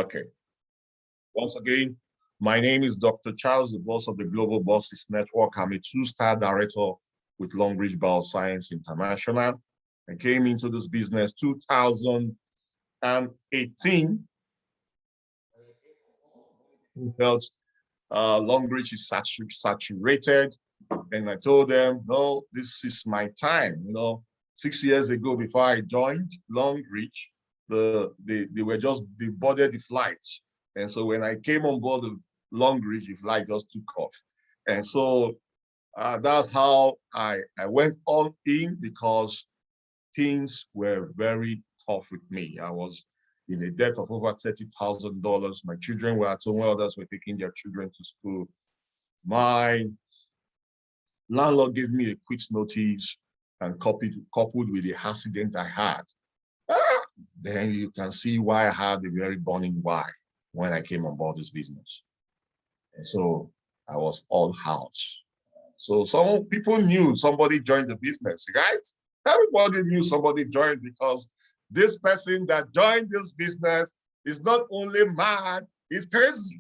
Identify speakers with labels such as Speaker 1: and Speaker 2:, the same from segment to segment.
Speaker 1: Okay. Once again, my name is Dr. Charles, the boss of the Global Bosses Network. I'm a two-star director with Longrich Bioscience International. I came into this business 2018. Felt Longrich is saturated, and I told them, no, this is my time. 6 years ago, before I joined Longrich, they were just, they boarded the flights. And so when I came on board the Longrich, the flight just took off. And so that's how I went all in, because things were very tough with me. I was in a debt of over $30,000. My children were at home while others were taking their children to school. My landlord gave me a quit notice, and coupled with the accident I had. Then you can see why I had a very burning why when I came on board this business. And so I was all house. So some people knew somebody joined the business, right? Everybody knew somebody joined, because this person that joined this business is not only mad, he's crazy.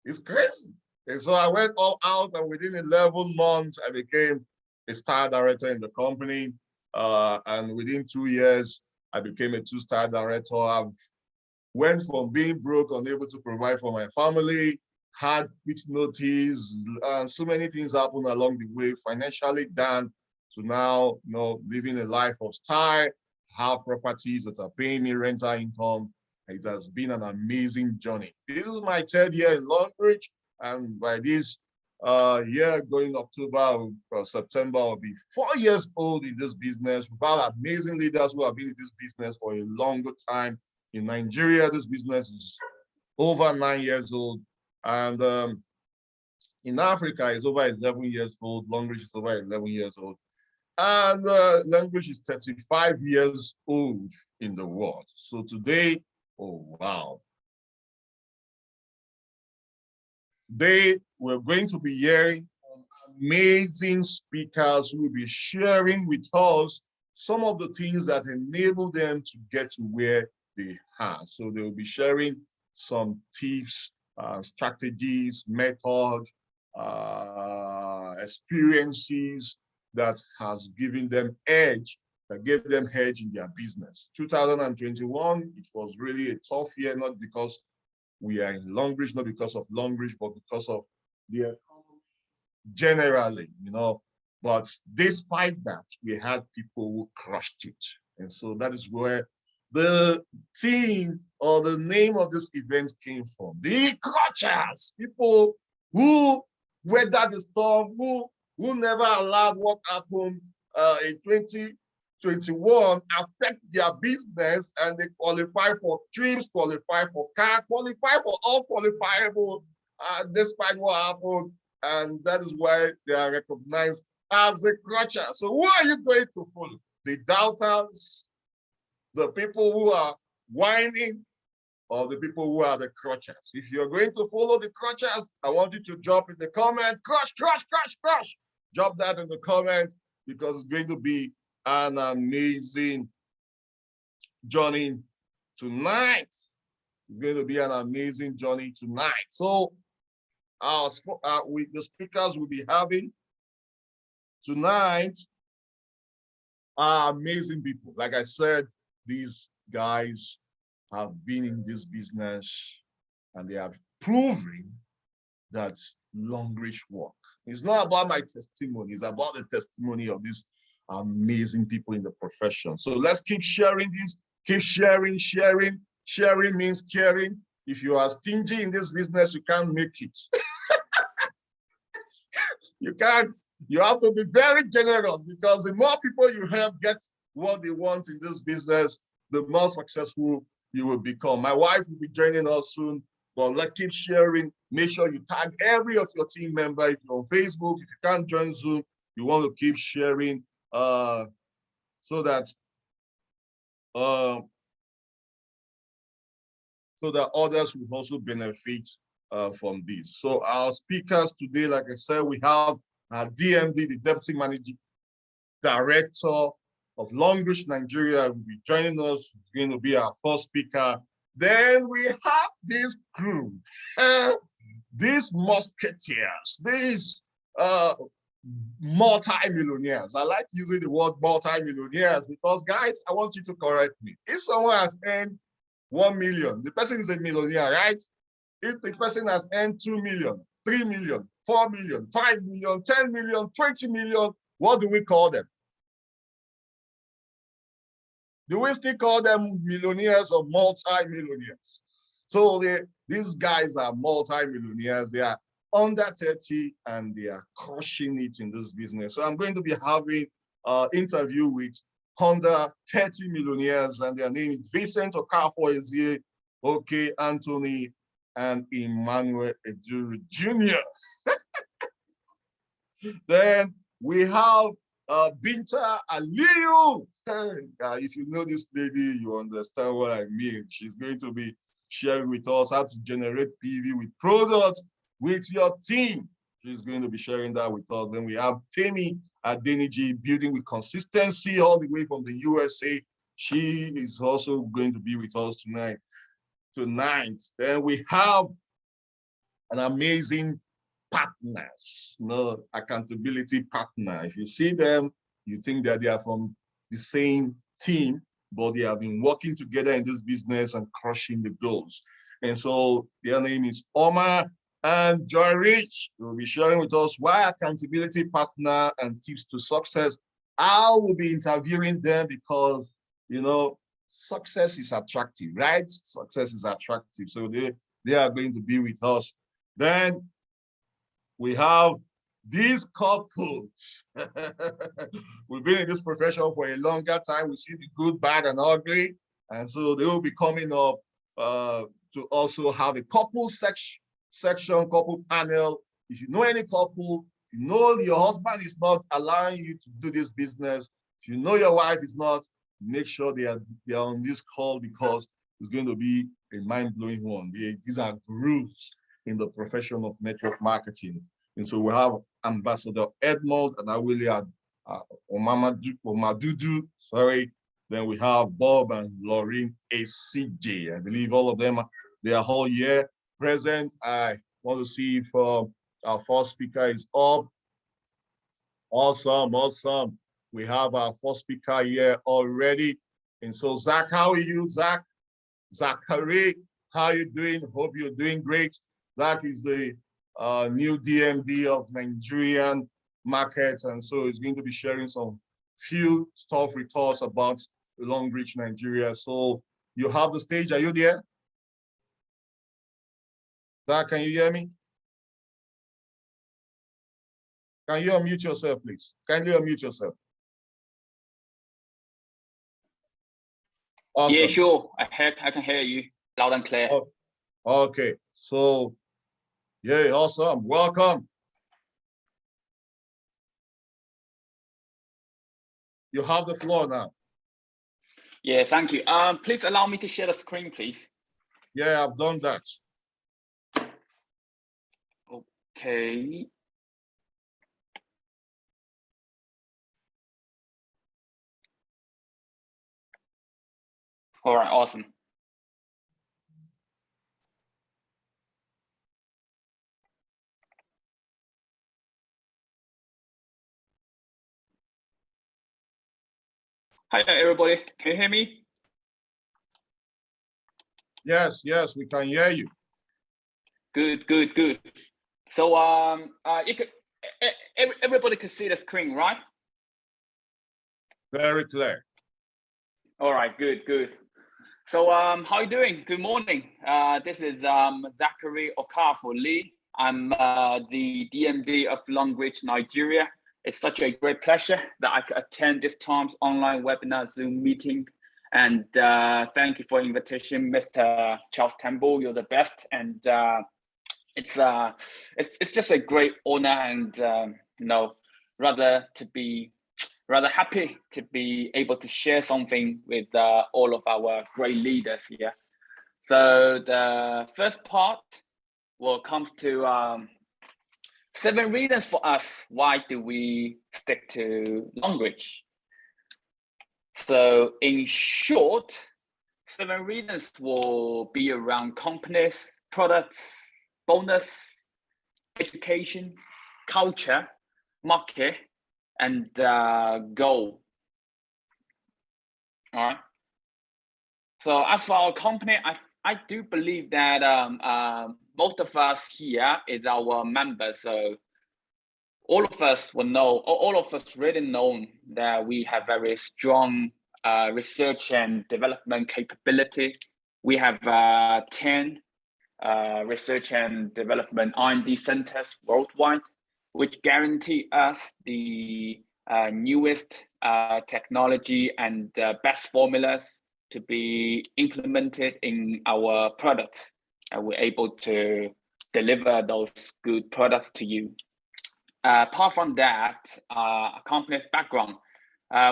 Speaker 1: He's crazy. And so I went all out, and within 11 months, I became a star director in the company. And within 2 years, I became a two-star director. I've went from being broke, unable to provide for my family, had quit notice, and so many things happened along the way, financially down, to now, living a life of style, have properties that are paying me rental income. It has been an amazing journey. This is my 3rd year in Longrich, and by this year, going October or September, I'll be 4 years old in this business. We've had amazing leaders who have been in this business for a longer time. In Nigeria, this business is over 9 years old. And in Africa, it's over 11 years old. Longrich is over 11 years old. And Longrich is 35 years old in the world. So today, oh, wow. Today, we're going to be hearing amazing speakers who will be sharing with us some of the things that enable them to get to where they are. So they will be sharing some tips, strategies, methods, experiences that has given them edge, that gave them edge in their business. 2021, it was really a tough year, not because we are in Longrich, not because of Longrich, but because of the economy generally, But despite that, we had people who crushed it. And so that is where the theme or the name of this event came from. The crushers, people who weathered the storm, who never allowed what happened in 2021 affect their business, and they qualify for trips, qualify for car, qualify for all qualifiable despite what happened. And that is why they are recognized as the crusher. So who are you going to follow? The doubters, the people who are whining, or the people who are the crushers? If you're going to follow the crushers, I want you to drop in the comment, crush, crush, crush, crush. Drop that in the comment, because it's going to be an amazing journey tonight. It's going to be an amazing journey tonight. So the speakers we'll be having tonight are amazing people. Like I said, these guys have been in this business, and they have proven that Longrich work. It's not about my testimony, it's about the testimony of these amazing people in the profession. So let's keep sharing this, keep sharing. Sharing means caring. If you are stingy in this business, you can't make it. You can't. You have to be very generous, because the more people you help get what they want in this business, the more successful you will become. My wife will be joining us soon, but let's keep sharing. Make sure you tag every of your team member. If you're on Facebook, if you can't join Zoom, you want to keep sharing so that others will also benefit from this. So our speakers today, like I said, we have DMD, the Deputy Managing Director of Longrich Nigeria, will be joining us. He's going to be our first speaker. Then we have this crew, these musketeers, these multi-millionaires. I like using the word multi-millionaires because, guys, I want you to correct me. If someone has earned 1 million, the person is a millionaire, right? If the person has earned 2 million, 3 million, 4 million, 5 million, 10 million, 20 million, what do we call them? Do we still call them millionaires or multi-millionaires? So these guys are multi-millionaires. They are under 30 and they are crushing it in this business. So I'm going to be having an interview with under 30 millionaires, and their name is Vincent Okafor, Ezeoke Anthony, and Emmanuel Eduru Jr. Then we have Binta Aliyu. If you know this lady, you understand what I mean. She's going to be sharing with us how to generate PV with products with your team. She's going to be sharing that with us. Then we have Temmy Adeniji, building with consistency all the way from the USA. She is also going to be with us tonight. Then we have an amazing partners, accountability partner. If you see them, you think that they are from the same team, but they have been working together in this business and crushing the goals. And so their name is Oma and JoyRich. They will be sharing with us why accountability partner and tips to success. I will be interviewing them because, success is attractive, right? Success is attractive. So they are going to be with us. Then we have these couples. We've been in this profession for a longer time. We see the good, bad, and ugly. And so they will be coming up to also have a couple section, couple panel. If you know any couple, you know your husband is not allowing you to do this business, if you know your wife is not, make sure they are on this call because it's going to be a mind-blowing one. These are gurus in the profession of network marketing. And so we have Ambassador Edmund and Awele Omadudu, sorry. Then we have Bob and Lorine Esidje. I believe all of them, they are all here present. I want to see if our first speaker is up. Awesome, awesome. We have our first speaker here already. And so, Zach, how are you, Zach? Zachary, how are you doing? Hope you're doing great. Zach is the new DMD of Nigerian markets, and so he's going to be sharing some few stuff with us about Longrich, Nigeria. So you have the stage. Are you there? Zach, can you hear me? Can you unmute yourself, please? Can you unmute yourself?
Speaker 2: Awesome. Yeah, sure. I can hear you loud and clear.
Speaker 1: Oh, okay. So, yeah, awesome. Welcome. You have the floor now.
Speaker 2: Yeah, thank you. Please allow me to share the screen, please.
Speaker 1: Yeah, I've done that.
Speaker 2: Okay. All right, awesome. Hi, everybody. Can you hear me?
Speaker 1: Yes, yes, we can hear you.
Speaker 2: Good, good, good. So, everybody can see the screen, right?
Speaker 1: Very clear.
Speaker 2: All right, good, good. So, how are you doing? Good morning. This is Zachary Okafor Lee. I'm the DMD of Longrich, Nigeria. It's such a great pleasure that I could attend this time's online webinar Zoom meeting. And thank you for the invitation, Mr. Charles Temple. You're the best. And it's just a great honor and rather happy to be able to share something with all of our great leaders here. So the first part comes to 7 reasons for us why do we stick to Longrich. So in short, 7 reasons will be around companies, products, bonus, education, culture, market, and goal. All right. So as for our company, I do believe that most of us here is our members. So all of us will know, all of us really know that we have very strong research and development capability. We have 10 research and development R&D centers worldwide, which guarantee us the newest technology and best formulas to be implemented in our products. And we're able to deliver those good products to you. Apart from that, company's background,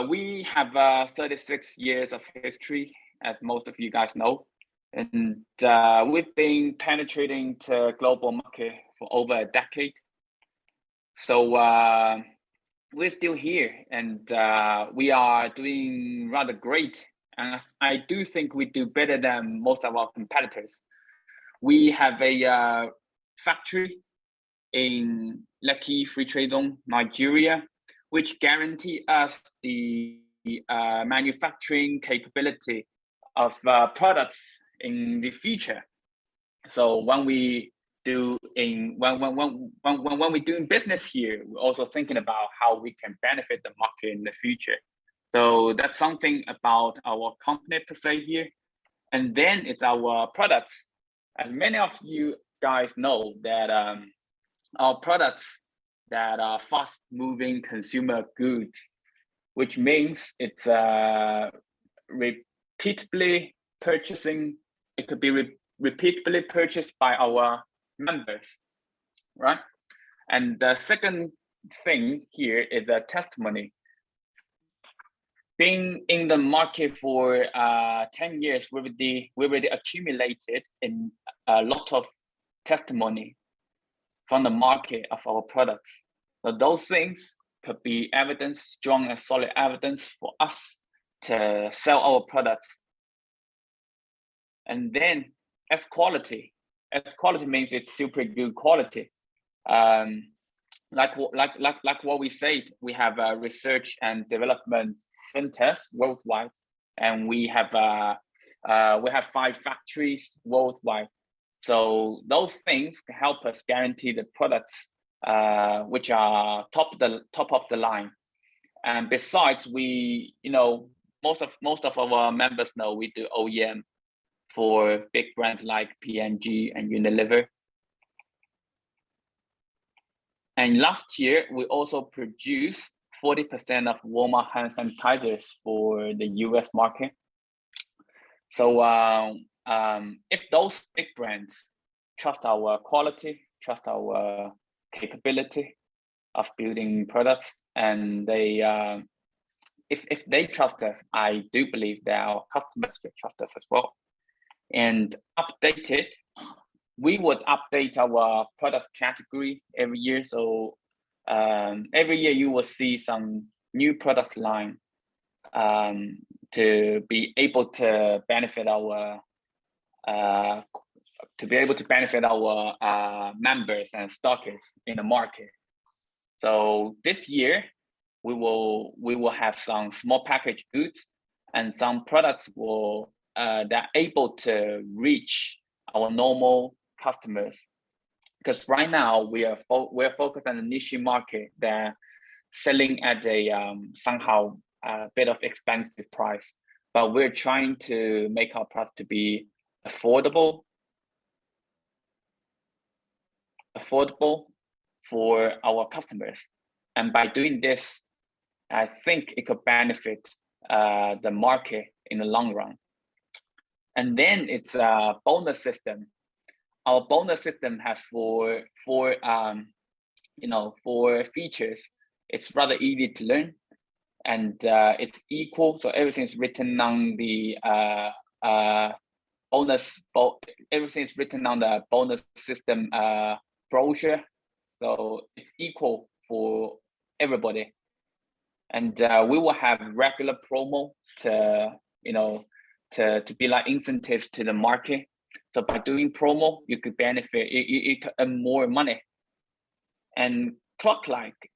Speaker 2: we have 36 years of history, as most of you guys know. And we've been penetrating to global market for over a decade. So we're still here, and we are doing rather great. And I do think we do better than most of our competitors. We have a factory in Lekki Free Trade Zone, Nigeria, which guarantee us the manufacturing capability of products in the future. So when we do when we doing business here, we're also thinking about how we can benefit the market in the future. So that's something about our company per se here. And then it's our products. And many of you guys know that our products that are fast moving consumer goods, which means it's repeatedly purchasing. It could be repeatedly purchased by our members, right? And the second thing here is a testimony. Being in the market for 10 years, we already accumulated in a lot of testimony from the market of our products. So those things could be evidence, strong and solid evidence for us to sell our products. And then F quality. F quality means it's super good quality. Like what we said, we have research and development centers worldwide, and we have 5 factories worldwide. So those things can help us guarantee the products which are top of the line. And besides, we, most of our members know we do OEM for big brands like P&G and Unilever. And last year, we also produced 40% of warmer hand sanitizers for the US market. So if those big brands trust our quality, trust our capability of building products, and they if they trust us, I do believe that our customers will trust us as well. And we would update our product category every year. So every year you will see some new product line to be able to benefit our members and stockers in the market. So this year we will have some small packaged goods and some products that are able to reach our normal customers, because right now we're focused on the niche market that selling at a somehow a bit of expensive price, but we're trying to make our product to be affordable for our customers. And by doing this, I think it could benefit the market in the long run. And then it's a bonus system. Our bonus system has four features. It's rather easy to learn, and it's equal. So everything's written on the everything's written on the bonus system brochure. So it's equal for everybody. And we will have regular promo to to be like incentives to the market. So by doing promo, you could benefit, you could earn more money. And clock-like,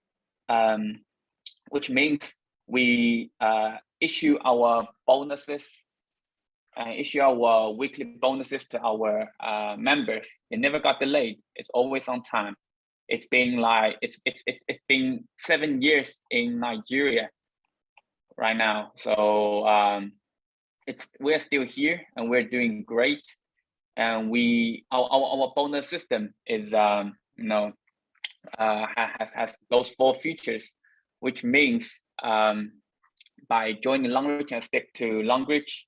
Speaker 2: which means we issue our bonuses, issue our weekly bonuses to our members. It never got delayed. It's always on time. It's been like it's been 7 years in Nigeria right now. So we're still here and we're doing great. And our bonus system is has those 4 features, which means by joining Longrich and stick to Longrich,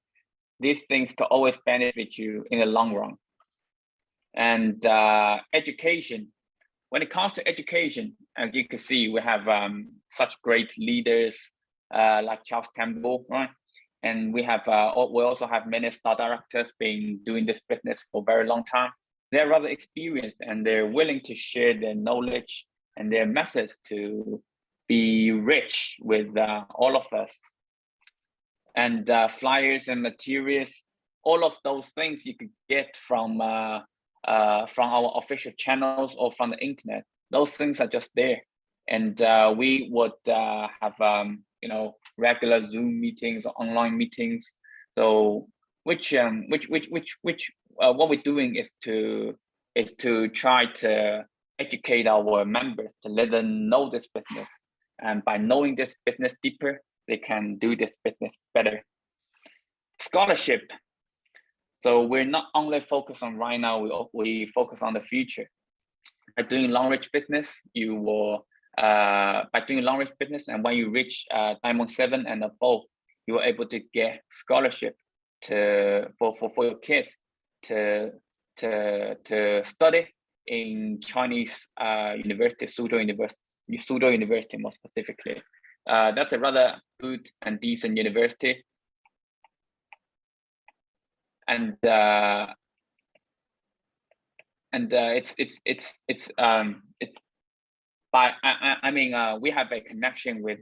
Speaker 2: these things can always benefit you in the long run. And education. When it comes to education, as you can see, we have such great leaders like Charles Campbell, right? And we also have many star directors been doing this business for a very long time. They're rather experienced and they're willing to share their knowledge and their methods to be rich with all of us. And flyers and materials, all of those things you could get from our official channels or from the internet. Those things are just there. And we would have regular Zoom meetings or online meetings. So what we're doing is to try to educate our members, to let them know this business. And by knowing this business deeper, they can do this business better. Scholarship. So we're not only focused on right now, we focus on the future. By doing Longrich business, you will and when you reach Diamond 7 and above, you are able to get scholarship for your kids to study in Chinese university, Suzhou University more specifically. That's a rather good and decent university. And we have a connection with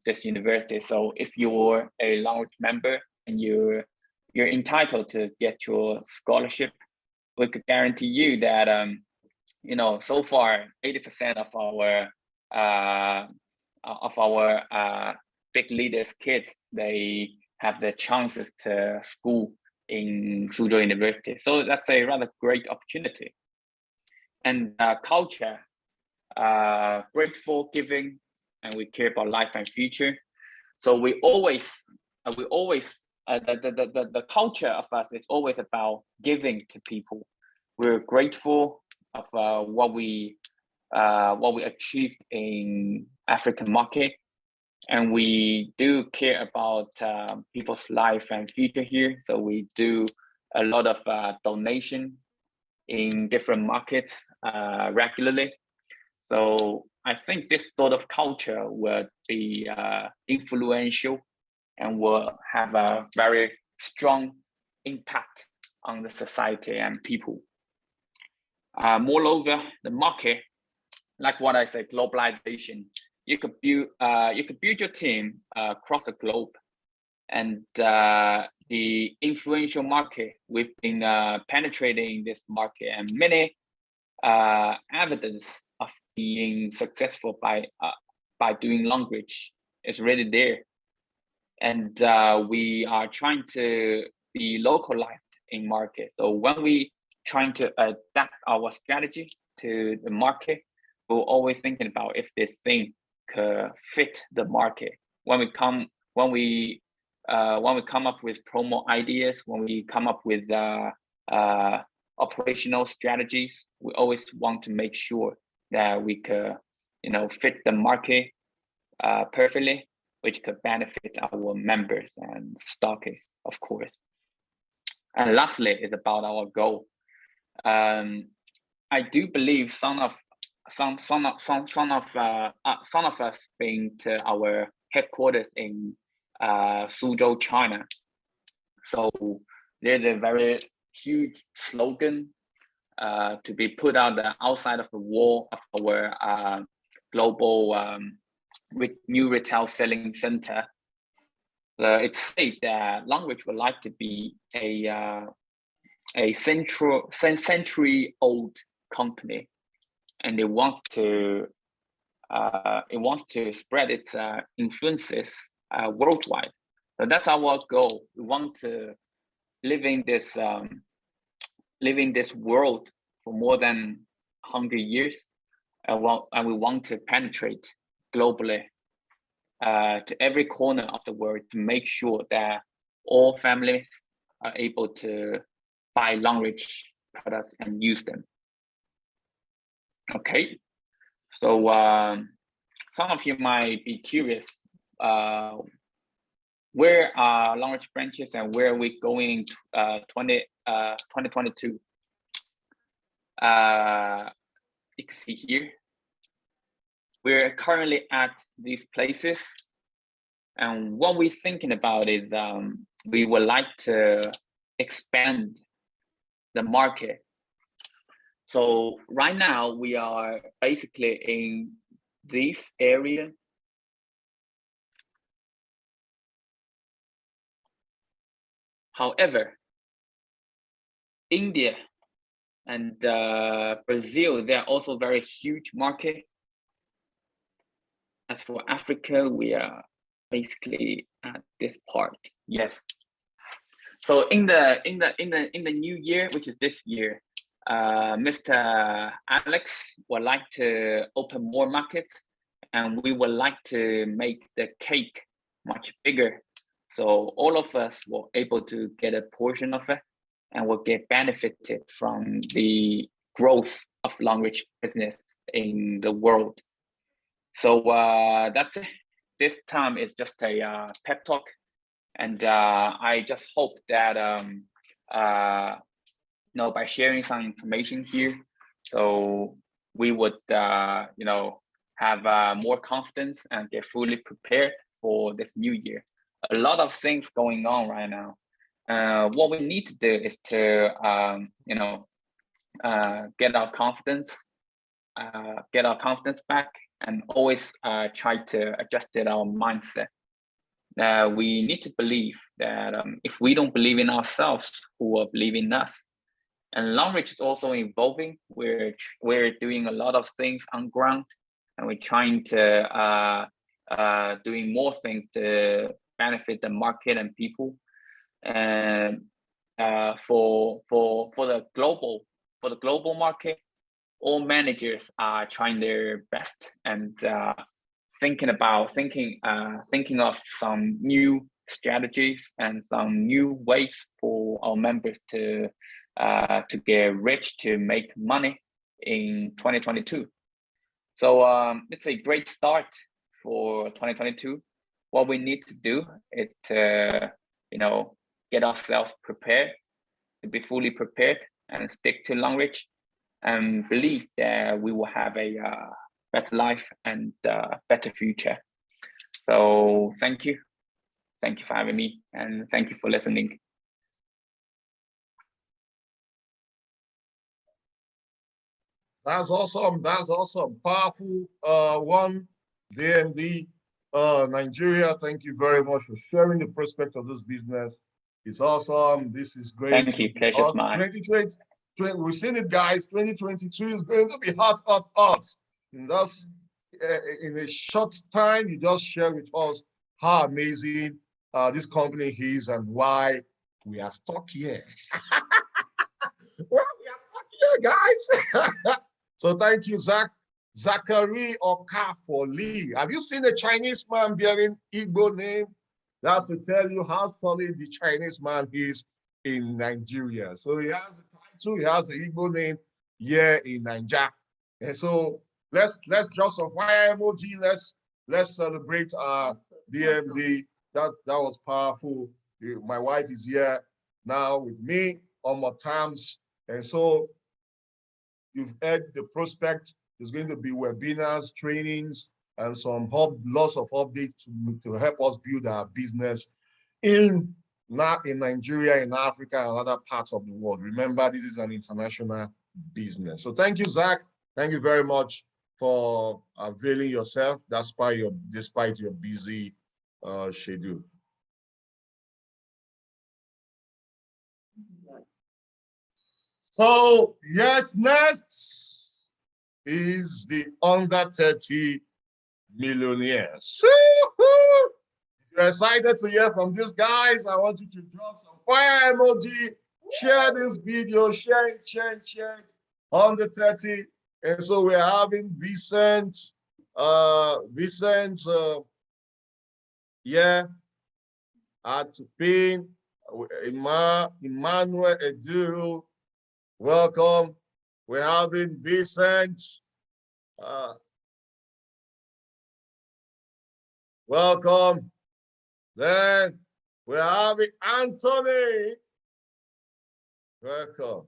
Speaker 2: this university. So if you're a Longrich member and you're entitled to get your scholarship, we could guarantee you that so far 80% of our big leaders' kids, they have the chances to school in Suzhou University. So that's a rather great opportunity. And culture, grateful, giving, and we care about life and future. So the culture of us is always about giving to people. We're grateful of what we achieved in African market, and we do care about people's life and future here. So we do a lot of donation in different markets regularly. So I think this sort of culture will be influential and will have a very strong impact on the society and people. Moreover, the market, like what I said, globalization. You could build your team across the globe, and the influential market, we've been penetrating this market, and many evidence of being successful by doing Longrich is really there. And we are trying to be localized in market. So when we trying to adapt our strategy to the market, we're always thinking about if this thing could fit the market. When we come up with promo ideas, when we come up with operational strategies, we always want to make sure that we could, fit the market perfectly, which could benefit our members and stockists, of course. And lastly, is about our goal. I do believe some of us being to our headquarters in Suzhou, China. So there's a very huge slogan to be put on the outside of the wall of our global new retail selling center. it's said that Longrich would like to be a century-old company, and it wants to spread its influences worldwide. So that's our goal. We want to live in this world for more than 100 years, and we want to penetrate globally to every corner of the world to make sure that all families are able to buy Longrich products and use them. Okay, so some of you might be curious, where are Longrich branches and where are we going 2022? You can see here, we're currently at these places, and what we're thinking about is we would like to expand the market. So right now we are basically in this area. However, India and Brazil, they are also very huge market. As for Africa, we are basically at this part. Yes. So in the new year, which is this year, Mr. Alex would like to open more markets, and we would like to make the cake much bigger. So all of us were able to get a portion of it and will get benefited from the growth of Longrich business in the world. So that's it. This time is just a pep talk. And I just hope that by sharing some information here, so we would have more confidence and get fully prepared for this new year. A lot of things going on right now. What we need to do is to get our confidence back, and always try to adjust our mindset. We need to believe that if we don't believe in ourselves, who will believe in us? And Longrich is also evolving. We're doing a lot of things on ground, and we're trying to doing more things to benefit the market and people. And for the global market, all managers are trying their best and thinking of some new strategies and some new ways for our members to get rich, to make money in 2022. So it's a great start for 2022. What we need to do is to get ourselves prepared, to be fully prepared, and stick to Longrich, and believe that we will have a better life and better future. So thank you for having me, and thank you for listening.
Speaker 1: That's awesome. Powerful one, DMD Nigeria. Thank you very much for sharing the prospect of this business. It's awesome. This is great.
Speaker 2: Thank you. Pleasure's mine.
Speaker 1: 2020, we've seen it, guys. 2022 is going to be hot. And that's in a short time, you just share with us how amazing this company is and why we are stuck here. Well, we are stuck here, guys. So thank you, Zachary Okafor Lee. Have you seen a Chinese man bearing Igbo name? That's to tell you how solid the Chinese man is in Nigeria. So he has a title, he has an Igbo name here in Nigeria. And so let's drop some fire emoji. Let's celebrate our DMD. That was powerful. My wife is here now with me on my terms. And so you've heard the prospect. There's going to be webinars, trainings, and some lots of updates to help us build our business in Nigeria, in Africa, and other parts of the world. Remember, this is an international business. So thank you, Zach. Thank you very much for availing yourself despite your busy schedule. So, yes, next is the under 30 millionaires. You're excited to hear from these guys. I want you to drop some fire emoji, share this video, share it, 130. And so we're having Vincent, yeah, Atupin, Emmanuel Eduru, welcome. We're having Vincent, welcome. Then we're having Anthony, welcome.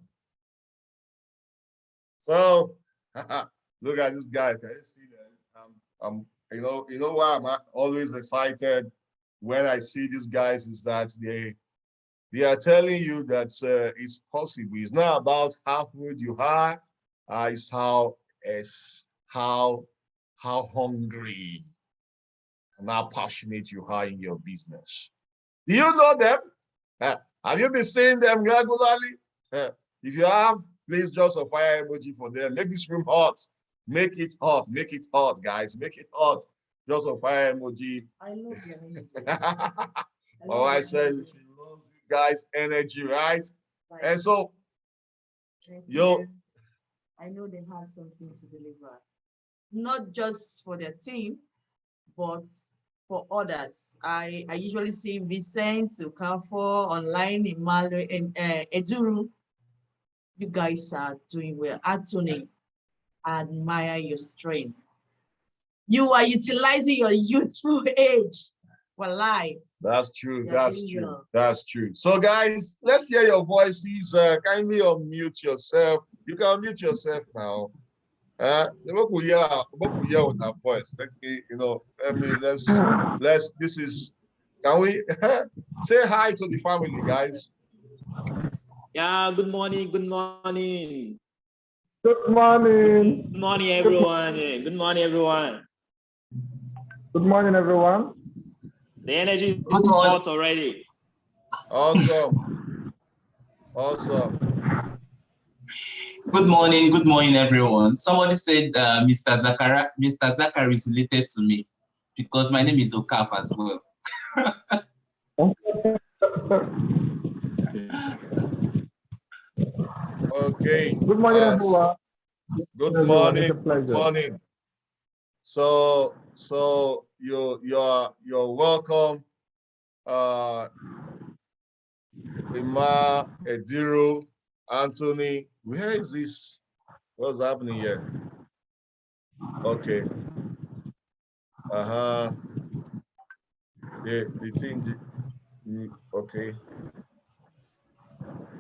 Speaker 1: So look at this guy. Can you see that? You know why I'm always excited when I see these guys is that they are telling you that it's possible. It's not about how good you are, it's how hungry and how passionate you are in your business. Do you know them? Have you been seeing them regularly? If you have, please drop a fire emoji for them. Make this room hot. Make it hot. Make it hot, guys. Make it hot. Just a fire emoji.
Speaker 3: I love your energy.
Speaker 1: Oh, I said you love you guys' energy, right?
Speaker 3: Like,
Speaker 1: and so,
Speaker 3: I know they have something to deliver, not just for their team, but for others. I usually see Vincent Okafor online, Emmanuel Eduru. You guys are doing well. Anthony, I admire your strength. You are utilizing your youthful age. Wallahi.
Speaker 1: That's true. That's true. That's true. So, guys, let's hear your voices. Kindly unmute yourself. You can unmute yourself now. What we hear with our voice. Let's. This is. Can we say hi to the family, guys?
Speaker 4: Yeah. Good morning. Good morning.
Speaker 5: Good morning.
Speaker 4: Good morning, everyone. Good morning, everyone.
Speaker 5: Good morning, everyone.
Speaker 4: The energy is hot already.
Speaker 1: Awesome. Awesome.
Speaker 6: Good morning, everyone. Somebody said Mr. Zachary is related to me because my name is Okafor as well.
Speaker 1: Okay.
Speaker 5: Good morning, everyone.
Speaker 1: Good morning. Good morning. So you're welcome. Emma, Eduru, Anthony. Where is this? What's happening here? Okay. The thing. Okay.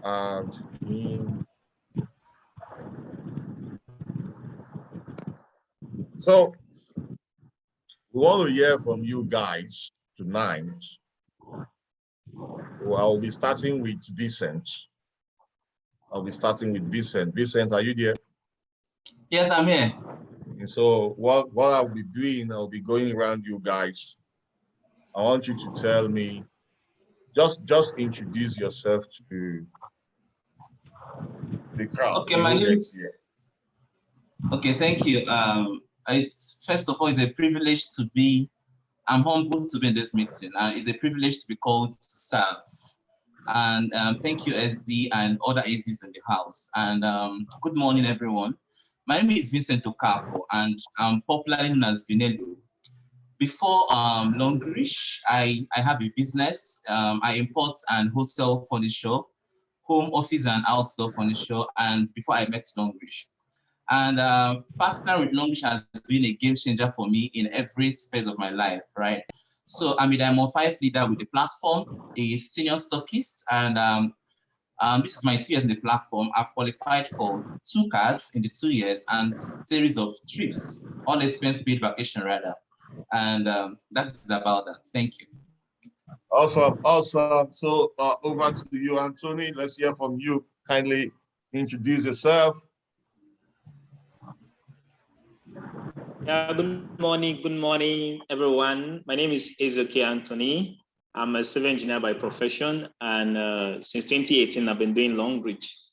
Speaker 1: And so we want to hear from you guys tonight. Well, I'll be starting with Vincent. Vincent, are you there?
Speaker 6: Yes, I'm here.
Speaker 1: And so what I'll be doing, I'll be going around you guys. I want you to tell me, just introduce yourself to the crowd.
Speaker 6: Okay, my name. Okay, thank you. It's first of all, it's a privilege to be. I'm humbled to be in this meeting. It's a privilege to be called to serve. And thank you, SD and other SDs in the house. And good morning, everyone. My name is Vincent Okafor, and I'm popularly known as Vinelu. Before Longrich, I have a business. I import and wholesale furniture, home, office, and outdoor furniture. And before I met Longrich. And partnering with Longrich has been a game changer for me in every space of my life, right? So I'm a Diamond 5 leader with the platform, a senior stockist, and this is my 2 years in the platform. I've qualified for 2 cars in the 2 years and series of trips, all expense paid vacation rather. And that is about that. Thank you.
Speaker 1: Awesome. So over to you, Anthony. Let's hear from you. Kindly introduce yourself.
Speaker 4: Yeah, good morning, everyone. My name is Ezeoke Anthony. I'm a civil engineer by profession, and since 2018, I've been doing Longrich.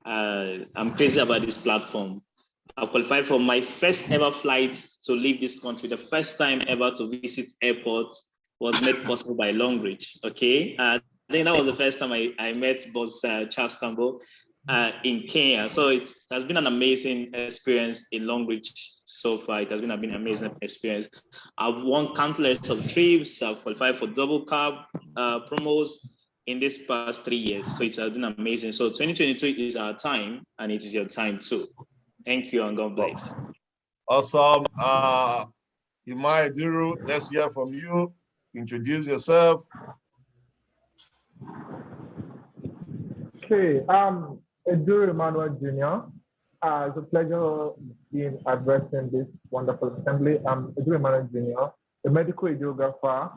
Speaker 4: I'm crazy about this platform. I qualified for my first ever flight to leave this country. The first time ever to visit airport was made possible by Longrich. Okay, I think that was the first time I met Boss Charles Tambo in Kenya. So it has been an amazing experience in Longrich so far. It has been an amazing experience. I've won countless of trips. I've qualified for double cab promos in this past 3 years. So it has been amazing. So 2022 is our time, and it is your time too. Thank you, and God bless.
Speaker 1: Awesome. Emmanuel Eduru, let's hear from you. Introduce yourself.
Speaker 5: Okay, Eduardo Manuel Jr. It's a pleasure being addressing this wonderful assembly. I'm Eduardo Manuel Jr., a medical radiographer,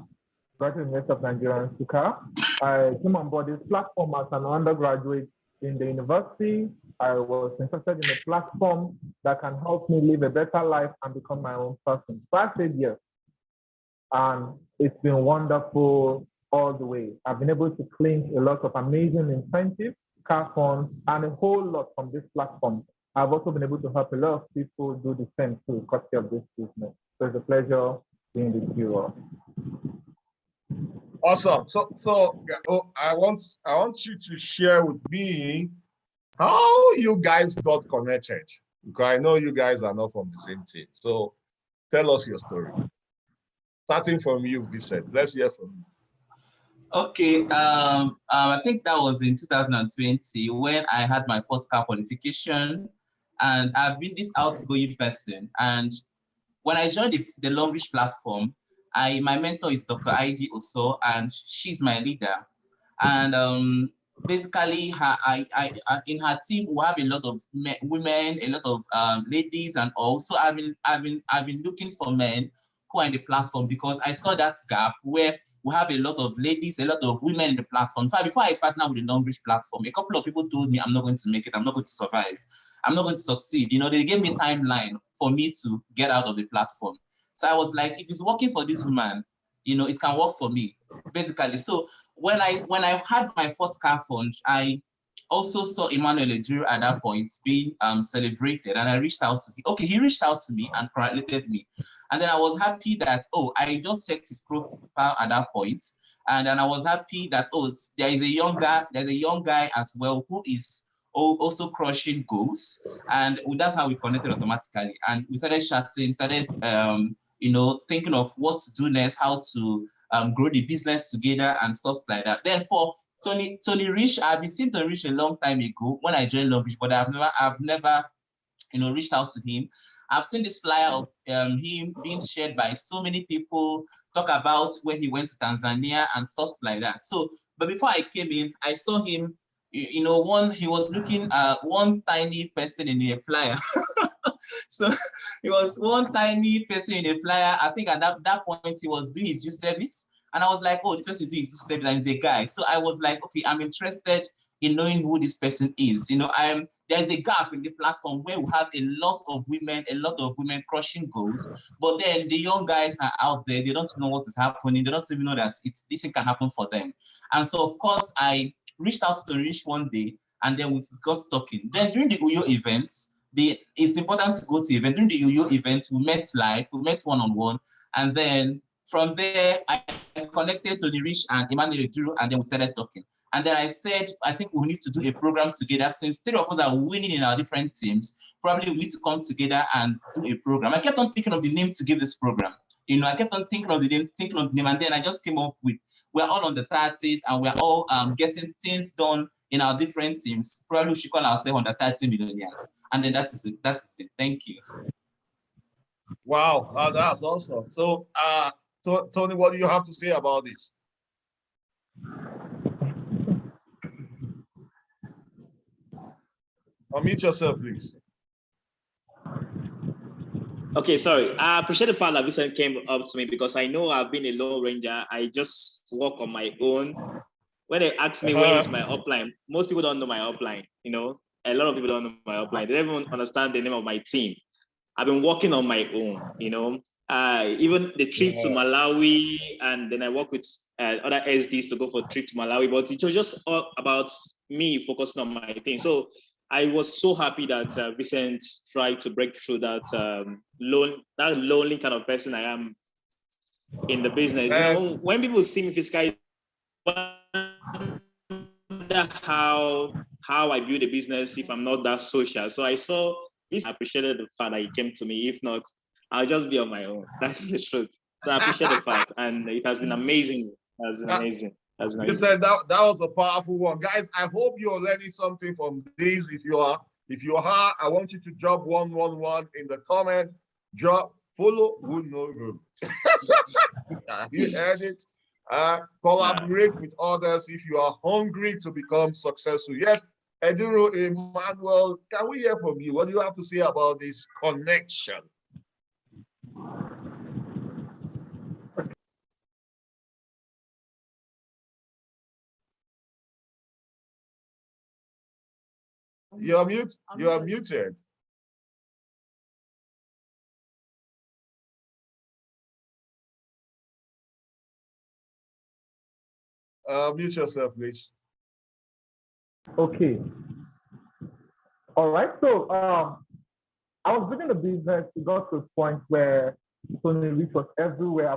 Speaker 5: graduate University of Nigeria, Nsukka. I came on board this platform as an undergraduate in the university. I was interested in a platform that can help me live a better life and become my own person. So I said yes. And it's been wonderful all the way. I've been able to clinch a lot of amazing incentives, car funds, and a whole lot from this platform. I've also been able to help a lot of people do the same too, courtesy of this business. So it's a pleasure being with you all.
Speaker 1: Awesome. So I want you to share with me how you guys got connected, because I know you guys are not from the same team. So tell us your story. Starting from you, Vincent. Let's hear from you.
Speaker 6: Okay, I think that was in 2020 when I had my first car qualification, and I've been this outgoing person. And when I joined the Longrich platform, my mentor is Dr. ID Oso, and she's my leader. And basically, in her team, we have a lot of women, a lot of ladies, and also I've been looking for men who are in the platform, because I saw that gap where we have a lot of ladies, a lot of women in the platform. In fact, before I partnered with the Longrich platform, a couple of people told me I'm not going to make it, I'm not going to survive, I'm not going to succeed. You know, they gave me a timeline for me to get out of the platform. So I was like, if it's working for this woman, you know, it can work for me, basically. So when I had my first car fund, I also saw Emmanuel Eduru at that point being celebrated, and I reached out to him. Okay, he reached out to me and congratulated me. And then I was happy that, oh, I just checked his profile at that point. And then I was happy that, oh, there's a young guy as well who is also crushing goals. And that's how we connected automatically. And we started chatting, you know, thinking of what to do next, how to grow the business together and stuff like that. Then for Tony Rich, I've been seeing Tony Rich a long time ago when I joined Longrich, but I've never, you know, reached out to him. I've seen this flyer of him being shared by so many people, talk about when he went to Tanzania and stuff like that. So, but before I came in, I saw him, you know, he was looking at one tiny person in a flyer. So he was one tiny person in a flyer. I think at that point he was doing his youth service. And I was like, oh, this person is doing his youth service and he's a guy. So I was like, okay, I'm interested in knowing who this person is. You know, there's a gap in the platform where we have a lot of women crushing goals, but then the young guys are out there, they don't know what is happening, they don't even know that this thing can happen for them. And so of course I reached out to Rich one day, and then we got talking. Then during the Uyo events, it's important to go to events. During the Uyo event, we met live, we met one-on-one, and then from there I connected to the Rich and Emmanuel Eduru, and then we started talking. And then I said, I think we need to do a program together. Since 3 of us are winning in our different teams, probably we need to come together and do a program. I kept on thinking of the name to give this program. You know, I kept on thinking of the name, and then I just came up with, we're all on the 30s and we're all getting things done in our different teams. Probably we should call ourselves under 30 millionaires. And then that's it. That's it. Thank you.
Speaker 1: Wow, that's awesome. So, Tony, what do you have to say about this? Unmute yourself, please.
Speaker 4: Okay, sorry. I appreciate the fact that Vincent came up to me, because I know I've been a Lone Ranger. I just work on my own. When they ask me where is my upline, most people don't know my upline. You know, a lot of people don't know my upline. They don't even understand the name of my team. I've been working on my own. You know, even the trip to Malawi, and then I work with other SDs to go for a trip to Malawi. But it was just all about me focusing on my thing. So I was so happy that Vincent tried to break through that lonely kind of person I am in the business. You know, when people see me physically, wonder how I build a business if I'm not that social. So I saw this. I appreciated the fact that he came to me. If not, I'll just be on my own. That's the truth. So I appreciate the fact, and it has been amazing. It has been amazing.
Speaker 1: You said that was a powerful one, guys. I hope you're learning something from this. If you are, I want you to drop 111 in the comment. Drop follow. Who knows? You heard it. Collaborate with others if you are hungry to become successful. Yes, Eduru, Emmanuel, can we hear from you? What do you have to say about this connection? You're muted. You're muted. Mute yourself, please.
Speaker 5: Okay. All right. So I was building the business. It got to a point where JoyRich was everywhere. I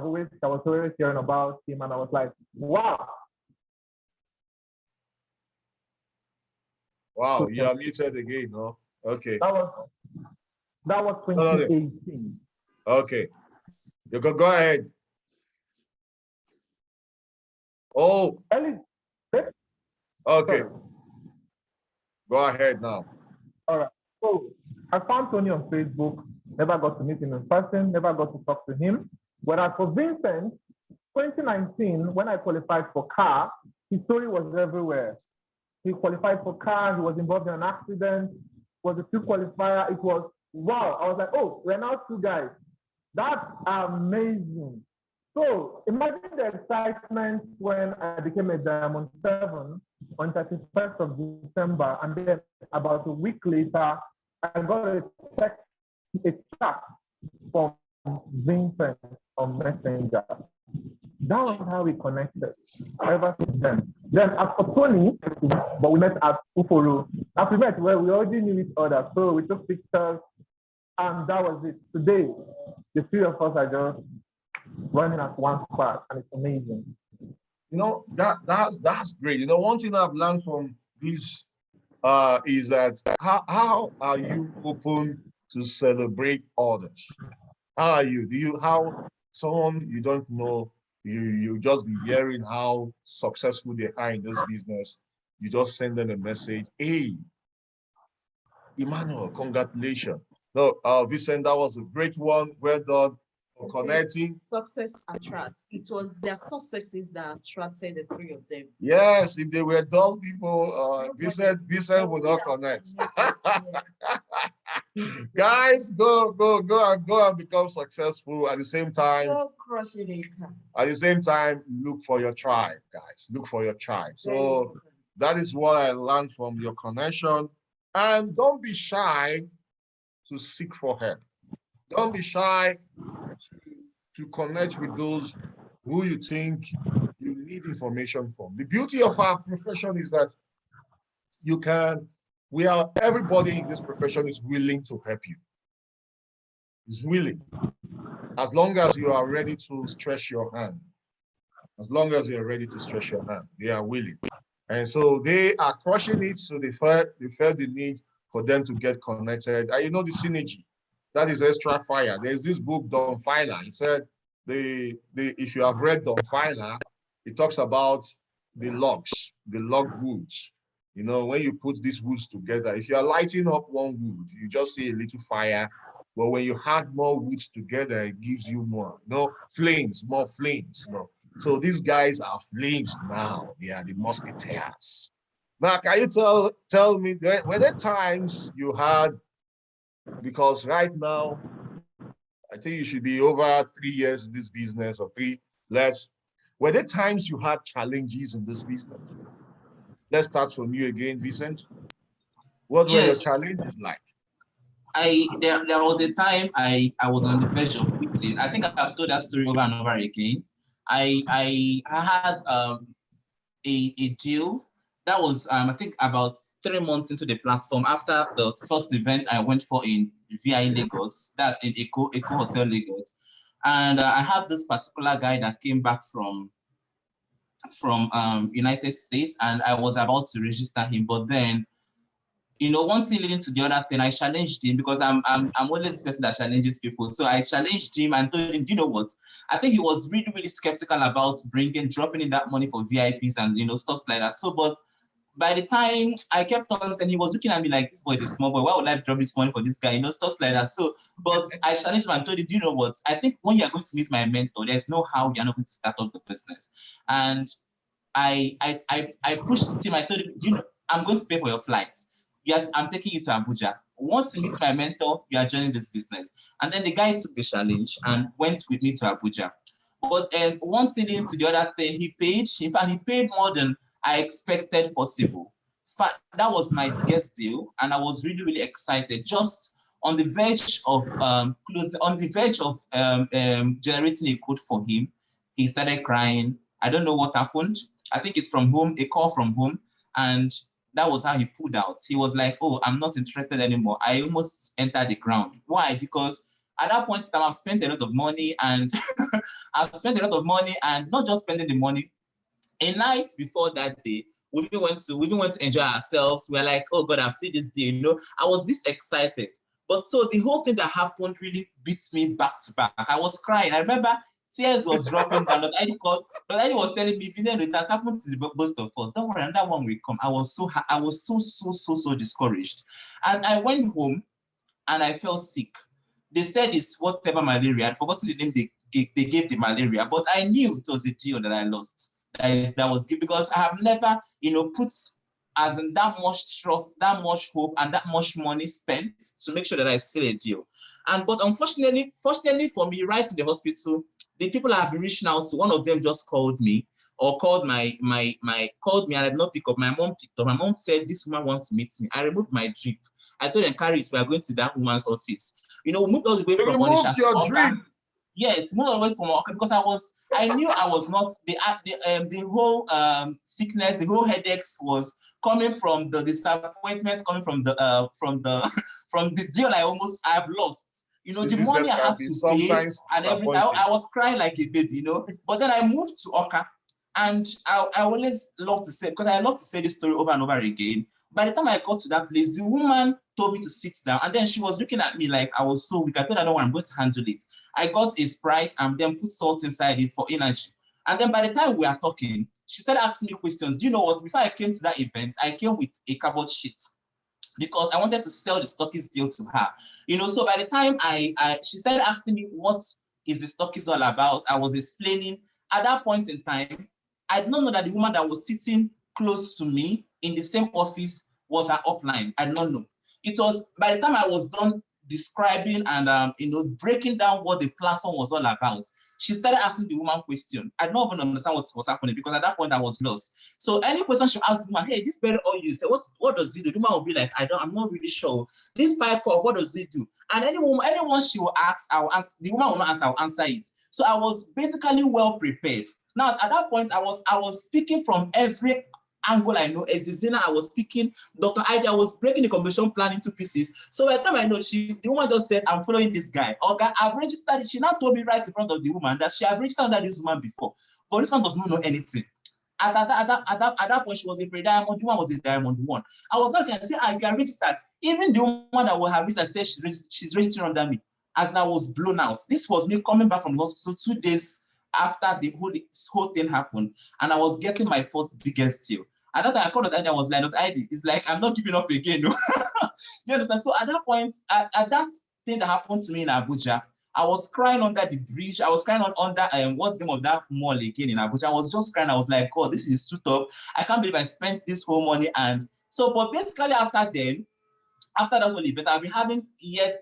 Speaker 5: was always hearing about him, and I was like, wow.
Speaker 1: Wow, you are muted again, no? Okay.
Speaker 5: That was 2018.
Speaker 1: Okay. You can go ahead. Oh. Okay. Sorry. Go ahead now.
Speaker 5: All right. So I found Tony on Facebook, never got to meet him in person, never got to talk to him. Whereas for Vincent, 2019, when I qualified for car, his story was everywhere. He qualified for car, he was involved in an accident, was a two qualifier. It was, wow. I was like, oh, we're now two guys. That's amazing. So imagine the excitement when I became a Diamond 7 on 31st of December, and then about a week later, I got a chat from Vincent on Messenger. That was how we connected ever since then. Then as for Tony, but we met at Uforo. As we met, well, we already knew each other, so we took pictures, and that was it. Today, the three of us are just running as one squad, and it's amazing.
Speaker 1: You know, that's great. You know, one thing I've learned from this is that how are you open to celebrate others? How are you? How someone you don't know, you just be hearing how successful they are in this business, you just send them a message, hey, Emmanuel, congratulations. No, Vincent, that was a great one. Well done for connecting.
Speaker 3: Success attracts. It was their successes that attracted the three of them.
Speaker 1: Yes, if they were dull people, Vincent would not connect. Guys, go and become successful. At the same time, at the same time, look for your tribe, guys. Look for your tribe. So that is what I learned from your connection. And don't be shy to seek for help. Don't be shy to connect with those who you think you need information from. The beauty of our profession is that everybody in this profession is willing to help you. Is willing. As long as you are ready to stretch your hand. As long as you are ready to stretch your hand, they are willing. And so they are crushing it, so they felt the need for them to get connected. And you know the synergy. That is extra fire. There's this book, Don Filer. He said, if you have read Don Filer, it talks about the log woods. You know, when you put these woods together, if you are lighting up one wood, you just see a little fire. But when you add more woods together, it gives you more flames. So these guys are flames now. They are the musketeers. Now, can you tell me, were there times you had, because right now, I think you should be over 3 years in this business, or 3 less. Were there times you had challenges in this business? Let's start from you again, Vincent. What were your challenges like?
Speaker 6: There was a time I was on the verge of quitting. I think I've told that story over and over again. I had a deal that was I think about 3 months into the platform, after the first event I went for in VI Lagos, that's in Eco Hotel Lagos. And I have this particular guy that came back from United States, and I was about to register him, but then, you know, one thing leading to the other thing, I challenged him because I'm always this person that challenges people. So I challenged him and told him, you know what? I think he was really, really skeptical about dropping in that money for VIPs and, you know, stuff like that. So, but by the time I kept on, and he was looking at me like, this boy is a small boy. Why would I drop this money for this guy? You know, stuff like that. So, but I challenged him and told him, do you know what? I think when you're going to meet my mentor, there's no how you're not going to start up the business. And I pushed him. I told him, you know, I'm going to pay for your flights. I'm taking you to Abuja. Once you meet my mentor, you are joining this business. And then the guy took the challenge and went with me to Abuja. But one thing into the other thing, he paid. In fact, he paid more than I expected possible. In fact, that was my biggest deal, and I was really, really excited. Just on the verge of generating a code for him, he started crying. I don't know what happened. I think it's from home, a call from home, and that was how he pulled out. He was like, oh, I'm not interested anymore. I almost entered the ground. Why? Because at that point in time, I've spent a lot of money, and I've spent a lot of money, and not just spending the money. A night before that day, we even went to enjoy ourselves. We're like, oh God, I've seen this day. You know, I was this excited. But so the whole thing that happened really beats me back to back. I was crying. I remember tears was dropping down. But Eddie was telling me, it has happened to the both of us. Don't worry, and that one will come. I was so discouraged. And I went home and I felt sick. They said it's whatever malaria. I'd forgotten the name they gave the malaria, but I knew it was a deal that I lost. That was good because I have never, you know, put as in that much trust, that much hope, and that much money spent to make sure that I seal a deal. But unfortunately, fortunately for me, right in the hospital, the people I have been reaching out to, one of them just called me or called me, and I did not pick up. My mom picked up. My mom said, this woman wants to meet me. I removed my drip. I told them, carry it. We are going to that woman's office. You know, we moved all the way from Onisha to Oka. Yes, moved all the way from Oka because I knew I was not the whole sickness, the whole headaches was coming from the disappointments, coming from the from the deal I've lost. You know, the money I had to pay and everything. I was crying like a baby, you know. But then I moved to Oka, and I always love to say, because I love to say this story over and over again. By the time I got to that place, the woman told me to sit down, and then she was looking at me like I was so weak. I told her, no, I'm going to handle it. I got a Sprite and then put salt inside it for energy. And then by the time we are talking, she started asking me questions. Do you know what? Before I came to that event, I came with a cardboard sheet because I wanted to sell the stockist deal to her. You know, so by the time she started asking me what is the stockist all about, I was explaining. At that point in time, I did not know that the woman that was sitting close to me in the same office was her upline. I did not know. It was by the time I was done describing and you know, breaking down what the platform was all about, she started asking the woman question. I don't even understand what was happening because at that point I was lost. So any question she asked the woman, hey, this very oil you say, what does it do? The woman will be like, I'm not really sure. This pie cup, what does it do? And anyone she will ask, I'll answer. The woman will not answer, I'll answer it. So I was basically well prepared. Now at that point, I was speaking from every angle I know. As designer, I was speaking. Dr. Ida was breaking the convention plan into pieces. So by the time I know, the woman just said, I'm following this guy. Okay, I've registered. She now told me right in front of the woman that she had registered under this woman before. But this one does not know anything. At that point, she was a pre-diamond. The one was a diamond one. I was not going to say, you are registered. Even the woman that will have registered said she's registered under me. As I was blown out. This was me coming back from the hospital 2 days after the whole thing happened. And I was getting my first biggest deal. At that time, I called the ID, I was like, it's like, I'm not giving up again. No? You understand? So at that point, at that thing that happened to me in Abuja, I was crying under the bridge. I was crying under, what's the name of that mall again in Abuja? I was just crying. I was like, God, this is too tough. I can't believe I spent this whole money. And so, but basically after that whole event, I've been having, yes,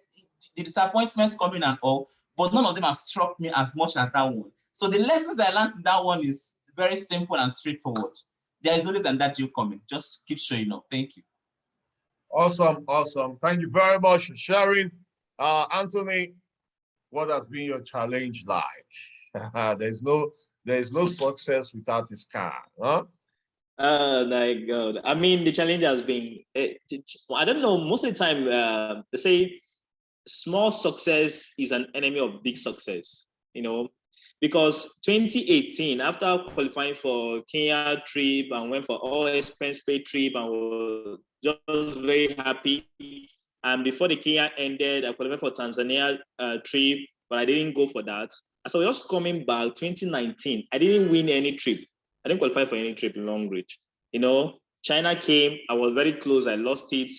Speaker 6: the disappointments coming and all, but none of them have struck me as much as that one. So the lessons I learned in that one is very simple and straightforward. There is always that deal coming. Just keep showing up. Thank you.
Speaker 1: Awesome. Thank you very much for sharing. Anthony, what has been your challenge like? There's no success without this car, huh?
Speaker 4: Oh my God. I mean, the challenge has been, I don't know, most of the time, they say small success is an enemy of big success, you know, because 2018, after qualifying for Kenya trip and went for all expense paid trip and was just very happy. And before the Kenya ended, I qualified for Tanzania trip, but I didn't go for that. So just coming back, 2019, I didn't win any trip. I didn't qualify for any trip in Longrich. You know, China came, I was very close, I lost it.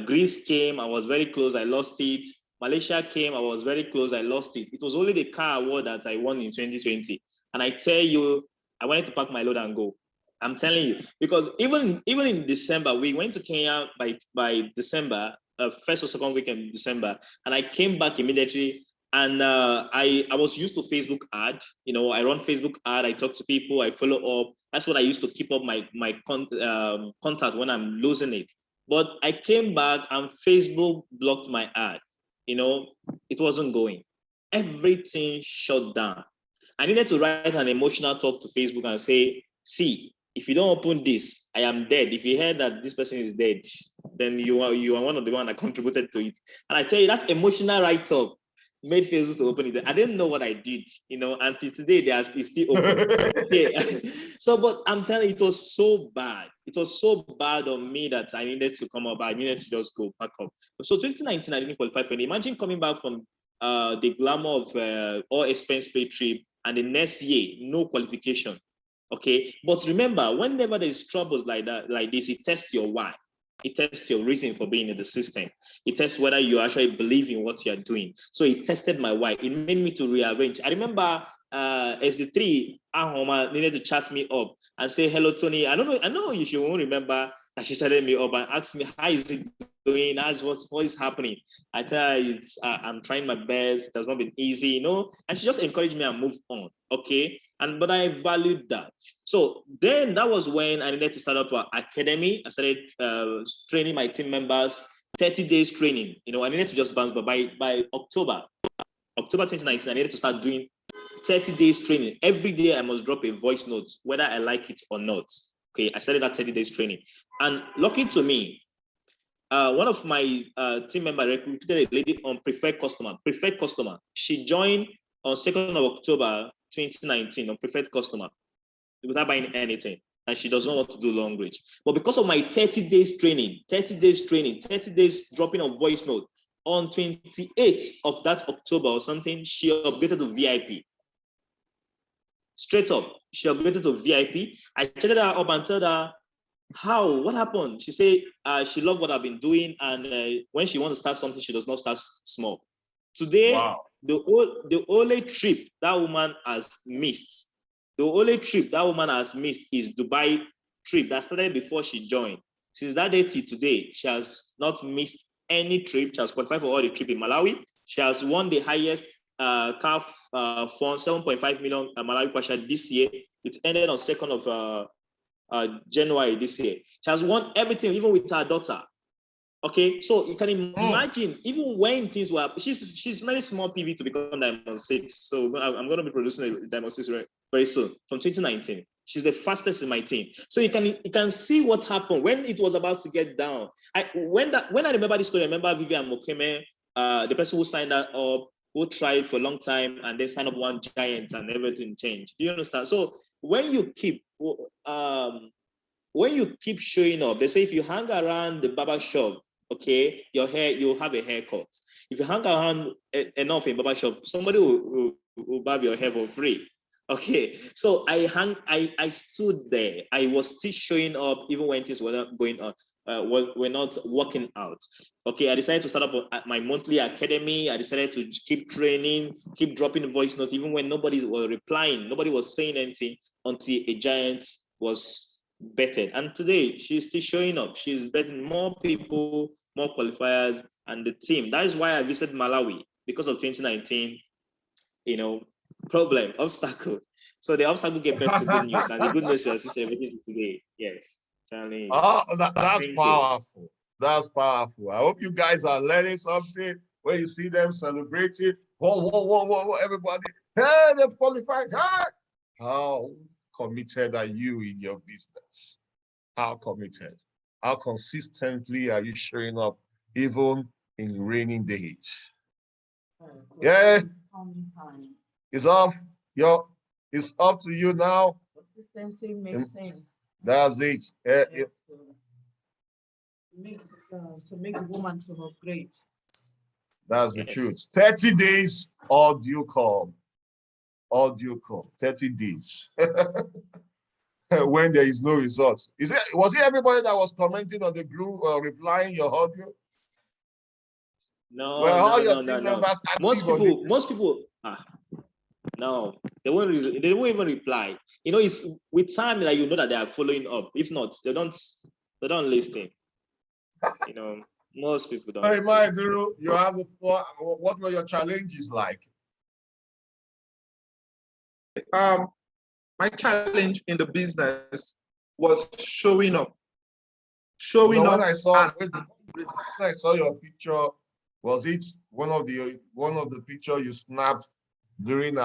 Speaker 4: Greece came, I was very close, I lost it. Malaysia came, I was very close, I lost it. It was only the car award that I won in 2020. And I tell you, I wanted to pack my load and go. I'm telling you, because even in December, we went to Kenya by December, first or second week in December, and I came back immediately. And I was used to Facebook ad. You know, I run Facebook ad. I talk to people. I follow up. That's what I used to keep up my contact when I'm losing it. But I came back and Facebook blocked my ad. You know, it wasn't going. Everything shut down. I needed to write an emotional talk to Facebook and say, see, if you don't open this, I am dead. If you heard that this person is dead, then you are one of the one that contributed to it. And I tell you, that emotional write-up made Facebook to open it. I didn't know what I did, you know, until today it's still open. Okay. So, but I'm telling you, it was so bad. It was so bad on me that I needed to come up. I needed to just go back up. So 2019, I didn't qualify for it. Imagine coming back from the glamour of all expense paid trip, and the next year, no qualification. Okay. But remember, whenever there's troubles like that, like this, it tests your why. It tests your reason for being in the system. It tests whether you actually believe in what you're doing. So it tested my why. It made me to rearrange. I remember SD3, Ahoma needed to chat me up and say, hello, Tony. I know you won't remember that she chatted me up and asked me, how is it doing? What is happening? I tell her, I'm trying my best. It has not been easy, you know? And she just encouraged me and moved on, okay? But I valued that. So then that was when I needed to start up an academy. I started training my team members, 30 days training. You know, I needed to just bounce, but by October 2019, I needed to start doing 30 days training. Every day I must drop a voice note, whether I like it or not. Okay, I started that 30 days training. And lucky to me, one of my team members recruited a lady on preferred customer. She joined on 2nd of October 2019 on preferred customer without buying anything. And she does not want to do Longrich. But because of my 30 days training, 30 days dropping of voice note, on 28th of that October or something, she upgraded to VIP. Straight up, she upgraded to VIP. I checked her up and told her, what happened? She said she loved what I've been doing, and when she wants to start something, she does not start small. Today, wow. the only trip that woman has missed, is Dubai trip that started before she joined. Since that day till today, she has not missed any trip. She has qualified for all the trip in Malawi. She has won the highest CAF fund, 7.5 million Malawi kwacha this year. It ended on 2nd of January this year. She has won everything, even with her daughter. Okay, so you can imagine, even when things were, she's very small PV to become Diamond 6. So I'm going to be producing a Diamond 6 very soon from 2019. She's the fastest in my team. So you can see what happened when it was about to get down. When I remember this story, I remember Vivian Mokeme, the person who signed that up, who tried for a long time and then signed up one giant and everything changed. Do you understand? So when you keep showing up, they say if you hang around the barber shop, okay, you'll have a haircut. If you hang around enough in barber shop, somebody will barb your hair for free. Okay, so I stood there. I was still showing up even when things were not going on. We're not working out. Okay, I decided to start up my monthly academy. I decided to keep training, keep dropping voice notes, even when nobody was replying, nobody was saying anything until a giant was betted. And today she's still showing up. She's betting more people, more qualifiers, and the team. That is why I visited Malawi, because of 2019, obstacle. So the obstacle get back to good news, and the good news we are celebrating today. Yes.
Speaker 1: Oh, that's powerful. That's powerful. I hope you guys are learning something when you see them celebrating. Whoa, everybody. Hey, they've qualified. Hey! Oh, committed are you in your business? How committed? How consistently are you showing up even in rainy days? Yeah, it's off. It's up to you now.
Speaker 3: Consistency makes sense.
Speaker 1: That's it.
Speaker 3: To make the woman to upgrade.
Speaker 1: That's the truth. 30 days audio call. 30 days. When there is no results. Was it everybody that was commenting on the group replying your audio?
Speaker 4: No,
Speaker 1: well, all your
Speaker 4: no,
Speaker 1: team
Speaker 4: no, no.
Speaker 1: members
Speaker 4: Most people, no, they won't even reply. You know, it's with time that you know that they are following up. If not, they don't listen. You know, most people don't.
Speaker 1: Hey, Emmanuel Eduru, you have the floor. What were your challenges like?
Speaker 5: My challenge in the business was showing up.
Speaker 1: When I saw your picture, was it one of the picture you snapped during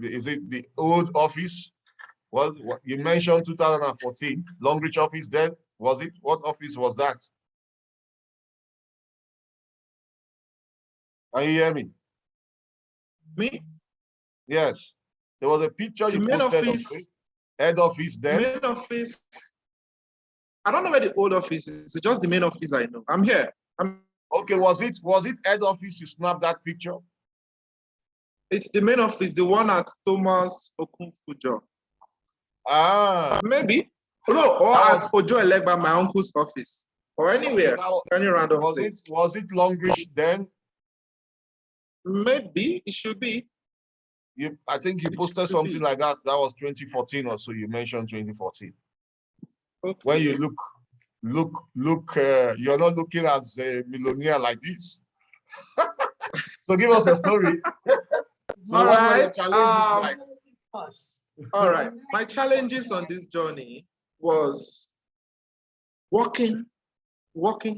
Speaker 1: is it the old office? You mentioned 2014 Longrich office then? Was it? What office was that? Can you hear me?
Speaker 5: Me?
Speaker 1: Yes. There was a picture you posted
Speaker 5: office,
Speaker 1: head office then.
Speaker 5: Main office. I don't know where the old office is. It's just the main office I know. I'm here.
Speaker 1: Okay, was it head office you snapped that picture?
Speaker 5: It's the main office, the one at Thomas Okunfujo.
Speaker 1: Ah.
Speaker 5: Maybe. No, or at Ojo Elegba, my uncle's office. Or anywhere. Any random place.
Speaker 1: Was it Longrich then?
Speaker 5: Maybe. It should be.
Speaker 1: I think you posted something like that. That was 2014 or so. You mentioned 2014. Okay. When you look, you're not looking as a millionaire like this. So give us a story. So
Speaker 5: all right.
Speaker 1: Your challenges like?
Speaker 5: All right. My challenges on this journey was working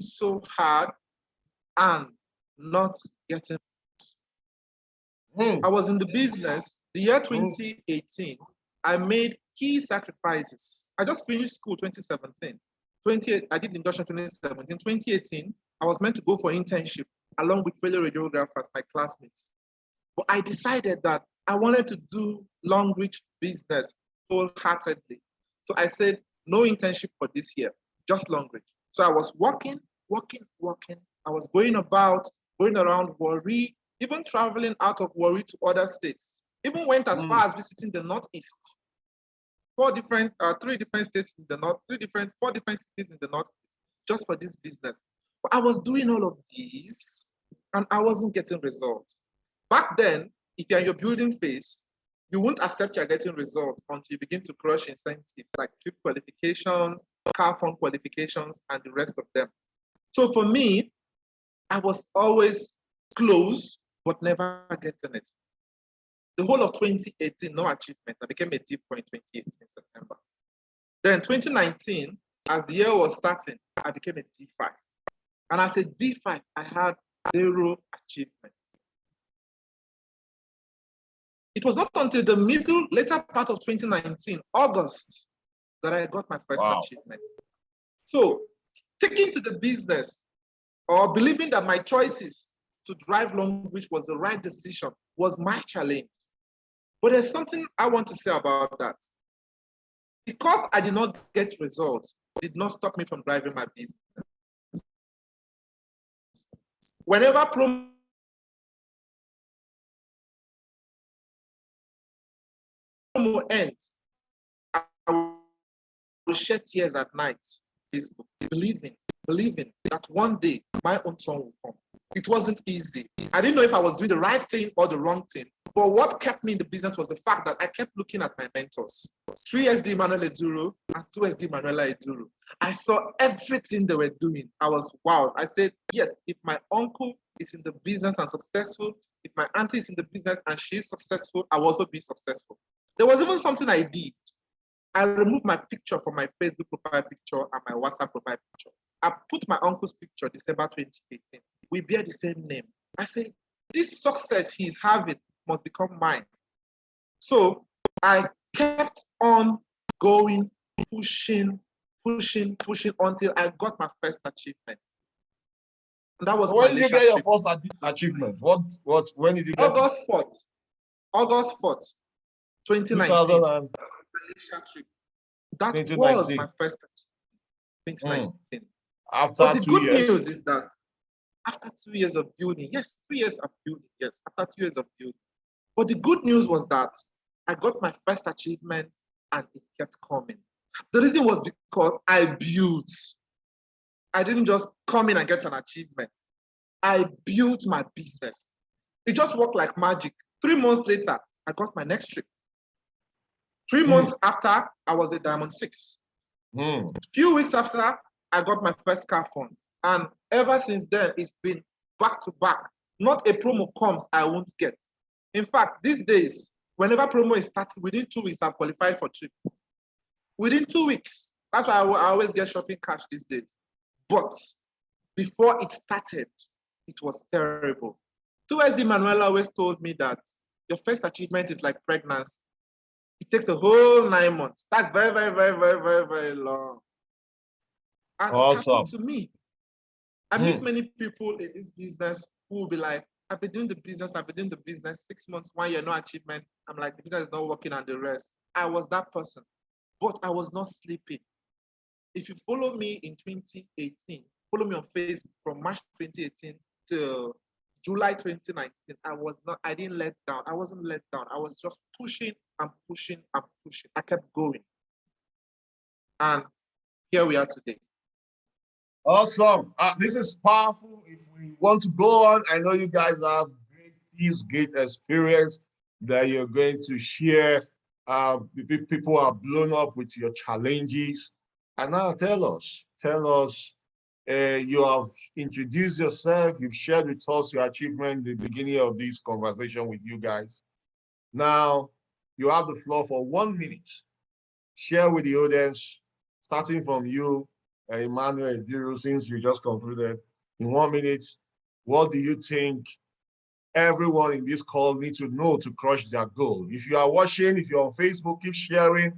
Speaker 5: so hard and not getting. I was in the business. The year 2018, I made key sacrifices. I just finished school 2017. I did induction 2017. 2018, I was meant to go for internship along with fellow radiographers, my classmates. But I decided that I wanted to do Longrich business wholeheartedly. So I said, no internship for this year, just Longrich. So I was working. I was going around Warri, even traveling out of Warri to other states. Even went as far as visiting the Northeast. 3 different states in the North, 4 different cities in the North, just for this business. But I was doing all of these and I wasn't getting results. Back then, if you're in your building phase, you won't accept you're getting results until you begin to crush incentives like trip qualifications, car fund qualifications, and the rest of them. So for me, I was always close, but never getting it. The whole of 2018, no achievement. I became a D4 in 2018, September. Then 2019, as the year was starting, I became a D5. And as a D5, I had 0 achievements. It was not until the later part of 2019, August, that I got my first achievement. So sticking to the business or believing that my choices to drive Longrich was the right decision was my challenge. But there's something I want to say about that. Because I did not get results, it did not stop me from driving my business. Whenever promo ends, I will shed tears at night, Facebook, believing that one day my own turn will come. It wasn't easy. I didn't know if I was doing the right thing or the wrong thing. But what kept me in the business was the fact that I kept looking at my mentors. 3 SD Emmanuel Eduru and 2 SD Emmanuel Eduru. I saw everything they were doing. I was wowed. I said, yes, if my uncle is in the business and successful, if my auntie is in the business and she's successful, I will also be successful. There was even something I did. I removed my picture from my Facebook profile picture and my WhatsApp profile picture. I put my uncle's picture, December 2018. We bear the same name. I said, this success he's having must become mine. So I
Speaker 7: kept on going, pushing until I got my first achievement. And that was
Speaker 1: when did you get your
Speaker 7: trip.
Speaker 1: first achievement? When did you get
Speaker 7: August 4th, 2019.
Speaker 1: 2000
Speaker 7: Malaysia trip. That
Speaker 1: 2019.
Speaker 7: was my first achievement. 2019.
Speaker 1: After
Speaker 7: but the
Speaker 1: 2
Speaker 7: good
Speaker 1: years.
Speaker 7: news is that after 2 years of building, yes, 2 years of building, yes, after 2 years of building. But the good news was that I got my first achievement and it kept coming. The reason was because I built. I didn't just come in and get an achievement. I built my business. It just worked like magic. 3 months later, I got my next trip. 3 months after, I was a Diamond 6. Few weeks after, I got my first car fund. And ever since then, it's been back to back. Not a promo comes, I won't get. In fact, these days, whenever promo is starting, within 2 weeks, I'm qualified for trip. Within 2 weeks. That's why I always get shopping cash these days. But before it started, it was terrible. Towards Emmanuel always told me that your first achievement is like pregnancy. It takes a whole 9 months. That's very, very, very, very, very, very long. And it happened to me. I meet many people in this business who will be like, I've been doing the business 6 months, 1 year, no achievement. I'm like, the business is not working and the rest. I was that person, but I was not sleeping. If you follow me in 2018, follow me on Facebook from March 2018 to July 2019, I didn't let down. I wasn't let down. I was just pushing and pushing and pushing. I kept going. And here we are today.
Speaker 1: Awesome. This is powerful. If we want to go on, I know you guys have great experience that you're going to share. The people are blown up with your challenges. And now tell us, you have introduced yourself, you've shared with us your achievement at the beginning of this conversation with you guys. Now, you have the floor for 1 minute. Share with the audience, starting from you, Emmanuel Eduru, since you just concluded. In 1 minute, what do you think everyone in this call needs to know to crush their goal? If you are watching, if you're on Facebook, keep sharing.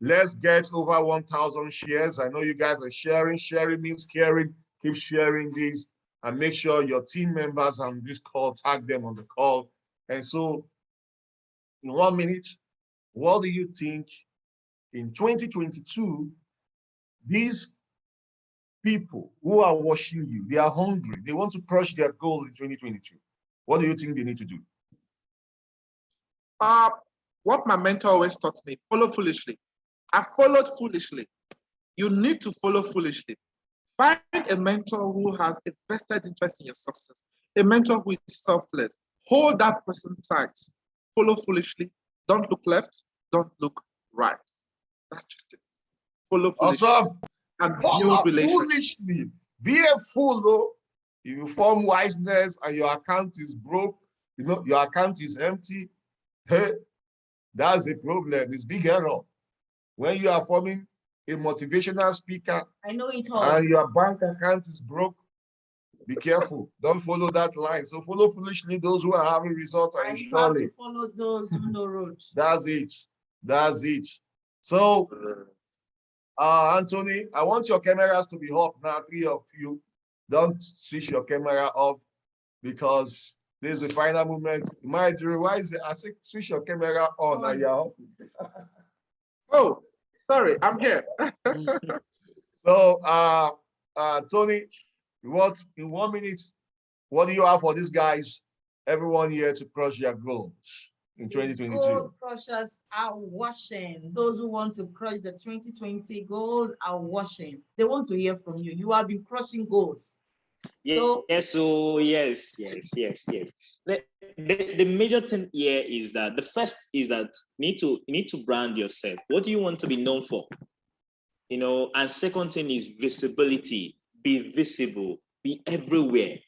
Speaker 1: Let's get over 1,000 shares. I know you guys are sharing. Sharing means caring. Keep sharing this and make sure your team members on this call, tag them on the call. And so in 1 minute, what do you think in 2022, these people who are watching you, they are hungry, they want to crush their goal in 2022. What do you think they need to do?
Speaker 7: What my mentor always taught me, follow foolishly. I followed foolishly. You need to follow foolishly. Find a mentor who has a vested interest in your success, a mentor who is selfless. Hold that person tight. Follow foolishly. Don't look left. Don't look right. That's just it. Follow foolishly.
Speaker 1: Awesome.
Speaker 7: And
Speaker 1: follow
Speaker 7: build relationships.
Speaker 1: Foolishly. Be a fool, though. If you form wiseness and your account is broke, your account is empty, hey, that's a problem. It's big error. When you are forming a motivational speaker,
Speaker 3: I know it all.
Speaker 1: And your bank account is broke, be careful. Don't follow that line. So follow foolishly those who are having results.
Speaker 3: And you have to follow those who know road.
Speaker 1: That's it. That's it. So, Anthony, I want your cameras to be off now, 3 of you. Don't switch your camera off because this is the final moment. Why is it? I say switch your camera on.
Speaker 7: Oh, sorry, I'm here.
Speaker 1: So, Tony, what in 1 minute, what do you have for these guys, everyone here to crush their goals in 2022?
Speaker 3: Goal crushers are watching. Those who want to crush the 2020 goals are watching. They want to hear from you. You have been crushing goals.
Speaker 4: Yes, yes. The major thing here is that the first is that you need to brand yourself. What do you want to be known for? And second thing is visibility. Be visible, be everywhere.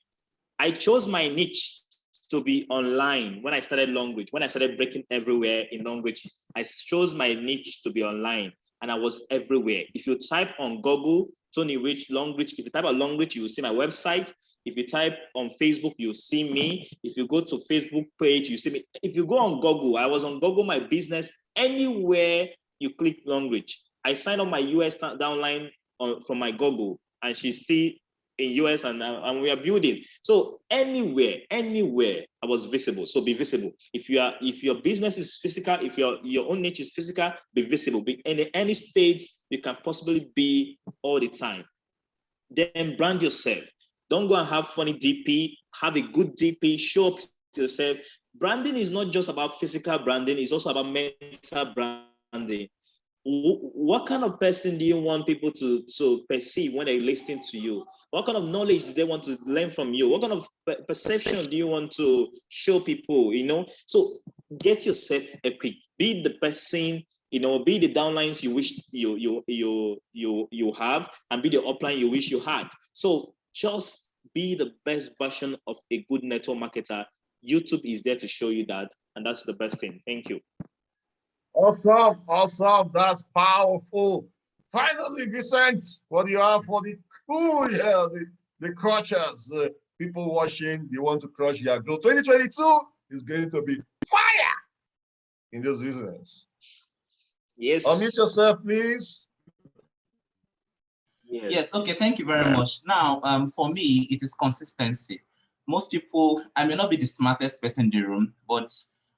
Speaker 4: I chose my niche to be online when I started Longrich. When I started breaking everywhere in Longrich, I chose my niche to be online and I was everywhere. If you type on Google, Tony Rich, Longrich, if you type on Longrich, you will see my website. If you type on Facebook, you'll see me. If you go to Facebook page, you see me. If you go on Google, I was on Google, my business anywhere you click Longrich. I signed up my US downline from my Google, and she's still in US, and we are building. So anywhere I was visible. So be visible. If your business is physical, if your own niche is physical, be visible. Be in any stage you can possibly be all the time. Then brand yourself. Don't go and have funny DP. Have a good DP. Show up to yourself. Branding is not just about physical branding. It's also about mental branding. What kind of person do you want people to perceive when they're listening to you? What kind of knowledge do they want to learn from you? What kind of perception do you want to show people? So get yourself equipped. Be the person. Be the downlines you wish you have, and be the upline you wish you had. So just be the best version of a good network marketer. YouTube is there to show you that, and that's the best thing. Thank you.
Speaker 1: Awesome. That's powerful. Finally, Vincent, what do you have for the cool here? The crushers, the people watching, you want to crush your growth. 2022 is going to be fire in this business.
Speaker 4: Yes.
Speaker 1: Unmute yourself, please.
Speaker 6: Yes. Okay. Thank you very much. Now, for me, it is consistency. Most people, I may not be the smartest person in the room, but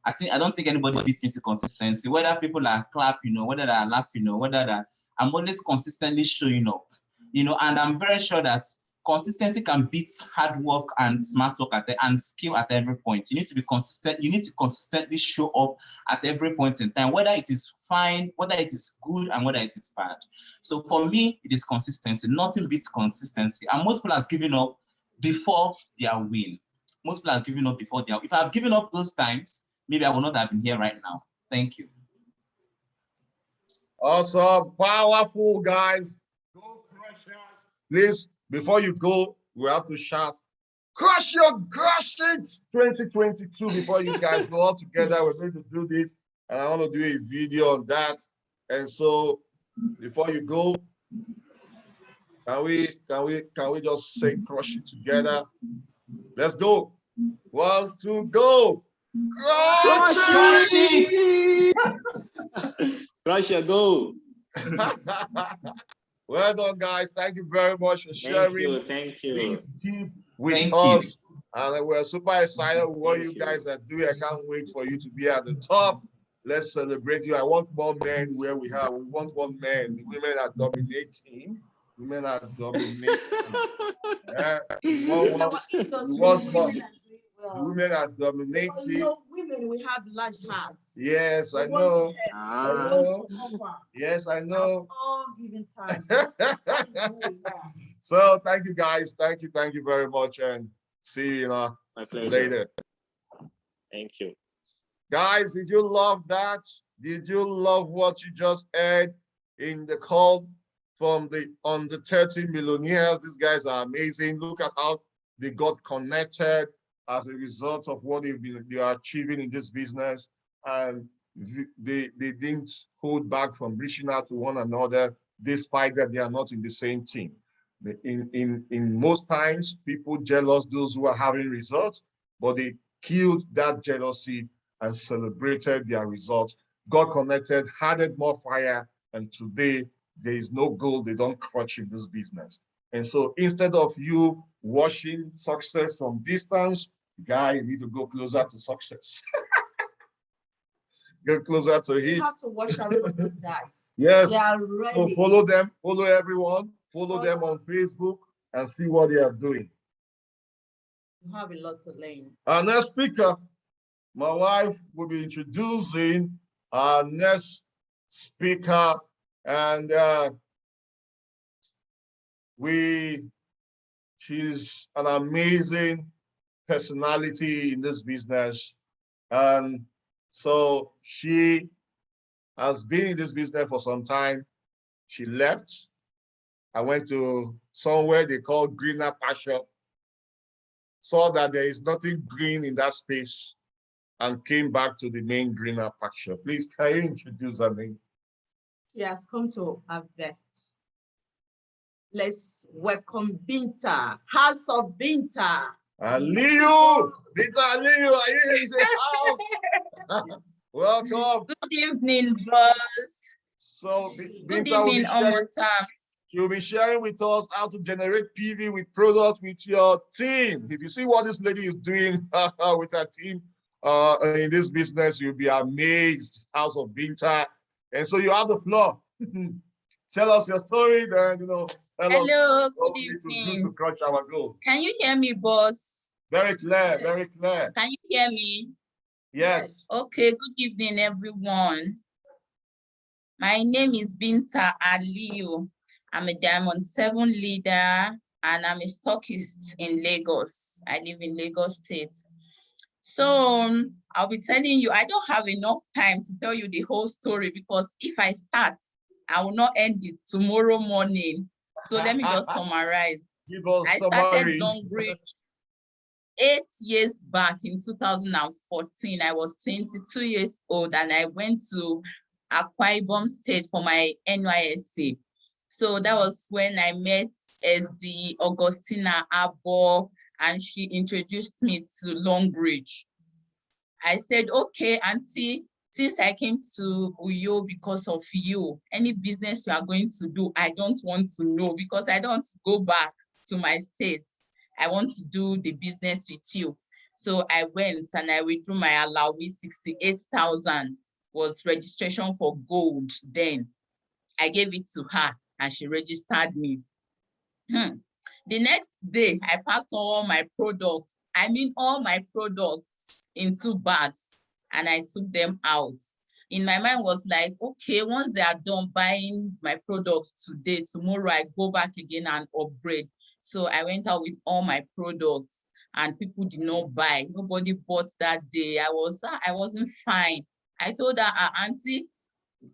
Speaker 6: I don't think anybody beats me to consistency. Whether people are clapping, whether they are laughing, whether I'm always consistently showing up, and I'm very sure that consistency can beat hard work and smart work and skill at every point. You need to be consistent. You need to consistently show up at every point in time, whether it is fine, whether it is good, and whether it is bad. So for me, it is consistency. Nothing beats consistency. And most people have given up before their win. Most people have given up before their. If I've given up those times, maybe I would not have been here right now. Thank you.
Speaker 1: Awesome, powerful guys. Go crushers. Please, before you go, we have to shout, crush it 2022 before you guys go all together. We're going to do this, and I want to do a video on that. And so before you go, can we just say crush it together? Let's go. 1, 2, go. Crush
Speaker 4: it! Crush your goal.
Speaker 1: Well done, guys. Thank you very much for sharing.
Speaker 4: Thank you.
Speaker 1: Please keep with us. And we're super excited with what you guys are doing. I can't wait for you to be at the top. Let's celebrate you. I want more men where we want one man. The women are dominating. Women are dominating. Women are dominating.
Speaker 3: Women, we have large hearts.
Speaker 1: Yes, I know. Yes, I know.
Speaker 3: All given time.
Speaker 1: So thank you, guys. Thank you very much, and see you later.
Speaker 4: Thank you.
Speaker 1: Guys, did you love that? Did you love what you just heard in the call from the under 30 millionaires? These guys are amazing. Look at how they got connected as a result of what they are achieving in this business, and they didn't hold back from reaching out to one another, despite that they are not in the same team. In most times, people jealous those who are having results, but they killed that jealousy and celebrated their results, got connected, added more fire, and today there is no goal they don't crush in this business. And so instead of you watching success from distance, guy, you need to go closer to success. Get closer to it.
Speaker 3: You have to watch out for those guys.
Speaker 1: Yes.
Speaker 3: They are ready.
Speaker 1: So follow them, follow everyone, follow them on Facebook and see what they are doing.
Speaker 3: You have a lot to learn.
Speaker 1: Our next speaker, my wife will be introducing our next speaker, and she's an amazing personality in this business, and so she has been in this business for some time. She left. I went to somewhere they call greener pasture, saw that there is nothing green in that space, and came back to the main greener pasture. Please, can you introduce her name?
Speaker 3: She has come to harvest. Let's welcome Binta, House of Binta
Speaker 1: Aliyu! Binta Aliyu, are you in the house? Welcome.
Speaker 8: Good evening, boss.
Speaker 1: So
Speaker 8: Good
Speaker 1: Binta will be
Speaker 8: evening,
Speaker 1: sharing,
Speaker 8: Omotam.
Speaker 1: she'll be sharing with us how to generate PV with products with your team. If you see what this lady is doing with her team in this business, you'll be amazed. House of Binta. And so you have the floor. Tell us your story, then tell us
Speaker 8: Hello,
Speaker 1: what
Speaker 8: good
Speaker 1: we need to do
Speaker 8: evening.
Speaker 1: to crush our goal.
Speaker 8: Can you hear me, boss?
Speaker 1: Very clear, very clear.
Speaker 8: Can you hear me?
Speaker 1: Yes.
Speaker 8: Okay, good evening, everyone. My name is Binta Aliyu. I'm a Diamond 7 leader and I'm a stockist in Lagos. I live in Lagos State. So I'll be telling you, I don't have enough time to tell you the whole story because if I start, I will not end it tomorrow morning. So let me just summarize.
Speaker 1: Give us
Speaker 8: I started Longrich 8 years back in 2014. I was 22 years old and I went to Akwa Ibom State for my NYSC. So that was when I met SD Augustina Abo and she introduced me to Longrich. I said, okay, auntie, since I came to Uyo because of you, any business you are going to do, I don't want to know because I don't want to go back to my state. I want to do the business with you. So I went and I withdrew my Alawi 68,000 was registration for gold then. I gave it to her and she registered me. The next day, I packed all my products. I mean, all my products in 2 bags and I took them out. In my mind was like, okay, once they are done buying my products today, tomorrow I go back again and upgrade. So I went out with all my products and people did not buy. Nobody bought that day. I wasn't fine. I told her, auntie,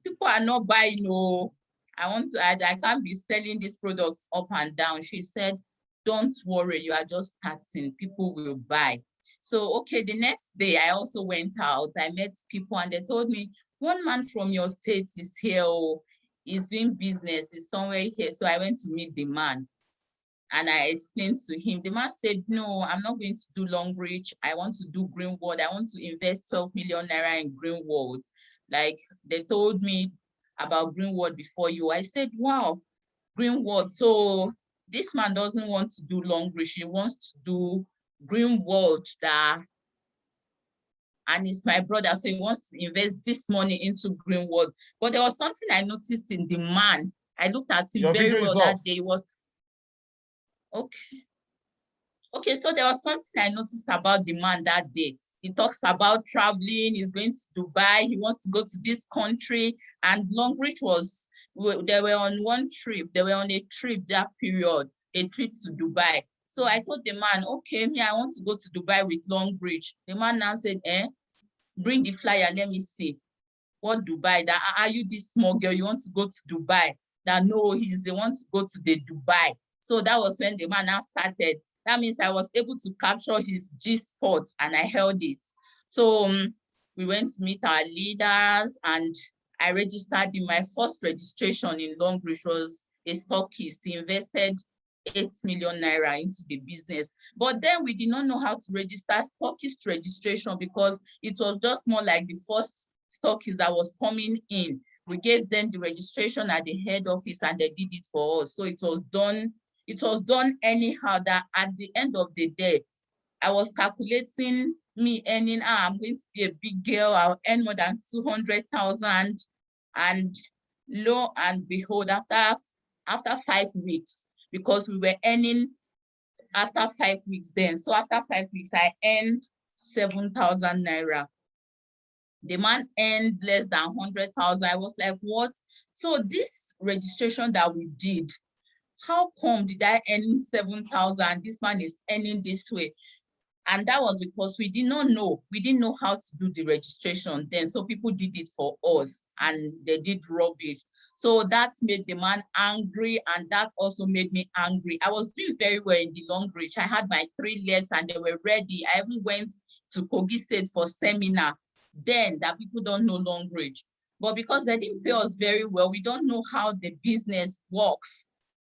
Speaker 8: people are not buying, no. I can't be selling these products up and down. She said, don't worry, you are just starting, people will buy. So, okay, the next day I also went out, I met people and they told me, one man from your state is here, he's doing business, he's somewhere here. So I went to meet the man and I explained to him. The man said, no, I'm not going to do Longrich. I want to do Greenwood. I want to invest 12 million naira in Greenwood. Like they told me about Greenwood before you. I said, wow, Greenwood. So this man doesn't want to do Longrich. He wants to do Greenwood and it's my brother. So he wants to invest this money into Greenwood. But there was something I noticed in the man. I looked at him very well that day. It was okay. Okay, so there was something I noticed about the man that day. He talks about traveling, he's going to Dubai, he wants to go to this country, and Longrich they were on one trip, they were on a trip that period, a trip to Dubai. So I told the man, okay, I want to go to Dubai with Longrich. The man now said, bring the flyer, let me see. What Dubai? That are you this small girl, you want to go to Dubai? That no, he's the one to go to the Dubai. So that was when the man now started. That means I was able to capture his G-spot and I held it. So we went to meet our leaders and I registered in my first registration in Longrich was a stockist. He invested 8 million naira into the business. But then we did not know how to register stockist registration because it was just more like the first stockist that was coming in. We gave them the registration at the head office and they did it for us. So it was done anyhow that at the end of the day, I was calculating me earning, I'm going to be a big girl, I'll earn more than 200,000. And lo and behold, after 5 weeks, because we were earning after 5 weeks then. So after 5 weeks, I earned 7,000 naira. The man earned less than 100,000. I was like, what? So this registration that we did, how come did I earn 7,000? This man is earning this way. And that was because we did not know. We didn't know how to do the registration then. So people did it for us and they did rubbish. So that made the man angry and that also made me angry. I was doing very well in the Longrich. I had my 3 legs and they were ready. I even went to Kogi State for seminar then that people don't know Longrich. But because they didn't pay us very well, we don't know how the business works.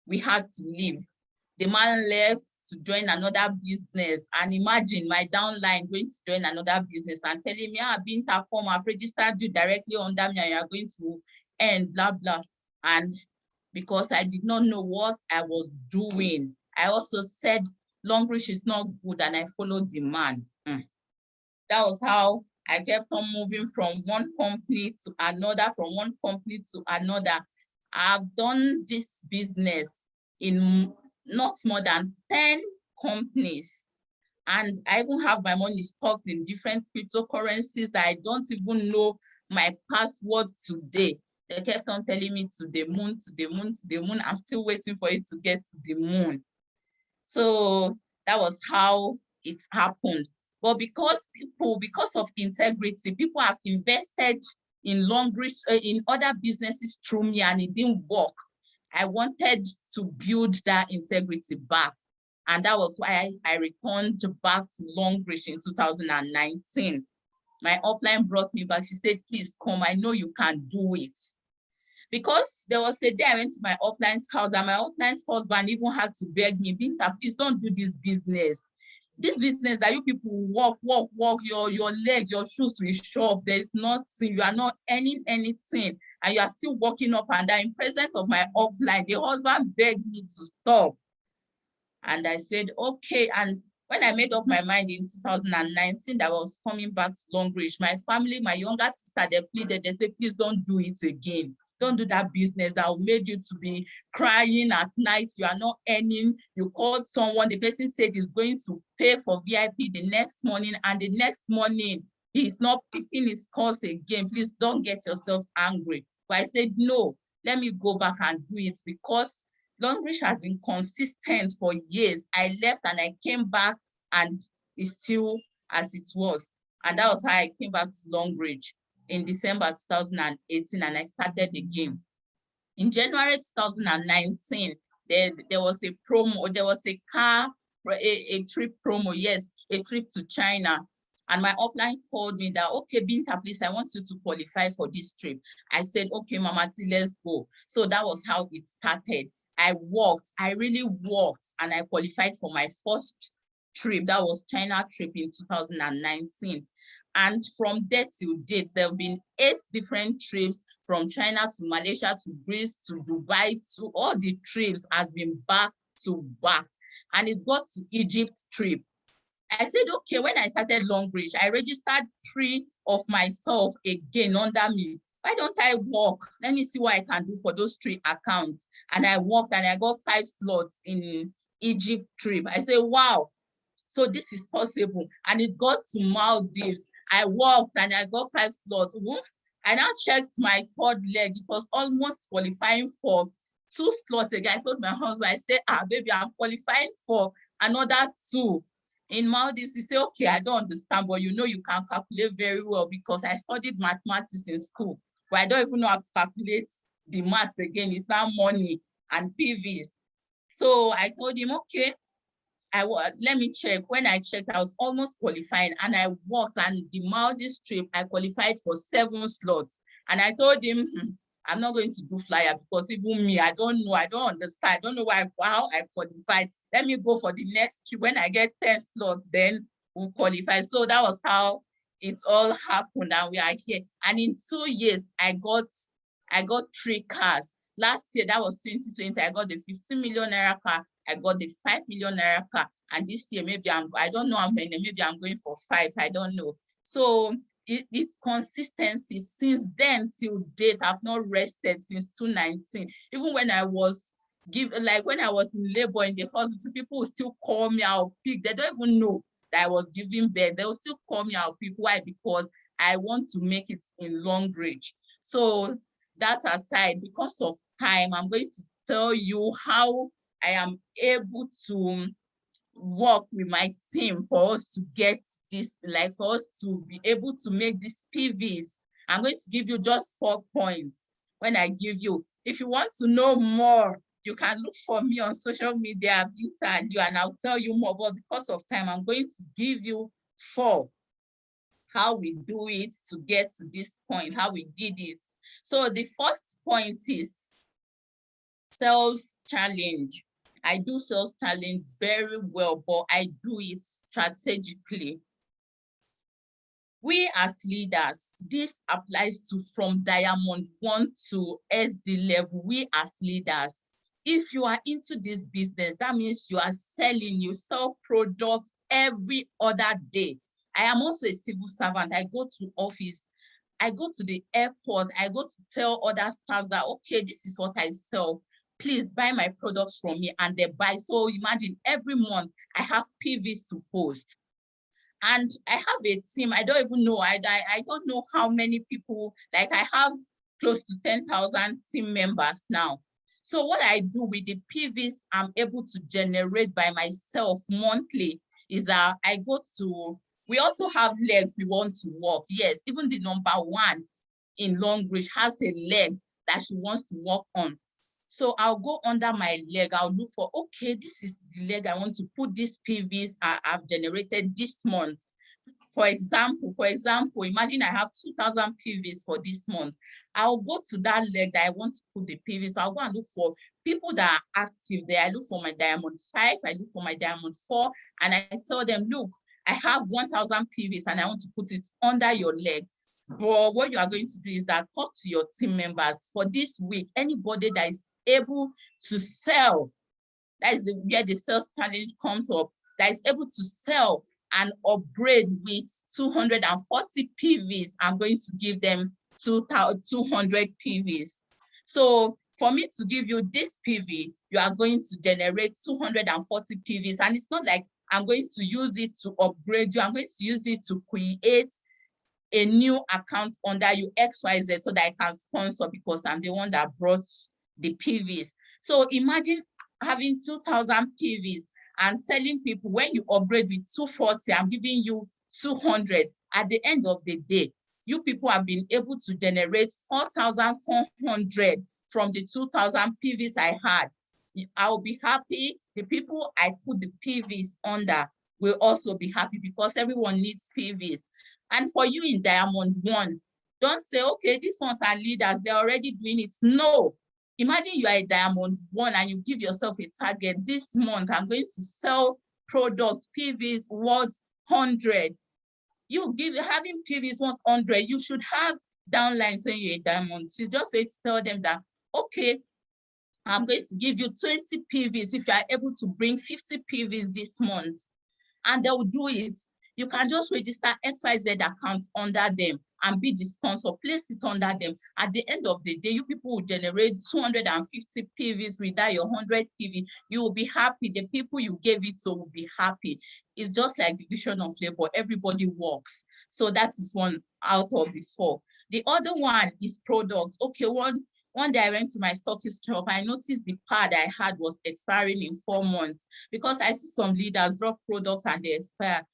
Speaker 8: We had to leave. The man left to join another business. And imagine my downline going to join another business and telling me, Binta, come, I've registered you directly under me and you're going to end, blah, blah. And because I did not know what I was doing, I also said, Longrich is not good, and I followed the man. That was how I kept on moving from one company to another, from one company to another. I've done this business in not more than 10 companies. And I even have my money stocked in different cryptocurrencies that I don't even know my password today. They kept on telling me to the moon, to the moon, to the moon. I'm still waiting for it to get to the moon. So that was how it happened. But because of integrity, people have invested in Longrich, in other businesses through me, and it didn't work. I wanted to build that integrity back. And that was why I returned back to Longrich in 2019. My upline brought me back. She said, please come, I know you can do it. Because there was a day I went to my upline's house and my upline's husband even had to beg me, Binta, please don't do this business. This business that you people walk, your leg, your shoes will show up. There's nothing, you are not earning anything. And you are still walking up and down in presence of my upline. The husband begged me to stop. And I said, okay. And when I made up my mind in 2019 that I was coming back to Longrich, my family, my younger sister, they pleaded, they said, please don't do it again. Don't do that business that will make you to be crying at night. You are not earning. You called someone, the person said he's going to pay for VIP the next morning, and the next morning he's not picking his calls again. Please don't get yourself angry. But I said, no, let me go back and do it, because Longrich has been consistent for years. I left and I came back and it's still as it was. And that was how I came back to Longrich in December 2018, and I started again. In January 2019, there was a promo, there was a trip promo, yes, a trip to China. And my upline called me that, okay, Binta, please, I want you to qualify for this trip. I said, okay, Mama T, let's go. So that was how it started. I really worked, and I qualified for my first trip. That was China trip in 2019. And from there till date, there have been 8 different trips from China to Malaysia to Greece to Dubai to all the trips has been back to back. And it got to Egypt trip. I said, okay, when I started Longrich, I registered 3 of myself again under me. Why don't I work? Let me see what I can do for those 3 accounts. And I worked and I got 5 slots in Egypt trip. I said, wow, so this is possible. And it got to Maldives. I worked and I got 5 slots. I now checked my 3rd leg. It was almost qualifying for 2 slots again. I told my husband, I said, baby, I'm qualifying for another 2. In Maldives, he said, okay, I don't understand, but you know you can calculate very well, because I studied mathematics in school, but I don't even know how to calculate the maths again. It's now money and PVs. So I told him, okay, let me check. When I checked, I was almost qualifying, and I worked, and the Maldives trip, I qualified for 7 slots. And I told him, I'm not going to do flyer, because even me, I don't know, I don't understand, I don't know how I qualified. Let me go for the next trip. When I get 10 slots, then we'll qualify. So that was how it all happened, and we are here. And in 2 years, I got 3 cars. Last year, that was 2020, I got the 15 million naira car, I got the 5 million naira car, and this year, maybe I don't know how many, maybe I'm going for 5, I don't know. So it's consistency since then till date. I've not rested since 2019. Even when I was when I was in labor in the hospital, people will still call me out pick. They don't even know that I was giving birth. They will still call me out pick. Why? Because I want to make it in Longrich. So that aside, because of time, I'm going to tell you how I am able to work with my team for us to get this, for us to be able to make these PVs. I'm going to give you just 4 points when I give you. If you want to know more, you can look for me on social media, Binta Aliyu, and I'll tell you more. But because of time, I'm going to give you 4, how we do it to get to this point, how we did it. So the first point is sales challenge. I do sales talent very well, but I do it strategically. We as leaders, this applies to from Diamond 1 to SD level. We as leaders, if you are into this business, that means you are selling, you sell products every other day. I am also a civil servant. I go to office, I go to the airport, I go to tell other staff that, okay, this is what I sell. Please buy my products from me, and they buy. So imagine every month I have PVs to post. And I have a team. I don't even know. I don't know how many people, like I have close to 10,000 team members now. So what I do with the PVs I'm able to generate by myself monthly is that I go to, we also have legs we want to walk. Yes, even the number 1 in Longrich has a leg that she wants to work on. So I'll go under my leg, I'll look for, okay, this is the leg I want to put these PVs I've generated this month. For example, imagine I have 2,000 PVs for this month. I'll go to that leg that I want to put the PVs. So I'll go and look for people that are active there. I look for my Diamond 5, I look for my Diamond 4, and I tell them, look, I have 1,000 PVs and I want to put it under your leg. But what you are going to do is that talk to your team members for this week. Anybody that is able to sell, that is where the sales challenge comes up, that is able to sell and upgrade with 240 PVs, I'm going to give them 200 PVs. So for me to give you this PV, you are going to generate 240 PVs. And it's not like I'm going to use it to upgrade you. I'm going to use it to create a new account under you XYZ so that I can sponsor, because I'm the one that brought the PVs. So imagine having 2,000 PVs and telling people, when you upgrade with 240, I'm giving you 200. At the end of the day, you people have been able to generate 4,400 from the 2,000 PVs I had. I will be happy. The people I put the PVs under will also be happy, because everyone needs PVs. And for you in Diamond 1, don't say, okay, these ones are leaders, they're already doing it. No. Imagine you are a Diamond 1 and you give yourself a target. This month, I'm going to sell products, PVs worth 100. You having PVs worth 100, you should have downline saying you're a Diamond. So just wait to tell them that, okay, I'm going to give you 20 PVs if you are able to bring 50 PVs this month. And they will do it. You can just register XYZ accounts under them and be the sponsor, place it under them. At the end of the day, you people will generate 250 PVs without your 100 PV. You will be happy. The people you gave it to will be happy. It's just like division of labor. Everybody works. So that is one out of the 4. The other one is products. Okay, one day I went to my stockist shop. I noticed the pad I had was expiring in 4 months, because I see some leaders drop products and they expire.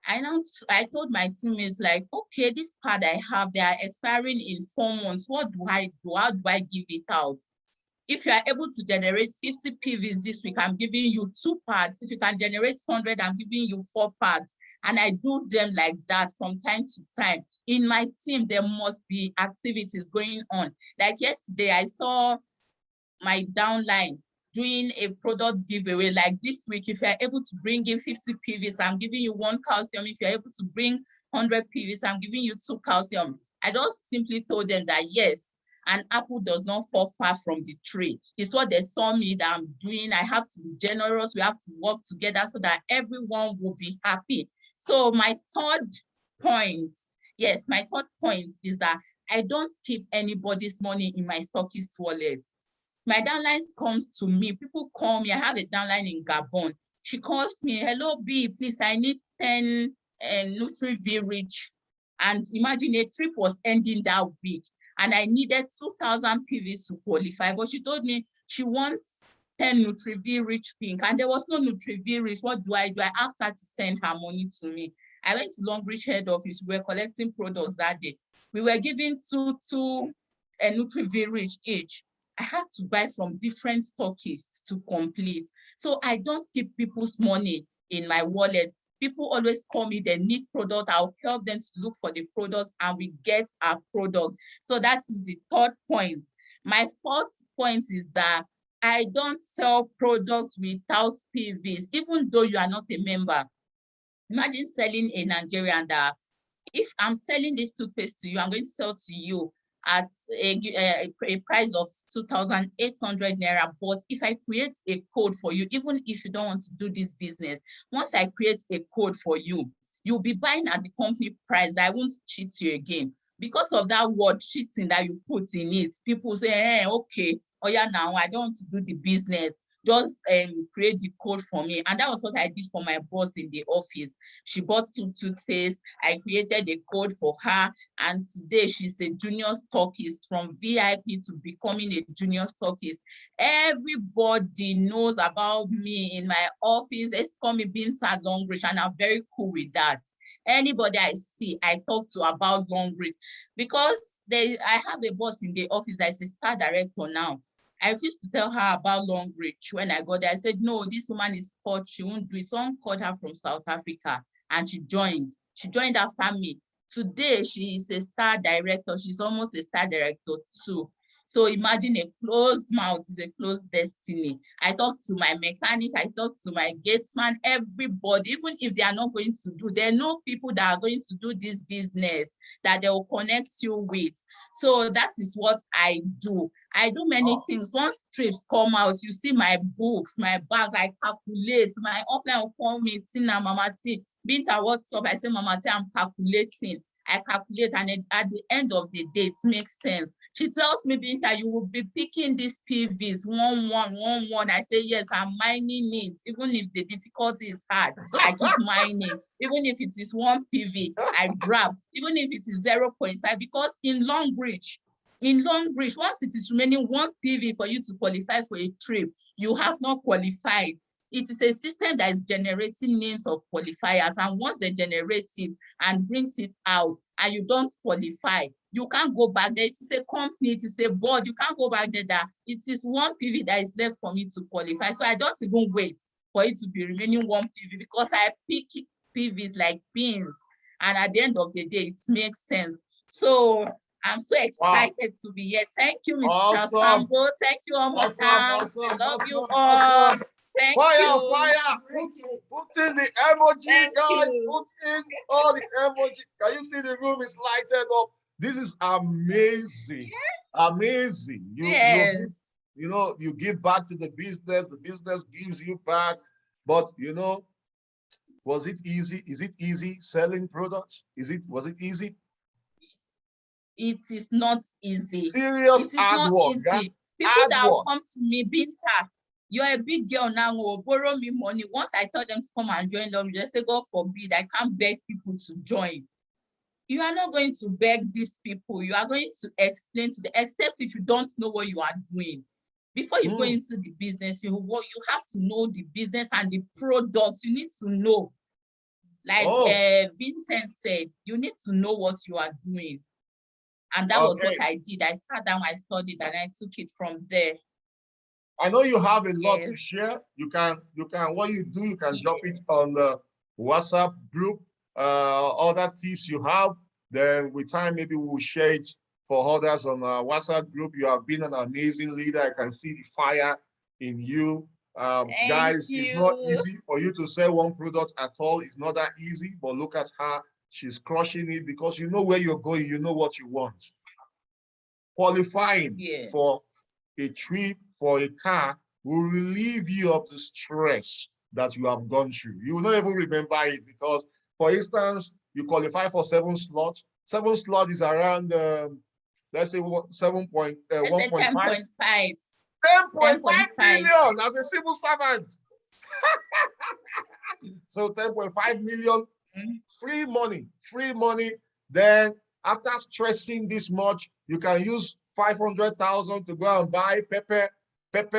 Speaker 8: I told my teammates, like, okay, this pad I have, they are expiring in 4 months. What do I do? How do I give it out? If you are able to generate 50 PVs this week, I'm giving you 2 pads. If you can generate 100, I'm giving you 4 pads. And I do them like that from time to time. In my team, there must be activities going on. Like yesterday, I saw my downline doing a product giveaway. Like this week, if you're able to bring in 50 PVs, I'm giving you 1 calcium. If you're able to bring 100 PVs, I'm giving you 2 calcium. I just simply told them that, yes, an apple does not fall far from the tree. It's what they saw me that I'm doing. I have to be generous. We have to work together so that everyone will be happy. So my third point, yes, my third point is that I don't keep anybody's money in my stockist wallet. My downline comes to me. People call me. I have a downline in Gabon. She calls me, hello, B, please, I need 10 Nutri-V-Rich. And imagine a trip was ending that week. And I needed 2,000 PVs to qualify. But she told me she wants 10 Nutri-V-Rich pink. And there was no Nutri-V-Rich. What do? I asked her to send her money to me. I went to Longrich head office. We were collecting products that day. We were giving two Nutri-V-Rich each. I had to buy from different stockists to complete. So I don't keep people's money in my wallet. People always call me, they need product. I'll help them to look for the products and we get our product. So that is the third point. My fourth point is that I don't sell products without PVs, even though you are not a member. Imagine telling a Nigerian that if I'm selling this toothpaste to you, I'm going to sell to you at a price of 2,800 naira. But if I create a code for you, even if you don't want to do this business, once I create a code for you, you'll be buying at the company price. I won't cheat you again. Because of that word cheating that you put in it, people say, hey, okay, oh yeah, now I don't want to do the business. Just create the code for me. And that was what I did for my boss in the office. She bought 2 toothpaste. I created a code for her. And today she's a junior stockist, from VIP to becoming a junior stockist. Everybody knows about me in my office. They call me Binta Longrich, and I'm very cool with that. Anybody I see, I talk to about Longrich, because I have a boss in the office that is a star director now. I refused to tell her about Longrich when I got there. I said, no, this woman is hot. She won't do it. Someone called her from South Africa and she joined. She joined after me. Today, she is a star director. She's almost a star director too. So imagine a closed mouth is a closed destiny. I talk to my mechanic, I talk to my gatesman, everybody, even if they are not going to do, there are no people that are going to do this business that they will connect you with. So that is what I do. I do many things. Once trips come out, you see my books, my bag, I calculate. My upline will call me, Tina, Mama T, Binta, what's up? I say, Mama T, I'm calculating. I calculate, and at the end of the day, it makes sense. She tells me, Binta, you will be picking these PVs, 1, 1, 1, 1. I say, yes, I'm mining it. Even if the difficulty is hard, I keep mining. Even if it is 1 PV, I grab. Even if it is 0.5, because in Longrich, once it is remaining 1 PV for you to qualify for a trip, you have not qualified. It is a system that is generating names of qualifiers, and once they generate it and brings it out and you don't qualify, you can't go back there. It is a company, it is a board, you can't go back there. That it is 1 PV that is left for me to qualify. So I don't even wait for it to be remaining 1 PV, because I pick PVs like beans, and at the end of the day, it makes sense. So I'm so excited to be here. Thank you, Mr. Charles Campbell. Thank you, Oma. Love you all. Thank you.
Speaker 1: Fire. Put in the emoji, guys. Put in all the emoji. Can you see the room is lighted up? This is amazing. Amazing. You give back to the business gives you back. But was it easy? Is it easy selling products? Was it easy?
Speaker 8: It is not easy.
Speaker 1: Serious
Speaker 8: it is
Speaker 1: hard
Speaker 8: not
Speaker 1: work.
Speaker 8: easy. People that will come to me, Binta, you're a big girl now, or borrow me money. Once I tell them to come and join them, they say, God forbid, I can't beg people to join. You are not going to beg these people. You are going to explain to them, except if you don't know what you are doing. Before you go into the business, you have to know the business and the products. You need to know. Like Vincent said, you need to know what you are doing. And that was what I did. I sat down, I studied, and I took it from there.
Speaker 1: I know you have a lot to share. You can what you do, you can drop it on the WhatsApp group, other tips you have. Then with time, maybe we'll share it for others on our WhatsApp group. You have been an amazing leader. I can see the fire in you. Guys, it's not easy for you to sell 1 product at all. It's not that easy, but look at her. She's crushing it, because you know where you're going, you know what you want. Qualifying for a trip, for a car, will relieve you of the stress that you have gone through. You will not even remember it, because, for instance, you qualify for 7 slots. 7 slots is around, let's say, 1.5. 10.5 million as a civil servant. So 10.5 million. Free money. Then after stressing this much, you can use 500,000 to go and buy pepper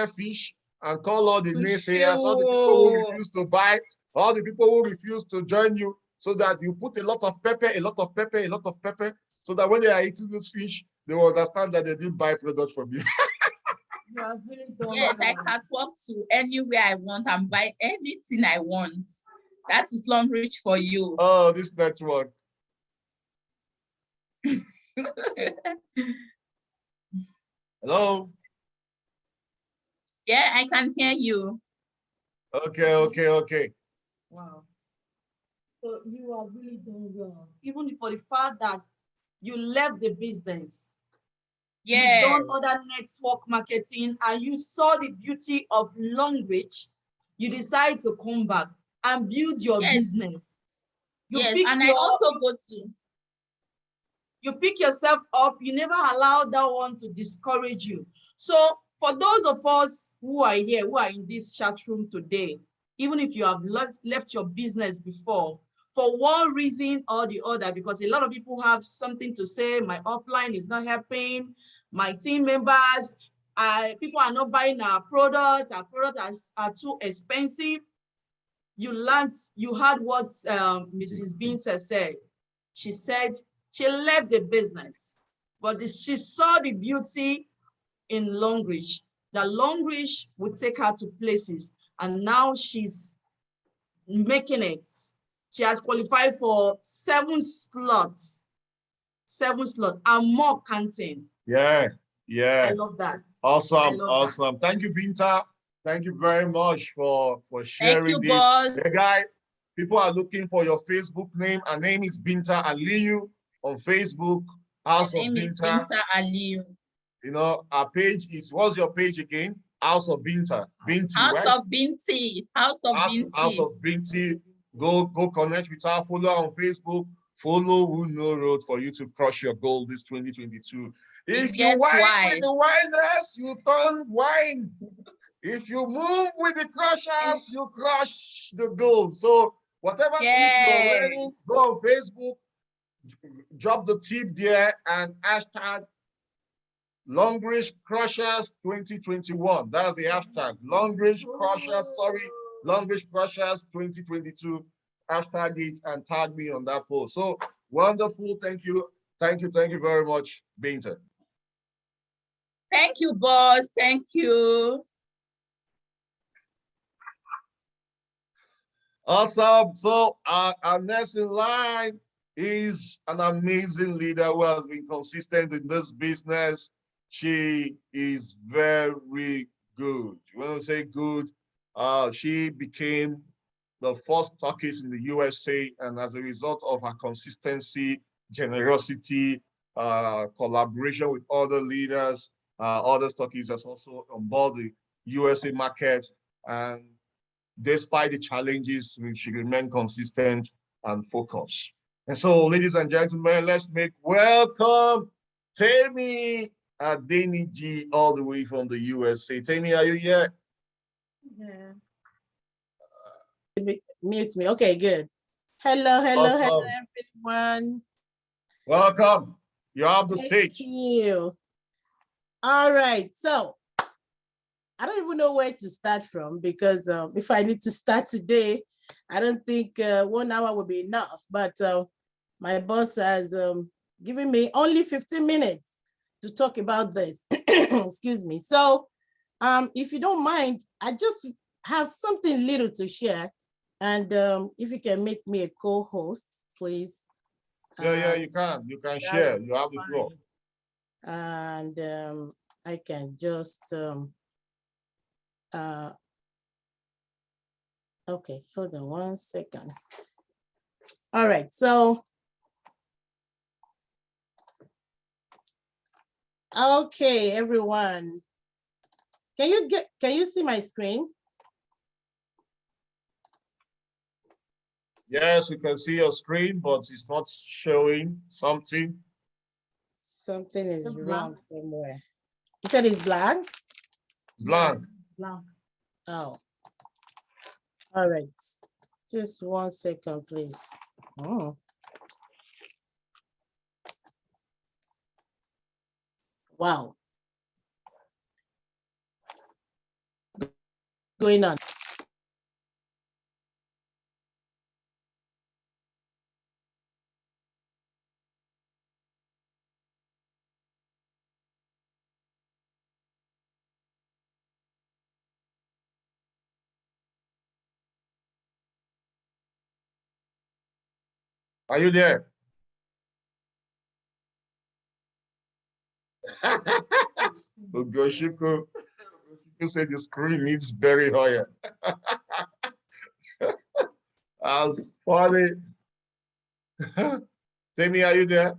Speaker 1: fish, and call all the naysayers, all the people who refuse to buy, all the people who refuse to join you, so that you put a lot of pepper, so that when they are eating this fish, they will understand that they didn't buy products from you.
Speaker 8: Yes, I can walk to anywhere I want and buy anything I want. That is Longrich for you.
Speaker 1: Oh, this network. Hello.
Speaker 8: Yeah, I can hear you.
Speaker 1: Okay.
Speaker 3: Wow. So you are really doing well. Even for the fact that you left the business.
Speaker 8: Yes.
Speaker 3: You've done other network marketing and you saw the beauty of Longrich. You decide to come back and build your business.
Speaker 8: Yes, and I also go to.
Speaker 3: You pick yourself up. You never allow that one to discourage you. So for those of us who are here, who are in this chat room today, even if you have left your business before, for one reason or the other, because a lot of people have something to say, my upline is not helping, my team members, people are not buying our products are too expensive. You heard what Mrs. Binta said. She said she left the business, but she saw the beauty in Longrich. That Longrich would take her to places, and now she's making it. She has qualified for 7 slots, and more counting.
Speaker 1: Yeah.
Speaker 3: I love that.
Speaker 1: Awesome. Thank you, Binta. Thank you very much for sharing this.
Speaker 8: Boss.
Speaker 1: Hey, guy, people are looking for your Facebook name. Her name is Binta Aliyu on Facebook. House of Binta.
Speaker 8: Binta Aliyu.
Speaker 1: You know, our page is, what's your page again? House of Binta. Binti,
Speaker 8: House
Speaker 1: right?
Speaker 8: of Binti. House of
Speaker 1: Binti. Go connect with her. Follow her on Facebook. Follow Who Know Road for you to crush your goal this 2022. If you wine with the winers, you turn wine. If you move with the crushers, you crush the goal. So whatever tip you're learning, go on Facebook, drop the tip there and hashtag Longrich Crushers 2021. That's the hashtag. Longrich Crushers 2022. Hashtag it and tag me on that post. So wonderful. Thank you very much, Binta.
Speaker 8: Thank you, boss. Thank you.
Speaker 1: Awesome. So our next in line is an amazing leader who has been consistent in this business. She is very good. When we say good, she became the first stockist in the USA, and as a result of her consistency, generosity, collaboration with other leaders, other stockists are also on board the USA market. And despite the challenges, she remained consistent and focused. And so, ladies and gentlemen, let's make welcome Temmy Adeniji all the way from the USA. Temmy, are you here?
Speaker 9: Yeah. Mute me. Okay, good. Hello, everyone.
Speaker 1: Welcome. You have the stage.
Speaker 9: Thank you. All right. So I don't even know where to start from, because if I need to start today, I don't think 1 hour will be enough. But my boss has given me only 15 minutes to talk about this. Excuse me. So if you don't mind, I just have something little to share. And if you can make me a co-host, please.
Speaker 1: Yeah, you can. You can share. You have the floor.
Speaker 9: And I can just okay, hold on 1 second. All right, so okay, everyone. Can you see my screen?
Speaker 1: Yes, we can see your screen, but it's not showing something.
Speaker 9: Something is wrong somewhere. You said it's blank?
Speaker 1: Blank.
Speaker 9: Oh. All right. Just 1 second, please. Oh. Wow. Going on.
Speaker 1: Are you there? Ugoshiko. You said the screen needs very higher. That's funny. Temmy, are you there?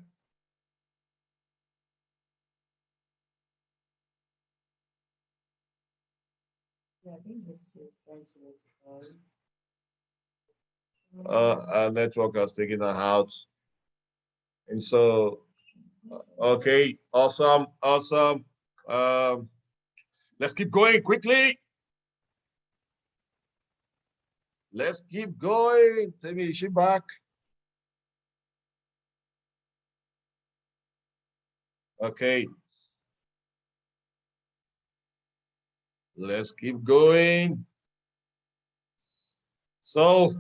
Speaker 3: Yeah, I think this is trying to
Speaker 1: Our network has taken her out. And so, okay, awesome, awesome. Let's keep going quickly. Let's keep going. Temmy, is she back? Okay. Let's keep going. So,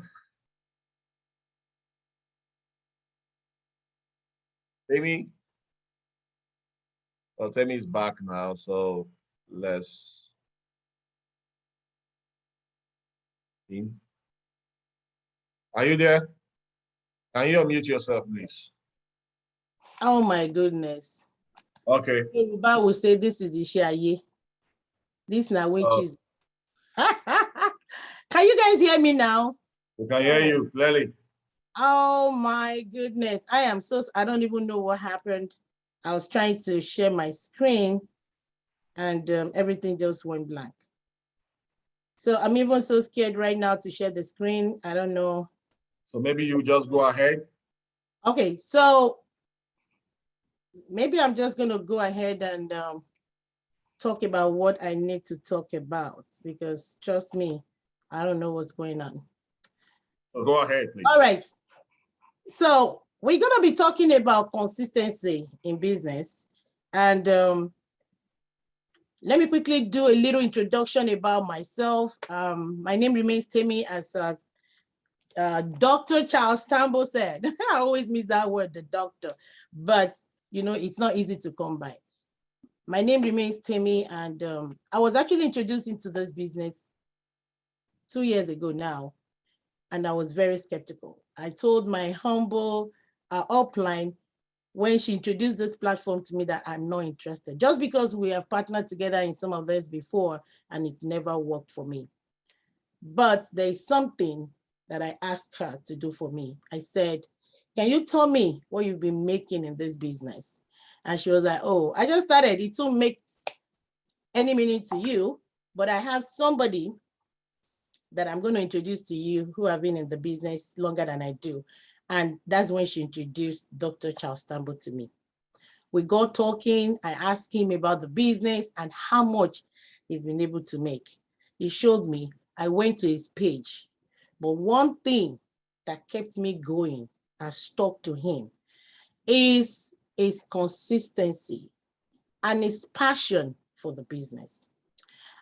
Speaker 1: Temmy. Well, Temmy is back now, so let's in. Are you there? Can you unmute yourself, please?
Speaker 9: Oh my goodness.
Speaker 1: Okay.
Speaker 9: Yoruba will say this is Ishiaye. This now which is. Can you guys hear me now?
Speaker 1: We can hear you clearly.
Speaker 9: Oh my goodness. I don't even know what happened. I was trying to share my screen and everything just went blank. So I'm even so scared right now to share the screen. I don't know.
Speaker 1: So maybe you just go ahead.
Speaker 9: Okay, so maybe I'm just going to go ahead and talk about what I need to talk about, because trust me, I don't know what's going on.
Speaker 1: So go ahead, please.
Speaker 9: All right. So we're going to be talking about consistency in business. And let me quickly do a little introduction about myself. My name remains Temmy, as Dr. Charles Tambo said. I always miss that word, the doctor, but you know, it's not easy to come by. My name remains Temmy, and I was actually introduced into this business 2 years ago now, and I was very skeptical. I told my humble upline when she introduced this platform to me that I'm not interested, just because we have partnered together in some of this before and it never worked for me. But there's something that I asked her to do for me. I said, can you tell me what you've been making in this business? And she was like, oh, I just started. It won't make any meaning to you, but I have somebody that I'm going to introduce to you who have been in the business longer than I do. And that's when she introduced Dr. Charles Tambo to me. We got talking. I asked him about the business and how much he's been able to make. He showed me. I went to his page. But one thing that kept me going and stuck to him is his consistency and his passion for the business.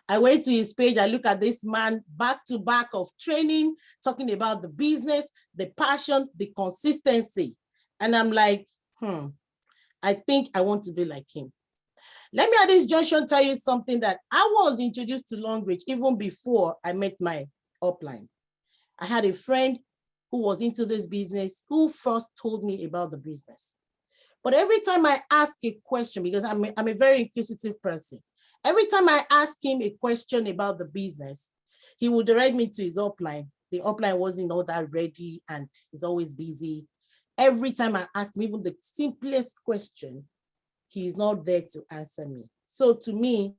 Speaker 9: I went to his page, I look at this man back to back of training, talking about the business, the passion, the consistency. And I'm like, I think I want to be like him. Let me at this junction tell you something that I was introduced to Longrich even before I met my upline. I had a friend who was into this business who first told me about the business. But every time I ask a question, because I'm a very inquisitive person, every time I ask him a question about the business, he would direct me to his upline. The upline wasn't all that ready and he's always busy. Every time I ask him even the simplest question, he is not there to answer me. So to me,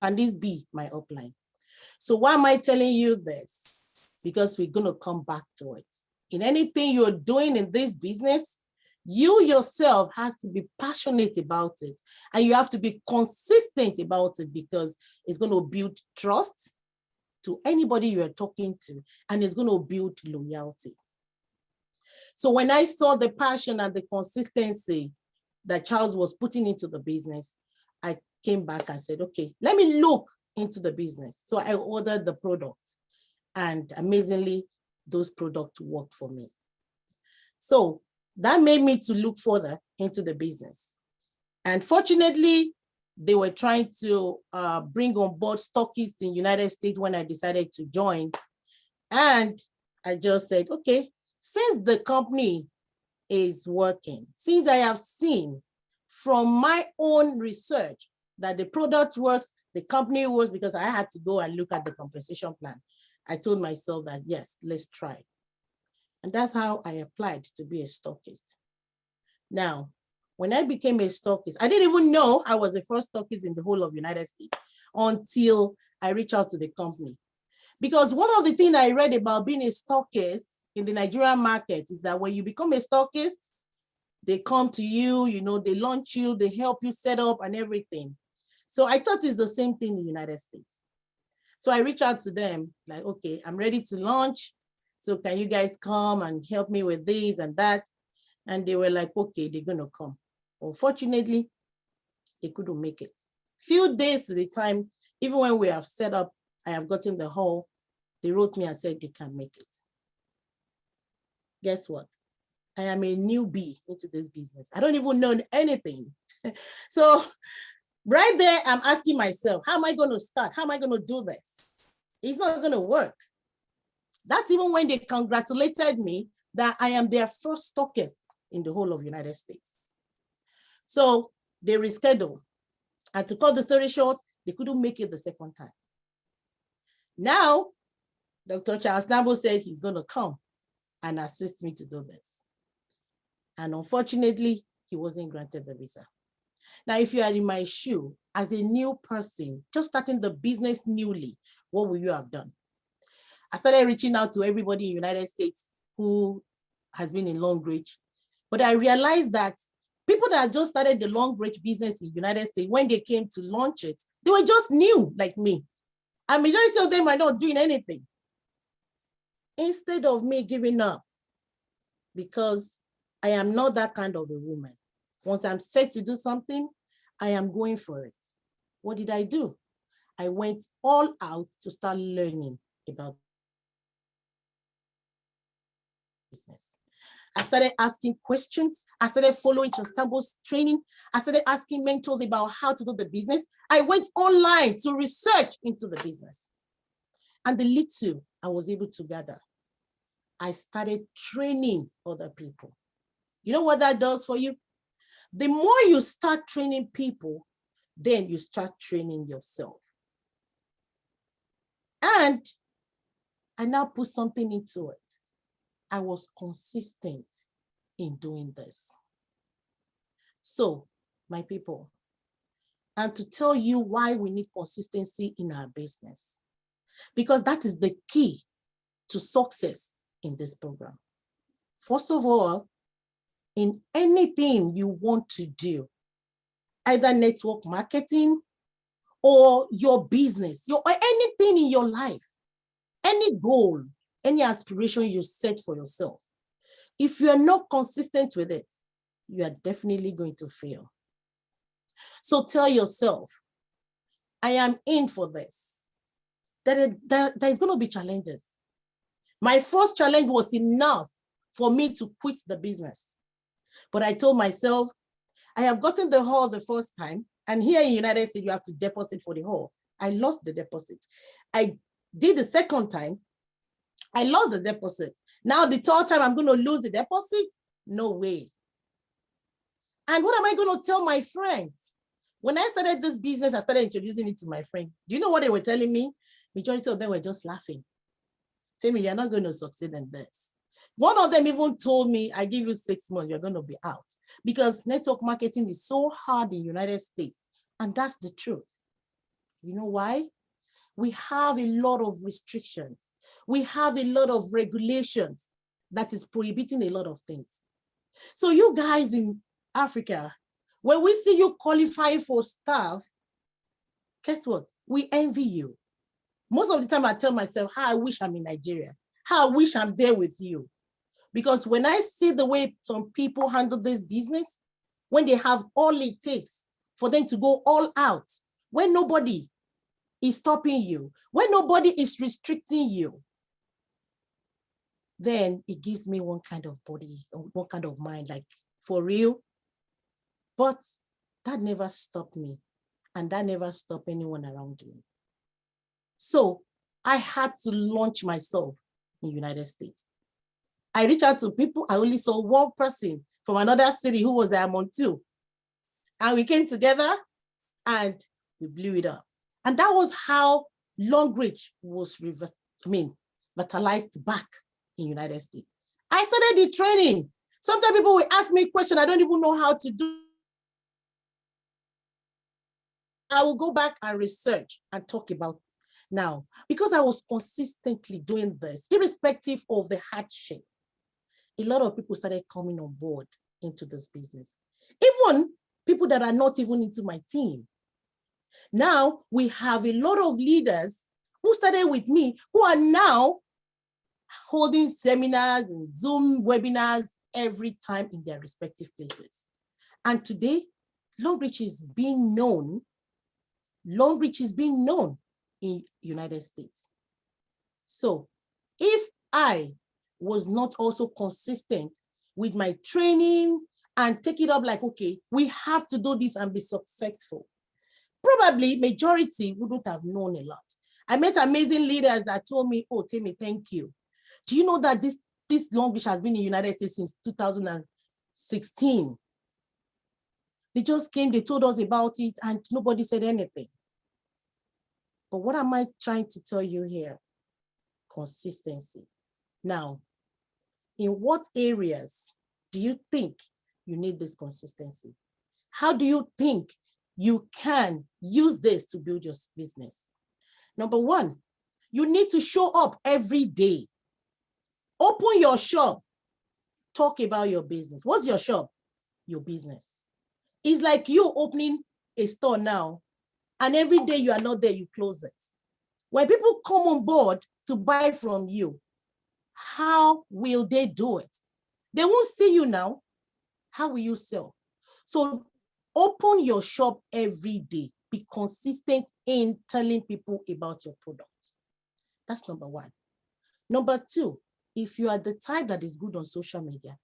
Speaker 9: can this be my upline? So why am I telling you this? Because we're going to come back to it. In anything you're doing in this business, you yourself has to be passionate about it, and you have to be consistent about it, because it's going to build trust to anybody you are talking to, and it's going to build loyalty. So when I saw the passion and the consistency that Charles was putting into the business, I came back and said, okay, let me look into the business. So I ordered the product, and amazingly, those products worked for me. So that made me to look further into the business. And fortunately, they were trying to bring on board stockists in the United States when I decided to join. And I just said, okay, since the company is working, since I have seen from my own research that the product works, the company works, because I had to go and look at the compensation plan. I told myself that, yes, let's try. And that's how I applied to be a stockist. Now, when I became a stockist, I didn't even know I was the first stockist in the whole of the United States until I reached out to the company. Because one of the things I read about being a stockist in the Nigerian market is that when you become a stockist, they come to you, you know, they launch you, they help you set up and everything. So I thought it's the same thing in the United States. So I reached out to them like, okay, I'm ready to launch. So can you guys come and help me with this and that? And they were like, okay, they're gonna come. Unfortunately, they couldn't make it. Few days to the time, even when we have set up, I have gotten the hall, they wrote me and said they can't make it. Guess what? I am a newbie into this business. I don't even know anything. So right there, I'm asking myself, how am I going to start? How am I going to do this? It's not going to work. That's even when they congratulated me that I am their first stockist in the whole of the United States. So they rescheduled. And to cut the story short, they couldn't make it the second time. Now, Dr. Charles Nambo said he's going to come and assist me to do this. And unfortunately, he wasn't granted the visa. Now, if you are in my shoe as a new person, just starting the business newly, what would you have done? I started reaching out to everybody in the United States who has been in Longrich, but I realized that people that just started the Longrich business in the United States, when they came to launch it, they were just new like me. And majority of them are not doing anything. Instead of me giving up, because I am not that kind of a woman. Once I'm set to do something, I am going for it. What did I do? I went all out to start learning about business. I started asking questions. I started following Chostambo's training. I started asking mentors about how to do the business. I went online to research into the business. And the little I was able to gather, I started training other people. You know what that does for you? The more you start training people, then you start training yourself. And I now put something into it. I was consistent in doing this. So, my people, and to tell you why we need consistency in our business, because that is the key to success in this program. First of all, in anything you want to do, either network marketing or your business, or anything in your life, any goal, any aspiration you set for yourself, if you are not consistent with it, you are definitely going to fail. So tell yourself, I am in for this. There is going to be challenges. My first challenge was enough for me to quit the business. But I told myself, I have gotten the hall the first time, and here in the United States, you have to deposit for the hall. I lost the deposit. I did the second time, I lost the deposit. Now the third time, I'm going to lose the deposit? No way. And what am I going to tell my friends? When I started this business, I started introducing it to my friends. Do you know what they were telling me? Majority of them were just laughing. Temmy, you're not going to succeed in this. One of them even told me, I give you 6 months, you're going to be out. Because network marketing is so hard in the United States. And that's the truth. You know why? We have a lot of restrictions. We have a lot of regulations that is prohibiting a lot of things. So you guys in Africa, when we see you qualify for staff, guess what? We envy you. Most of the time I tell myself, how I wish I'm in Nigeria, how I wish I'm there with you. Because when I see the way some people handle this business, when they have all it takes for them to go all out, when nobody is stopping you, when nobody is restricting you, then it gives me one kind of body, one kind of mind, like for real. But that never stopped me, and that never stopped anyone around me. So I had to launch myself in the United States. I reached out to people. I only saw one person from another city who was there among two. And we came together and we blew it up. And that was how Longrich was revitalized back in United States. I started the training. Sometimes people will ask me questions I don't even know how to do. I will go back and research and talk about it. Now, because I was consistently doing this, irrespective of the hardship, a lot of people started coming on board into this business. Even people that are not even into my team. Now, we have a lot of leaders who started with me, who are now holding seminars and Zoom webinars every time in their respective places. And today, Longrich is being known. Longrich is being known in United States. So if I was not also consistent with my training and take it up like, okay, we have to do this and be successful, probably majority wouldn't have known a lot. I met amazing leaders that told me, oh, Temmy, thank you. Do you know that this Longrich has been in the United States since 2016? They just came, they told us about it, and nobody said anything. But what am I trying to tell you here? Consistency. Now, in what areas do you think you need this consistency? How do you think you can use this to build your business? Number one, you need to show up every day. Open your shop. Talk about your business. What's your shop? Your business. It's like you opening a store now, and every day you are not there, you close it. When people come on board to buy from you, how will they do it? They won't see you now. How will you sell? So open your shop every day. Be consistent in telling people about your product. That's number one. Number two, if you are the type that is good on social media,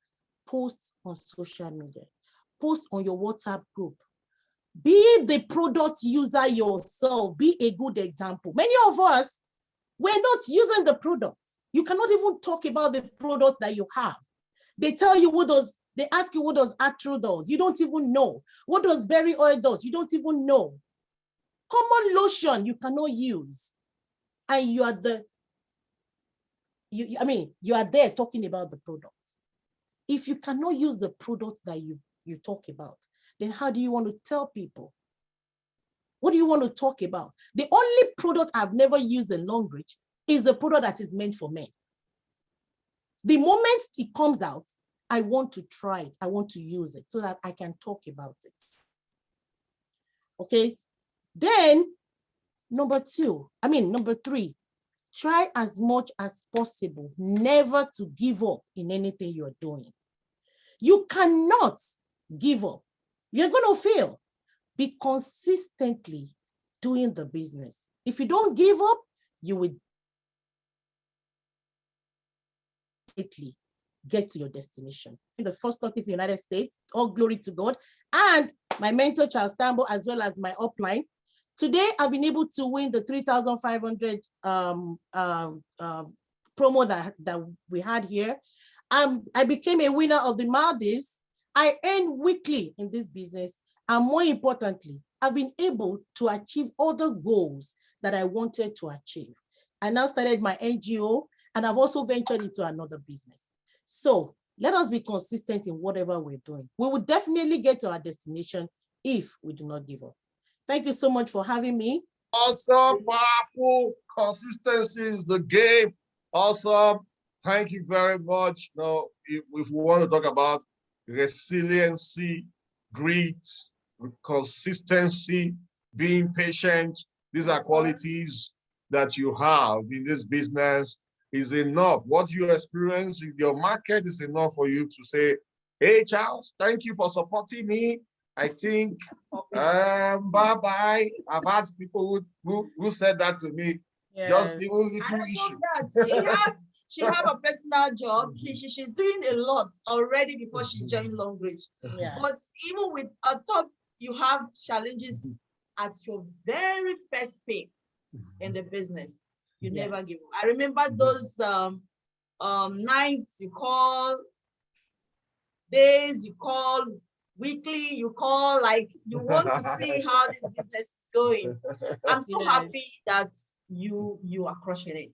Speaker 9: post on social media. Post on your WhatsApp group. Be the product user yourself. Be a good example. Many of us, we're not using the product. You cannot even talk about the product that you have. They tell you they ask you what does Atru does. You don't even know. What does berry oil does? You don't even know. Common lotion you cannot use. And you are you are there talking about the product. If you cannot use the product that you talk about, then how do you want to tell people? What do you want to talk about? The only product I've never used in Longrich is the product that is meant for men. The moment it comes out, I want to try it. I want to use it so that I can talk about it. Okay. Then number three, try as much as possible never to give up in anything you're doing. You cannot give up. You're going to fail. Be consistently doing the business. If you don't give up, you will get to your destination. The first stop is the United States. All glory to God. And my mentor, Charles Tambo, as well as my upline. Today, I've been able to win the 3,500 promo that we had here. I became a winner of the Maldives. I earn weekly in this business. And more importantly, I've been able to achieve other goals that I wanted to achieve. I now started my NGO, and I've also ventured into another business. So let us be consistent in whatever we're doing. We will definitely get to our destination if we do not give up. Thank you so much for having me.
Speaker 1: Awesome, powerful. Consistency is the game. Awesome. Thank you very much. Now, if we want to talk about resiliency, grit, consistency, being patient, these are qualities that you have in this business is enough. What you experience in your market is enough for you to say, hey, Charles, thank you for supporting me. I think, bye-bye. I've asked people who said that to me. Yeah. Just even little issue.
Speaker 3: She have a personal job. She's doing a lot already before she joined Longrich. Yes. But even with a top, you have challenges at your very first pay in the business. You never give up. I remember those nights you call, days you call, weekly, you call, like you want to see how this business is going. I'm so happy that you are crushing it.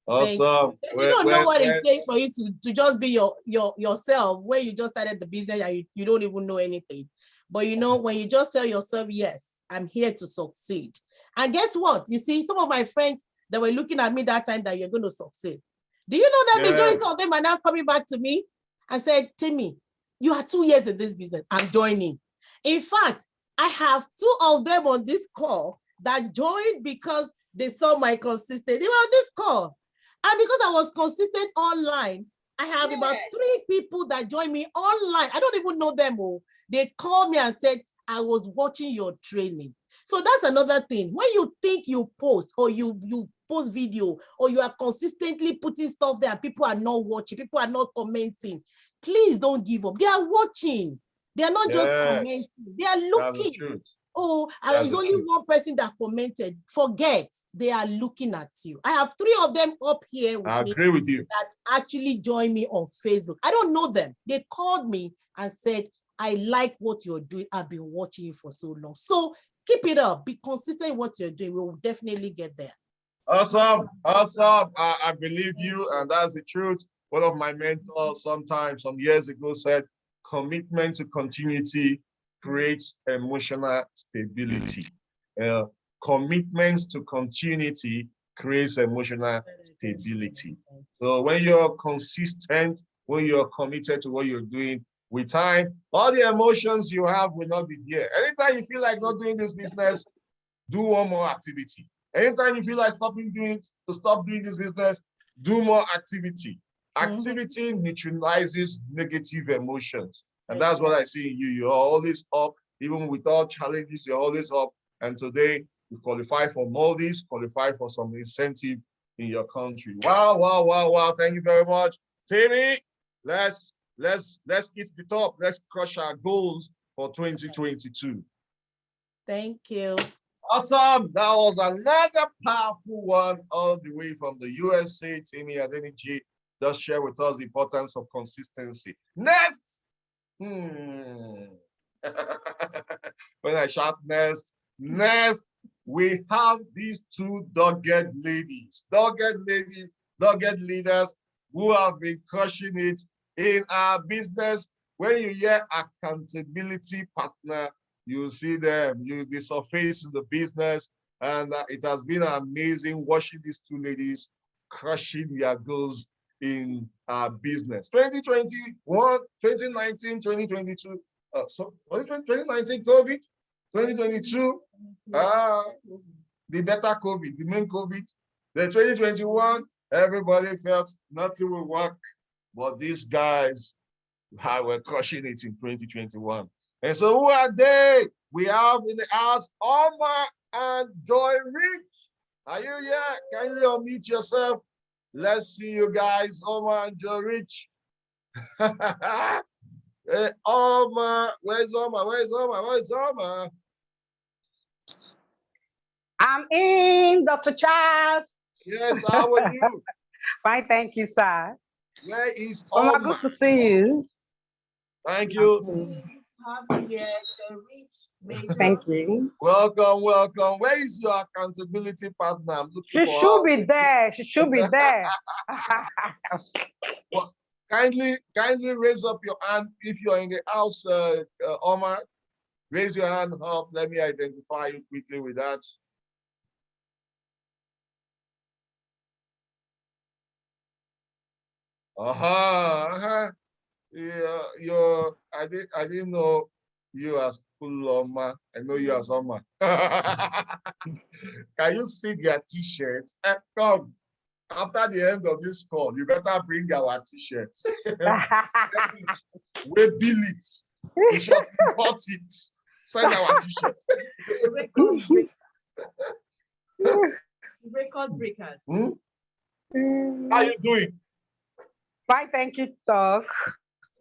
Speaker 1: Awesome.
Speaker 9: You don't know what it takes for you to just be yourself when you just started the business and you don't even know anything. But you know, when you just tell yourself, yes, I'm here to succeed. And guess what? You see, some of my friends that were looking at me that time that you're going to succeed. Do you know that majority of them are now coming back to me and said, Timmy, you are 2 years in this business. I'm joining. In fact, I have 2 of them on this call that joined because they saw my consistency. They were on this call. And because I was consistent online, I have about 3 people that joined me online. I don't even know them all. They called me and said, I was watching your training. So that's another thing. When you think you post or you post video or you are consistently putting stuff there and people are not watching, people are not commenting, please don't give up. They are watching. They are not just commenting. They are looking. Oh, and it's only one person that commented. Forget, they are looking at you. I have 3 of them up here with
Speaker 1: I agree with you.
Speaker 9: that actually joined me on Facebook. I don't know them. They called me and said, I like what you're doing. I've been watching you for so long. So keep it up. Be consistent in what you're doing. We will definitely get there.
Speaker 1: Awesome. Awesome. I believe you, and that's the truth. One of my mentors some years ago said, commitment to continuity creates emotional stability. Commitments to continuity creates emotional stability. So when you're consistent, when you're committed to what you're doing, with time, all the emotions you have will not be there. Anytime you feel like not doing this business, do one more activity. Anytime you feel like stop doing this business, do more activity. Activity neutralizes negative emotions. And that's what I see in you. You're always up, even with all challenges, you're always up. And today, you qualify for Maldives, qualify for some incentive in your country. Wow, wow, wow, wow. Thank you very much. Timmy, let's hit the top. Let's crush our goals for 2022.
Speaker 9: Thank you.
Speaker 1: Awesome. That was another powerful one all the way from the USA. Timmy Adeniji just share with us the importance of consistency. Next. When I shout next, we have these 2 dogged ladies, dogged leaders who have been crushing it in our business. When you hear accountability partner, you see them, they surface in the business, and it has been amazing watching these 2 ladies crushing their goals in our business. 2021, 2019, 2022. So what is 2019 COVID? 2022, the better COVID, the main COVID. Then 2021, everybody felt nothing will work, but these guys were crushing it in 2021. And so who are they? We have in the house Oma and JoyRich. Are you here? Can you unmute yourself? Let's see you guys, Oma and JoyRich. Hey, Oma, where's Oma? Where's Oma? Where's Oma?
Speaker 10: I'm in, Dr. Charles.
Speaker 1: Yes, how are you?
Speaker 10: Fine, thank you, sir.
Speaker 1: Where is Oma?
Speaker 10: Oma, good to see you.
Speaker 1: Thank you.
Speaker 10: Thank you.
Speaker 1: Welcome, welcome. Where is your accountability partner? I'm looking
Speaker 10: She should be there. She should be there.
Speaker 1: Well, kindly raise up your hand if you're in the house, Oma. Raise your hand up. Let me identify you quickly with that. Yeah, I didn't know you as full Oma. I know you as Oma. Can you see their t-shirts? Come, after the end of this call, you better bring our t-shirts. We bill it. We shall import it. Send our t-shirts.
Speaker 3: Record breakers.
Speaker 1: How you doing?
Speaker 10: Fine, thank you, Doc.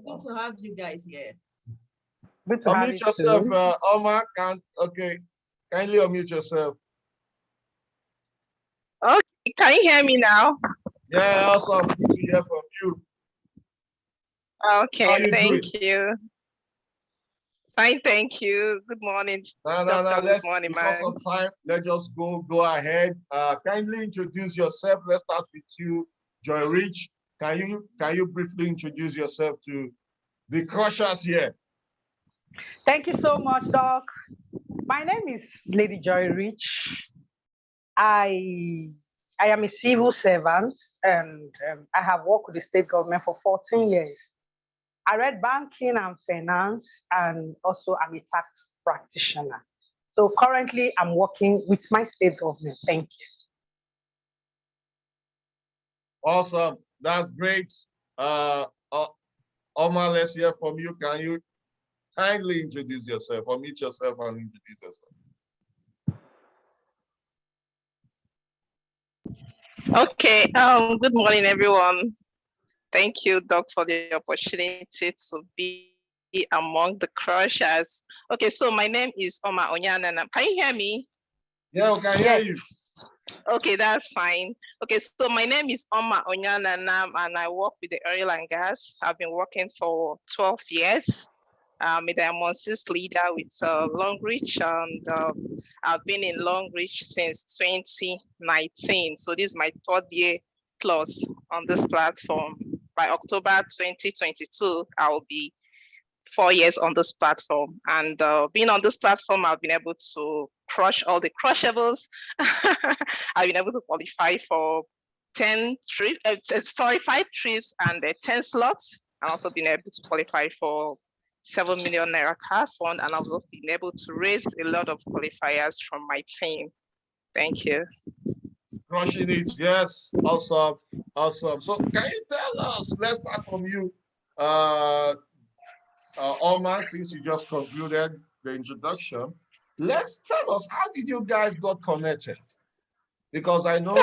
Speaker 3: Good to have you guys here.
Speaker 10: Good to have you
Speaker 1: yourself,
Speaker 10: too.
Speaker 1: Oma. Kindly unmute yourself.
Speaker 11: Okay, can you hear me now?
Speaker 1: Yeah, awesome. Good to hear from you.
Speaker 11: Okay, thank you. Fine, thank you. Good morning,
Speaker 1: No,
Speaker 11: Doctor. Good
Speaker 1: let's,
Speaker 11: morning,
Speaker 1: because
Speaker 11: man.
Speaker 1: of time, let's just go ahead. Kindly introduce yourself. Let's start with you, JoyRich. Can you briefly introduce yourself to the crushers here?
Speaker 10: Thank you so much, Doc. My name is Lady JoyRich. I am a civil servant, and I have worked with the state government for 14 years. I read banking and finance, and also I'm a tax practitioner. So currently I'm working with my state government. Thank you.
Speaker 1: Awesome. That's great. Oma, let's hear from you. Can you kindly introduce yourself, or meet yourself and introduce yourself?
Speaker 11: Okay. Good morning, everyone. Thank you, Doc, for the opportunity to be among the crushers. Okay, so my name is Oma Onyeananam. Can you hear me?
Speaker 1: Yeah, we can hear you.
Speaker 11: Okay, that's fine. Okay, so my name is Oma Onyeananam, and I work with the oil and gas. I've been working for 12 years. I'm a Diamond 6 leader with Longrich, and I've been in Longrich since 2019. So this is my 3rd year plus on this platform. By October 2022, I will be 4 years on this platform. And being on this platform, I've been able to crush all the crushables. I've been able to qualify for 45 trips and 10 slots. I've also been able to qualify for 7 million naira car fund, and I've also been able to raise a lot of qualifiers from my team. Thank you.
Speaker 1: Crushing it, yes, awesome, awesome. So can you tell us, let's start from you, Oma, since you just concluded the introduction, let's tell us, how did you guys got connected? Because I know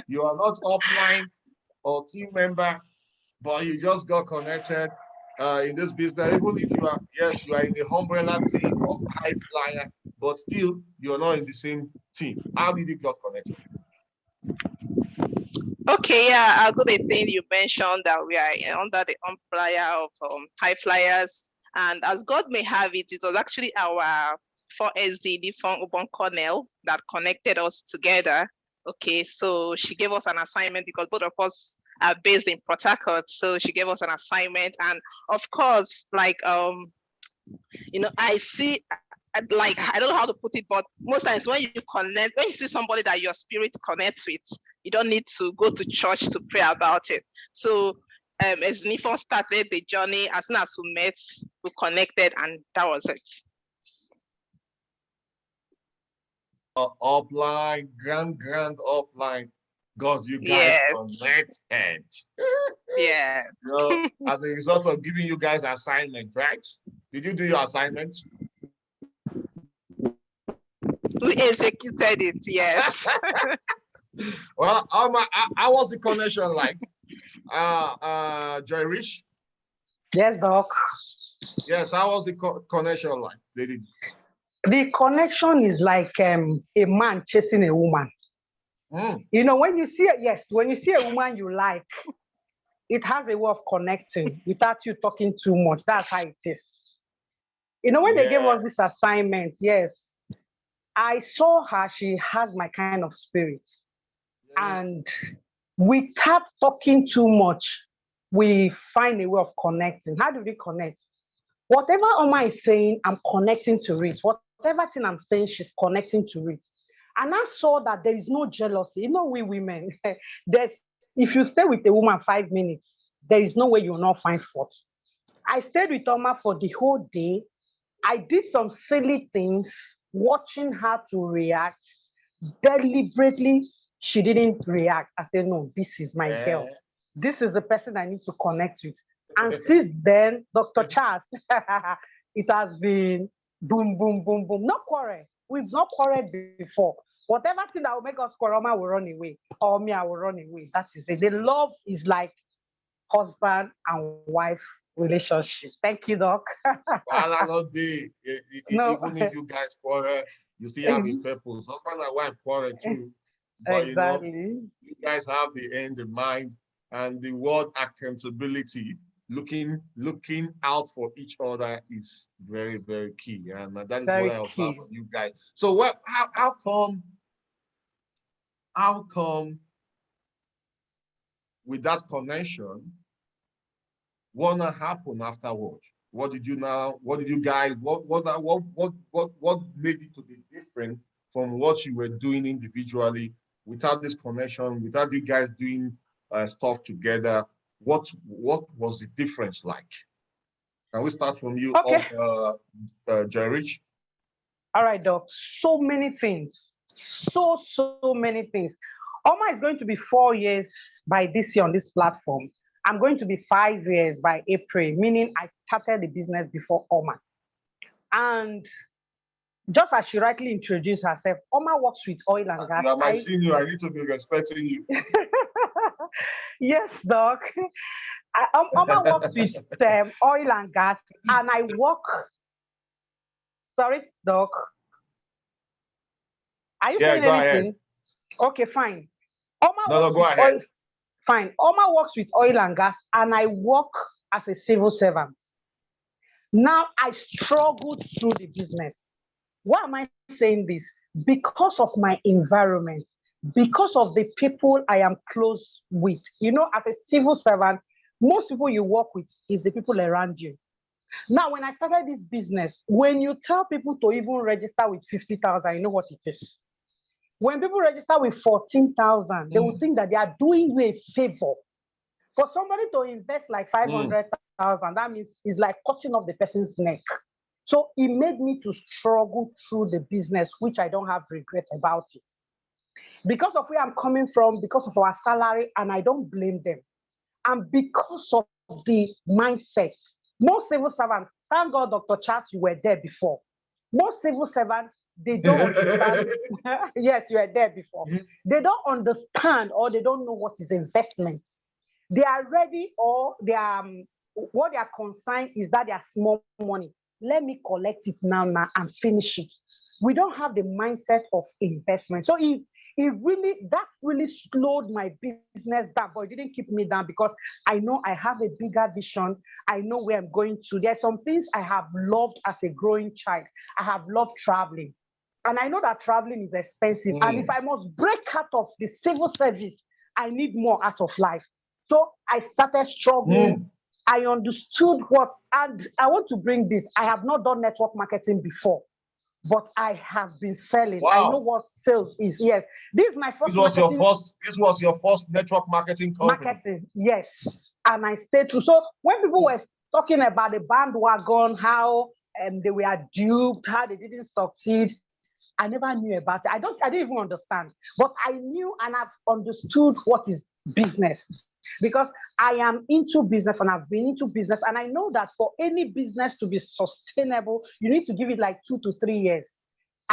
Speaker 1: you are not offline or team member, but you just got connected in this business. Even if you are, yes, you are in the umbrella team of high flyer, but still you're not in the same team. How did you get connected?
Speaker 11: Okay, yeah, a good thing you mentioned that we are under the umbrella of high flyers, and as God may have it, it was actually our 4SD from Ubon Cornell that connected us together. Okay, so she gave us an assignment because both of us are based in Port Harcourt, so she gave us an assignment, and of course, like I see. Like, I don't know how to put it, but most times when you connect, when you see somebody that your spirit connects with, you don't need to go to church to pray about it. So as Nifon started the journey, as soon as we met, we connected, and that was it.
Speaker 1: Offline, grand offline. God, you guys connected.
Speaker 11: Yeah.
Speaker 1: As a result of giving you guys assignment, right? Did you do your assignment?
Speaker 11: We executed it, yes.
Speaker 1: Well, how was the connection like? JoyRich?
Speaker 10: Yes, Doc.
Speaker 1: Yes, how was the connection like?
Speaker 10: The connection is like a man chasing a woman. You know, when you see a woman you like, it has a way of connecting without you talking too much. That's how it is. You know, when they gave us this assignment, yes, I saw her, she has my kind of spirit. And without talking too much, we find a way of connecting. How do we connect? Whatever Oma is saying, I'm connecting to it. Whatever thing I'm saying, she's connecting to it. And I saw that there is no jealousy. You know, we women, if you stay with a woman 5 minutes, there is no way you'll not find fault. I stayed with Oma for the whole day. I did some silly things, watching her to react. Deliberately, she didn't react. I said, no, this is my girl. This is the person I need to connect with. And since then, Dr. Charles, it has been boom, boom, boom, boom. No quarrel. We've not quarreled before. Whatever thing that will make us quarrel, Oma will run away. Or me, I will run away. That is it. The love is like husband and wife relationship. Thank you, Doc.
Speaker 1: Even if you guys quarrel, you still have a purpose. Husband and wife quarrel too. But
Speaker 10: exactly.
Speaker 1: you guys have the end in mind, and the word accountability looking out for each other is very, very key. And that is
Speaker 10: Very
Speaker 1: what I observe
Speaker 10: key.
Speaker 1: from you guys. So how come with that connection, what happened afterward? What did you guys, what made it to be different from what you were doing individually without this connection, without you guys doing stuff together? What was the difference like? Can we start from you,
Speaker 10: Okay.
Speaker 1: JoyRich?
Speaker 10: All right, Doc. So many things. So many things. Oma is going to be 4 years by this year on this platform. I'm going to be 5 years by April, meaning I started the business before Oma. And just as she rightly introduced herself, Oma works with oil and gas.
Speaker 1: You are my senior. I need to be respecting you.
Speaker 10: Yes, Doc. Oma works with oil and gas, and I work. Sorry, Doc. Are you saying anything?
Speaker 1: Ahead.
Speaker 10: Okay, fine. Oma
Speaker 1: no, go ahead.
Speaker 10: Fine. Oma works with oil and gas, and I work as a civil servant. Now I struggled through the business. Why am I saying this? Because of my environment, because of the people I am close with. You know, as a civil servant, most people you work with is the people around you. Now, when I started this business, when you tell people to even register with 50,000, you know what it is. When people register with 14,000, they will think that they are doing you a favor. For somebody to invest like 500,000, that means it's like cutting off the person's neck. So it made me to struggle through the business, which I don't have regret about it. Because of where I'm coming from, because of our salary, and I don't blame them. And because of the mindset, most civil servants, thank God, Dr. Charles, you were there before. Most civil servants, they don't understand. Yes, you were there before. They don't understand or they don't know what is investment. They are ready, or they are what they are concerned is that they are small money. Let me collect it now and finish it. We don't have the mindset of investment. So that really slowed my business down, but it didn't keep me down because I know I have a bigger vision. I know where I'm going to. There's some things I have loved as a growing child. I have loved traveling. And I know that traveling is expensive. And if I must break out of the civil service, I need more out of life. So I started struggling. I understood and I want to bring this. I have not done network marketing before, but I have been selling.
Speaker 1: Wow.
Speaker 10: I know what sales is. Yes. This is my first
Speaker 1: This was your first network marketing company.
Speaker 10: Marketing, yes. And I stayed through. So when people were talking about the bandwagon, how they were duped, how they didn't succeed, I never knew about it. I didn't even understand. But I knew and I've understood what is business. Because I am into business and I've been into business. And I know that for any business to be sustainable, you need to give it like 2 to 3 years.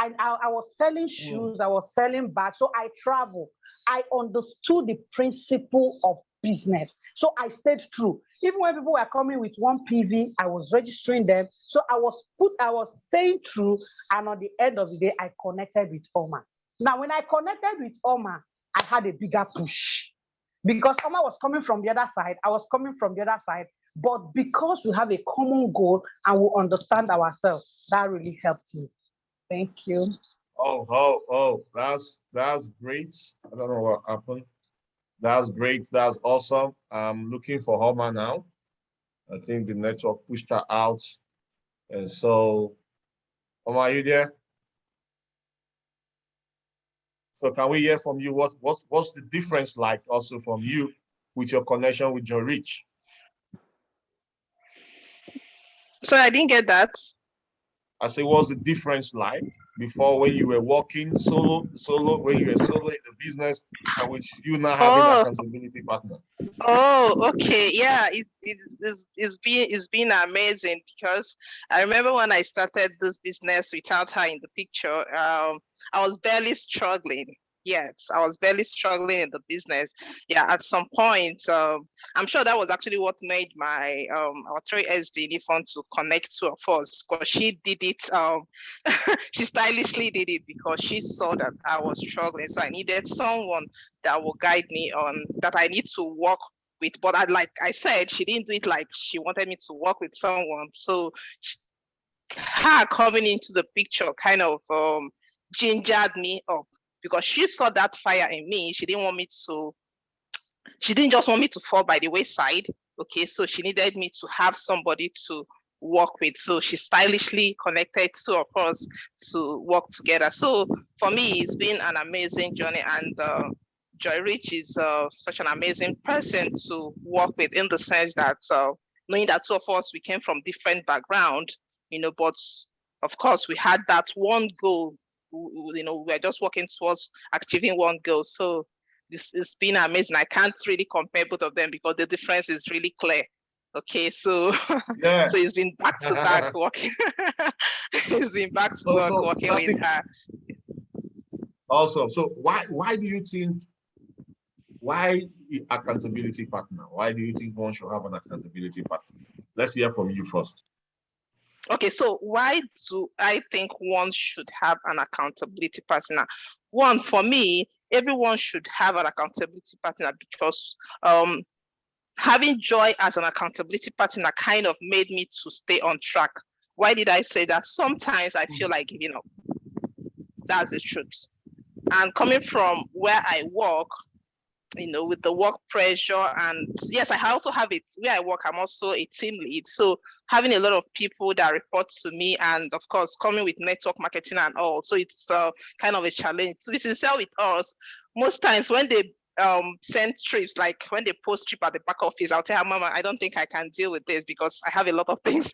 Speaker 10: And I was selling shoes, I was selling bags. So I travel. I understood the principle of business. So I stayed true. Even when people were coming with 1 PV, I was registering them. So I was staying true. And on the end of the day, I connected with Oma. Now, when I connected with Oma, I had a bigger push. Because Oma was coming from the other side, I was coming from the other side. But because we have a common goal and we understand ourselves, that really helped me. Thank you.
Speaker 1: Oh, that's great. I don't know what happened. That's great. That's awesome. I'm looking for Oma now. I think the network pushed her out. And so, Oma, are you there? So can we hear from you? What's the difference like also from you with your connection with JoyRich?
Speaker 11: So I didn't get that.
Speaker 1: I say, what's the difference like before when you were working solo, when you were solo in the business, and with you now having an accountability partner?
Speaker 11: Oh, okay. Yeah, it's been amazing because I remember when I started this business without her in the picture, I was barely struggling. Yes, I was barely struggling in the business. Yeah, at some point, I'm sure that was actually what made my our 3SD fund to connect to of us, because she did it. She stylishly did it because she saw that I was struggling. So I needed someone that will guide me on that. I need to work with. But like I said, she didn't do it like she wanted me to work with someone. So her coming into the picture kind of gingered me up, because she saw that fire in me. She didn't just want me to fall by the wayside. Okay, so she needed me to have somebody to work with. So she stylishly connected two of us to work together. So for me, it's been an amazing journey, and JoyRich is such an amazing person to work with, in the sense that knowing that two of us, we came from different background, but of course we had that one goal. We're just working towards achieving one goal. So this has been amazing. I can't really compare both of them because the difference is really clear. Okay, so
Speaker 1: yeah.
Speaker 11: So it's been back to back working. It's been back to back working with her.
Speaker 1: Awesome. So why do you think, why accountability partner? Why do you think one should have an accountability partner? Let's hear from you first.
Speaker 11: Okay, so why do I think one should have an accountability partner? One, for me, everyone should have an accountability partner, because having Joy as an accountability partner kind of made me to stay on track. Why did I say that? Sometimes I feel like giving up. That's the truth. And coming from where I work, with the work pressure, and yes, I also have it where I work. I'm also a team lead. So having a lot of people that report to me, and of course, coming with network marketing and all. So it's kind of a challenge. To be sincere with us, most times when they send trips, like when they post trip at the back office, I'll tell her, Mama, I don't think I can deal with this because I have a lot of things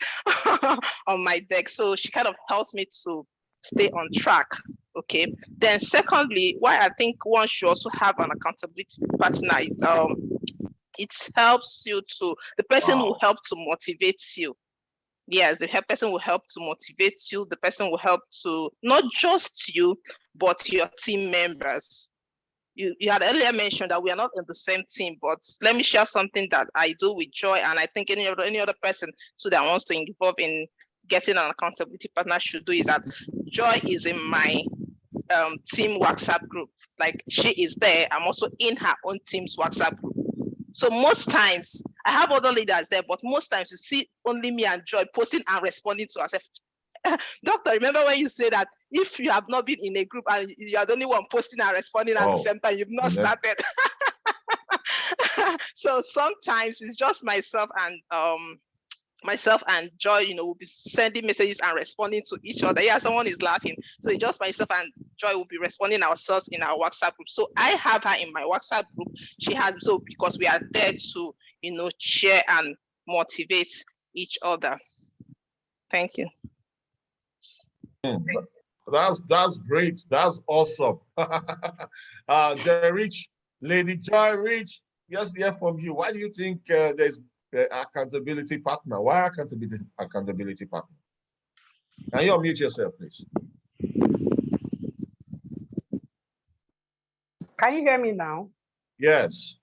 Speaker 11: on my deck. So she kind of helps me to stay on track. Okay. Then secondly, why I think one should also have an accountability partner is it helps you to, the person will help to motivate you. Yes, the person will help to motivate you. The person will help to not just you, but your team members. You had earlier mentioned that we are not in the same team, but let me share something that I do with Joy, and I think any other person so that wants to involve in getting an accountability partner should do, is that Joy is in my team WhatsApp group. Like, she is there. I'm also in her own team's WhatsApp group. So most times I have other leaders there, but most times you see only me and Joy posting and responding to ourselves. Doctor, remember when you say that if you have not been in a group and you are the only one posting and responding at the same time, you've not started. So sometimes it's just myself and Joy, will be sending messages and responding to each other. Yeah, someone is laughing. So it's just myself and Joy will be responding ourselves in our WhatsApp group. So I have her in my WhatsApp group. She has, so because we are there to, share and motivate each other. Thank you.
Speaker 1: That's great. That's awesome. JoyRich, Lady JoyRich, yes, hear from you. Why do you think there's accountability partner? Why accountability partner? Can you unmute yourself, please?
Speaker 10: Can you hear me now?
Speaker 1: Yes.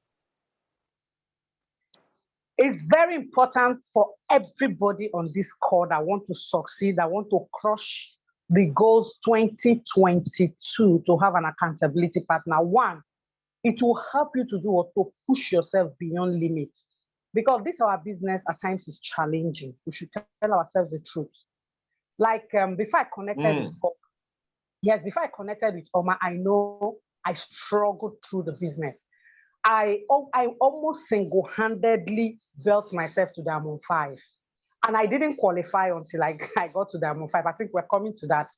Speaker 10: It's very important for everybody on this call that want to succeed, that want to crush the goals 2022, to have an accountability partner. One, it will help you to do what? To push yourself beyond limits. Because this our business at times is challenging. We should tell ourselves the truth. Like before I connected with Oma, before I connected with Oma, I know I struggled through the business. I almost single-handedly built myself to Diamond 5. And I didn't qualify until I got to Diamond 5. I think we're coming to that.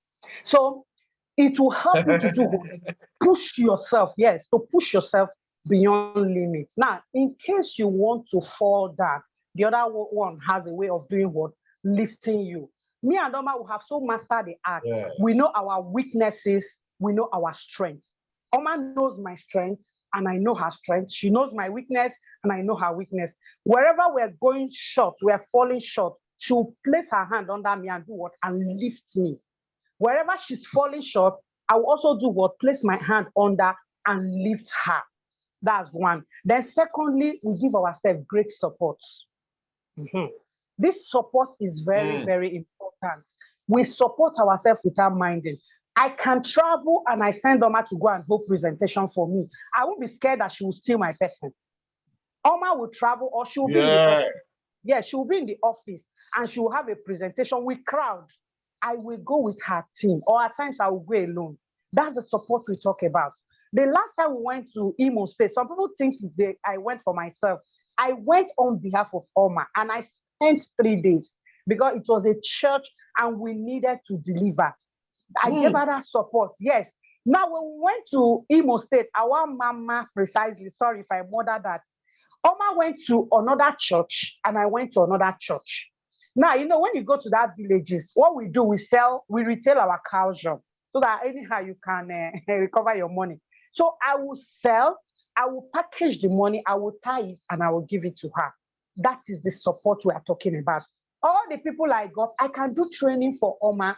Speaker 10: So it will help you to do push yourself, to push yourself beyond limits. Now, in case you want to fall down, the other one has a way of doing what? Lifting you. Me and Oma will have so mastered the art. Yes. We know our weaknesses, we know our strengths. Oma knows my strengths, and I know her strength. She knows my weakness, and I know her weakness. Wherever we're going short, we're falling short, she'll place her hand under me and do what? And lift me. Wherever she's falling short, I will also do what? Place my hand under and lift her. That's one. Then secondly, we give ourselves great support. This support is very, very important. We support ourselves without minding. I can travel and I send Oma to go and hold presentation for me. I won't be scared that she will steal my person. Oma will travel, or she'll be in the office. Yeah, she will be in the office and she will have a presentation with crowd. I will go with her team, or at times I will go alone. That's the support we talk about. The last time we went to Imo State, some people think I went for myself. I went on behalf of Oma, and I spent 3 days because it was a church and we needed to deliver. I gave her that support, yes. Now, when we went to Imo State, our mama precisely, sorry if I murder that, Oma went to another church and I went to another church. Now, you know, when you go to that villages, what we do, we retail our cows so that anyhow you can recover your money. So I will sell, I will package the money, I will tie it, and I will give it to her. That is the support we are talking about. All the people I got, I can do training for Oma.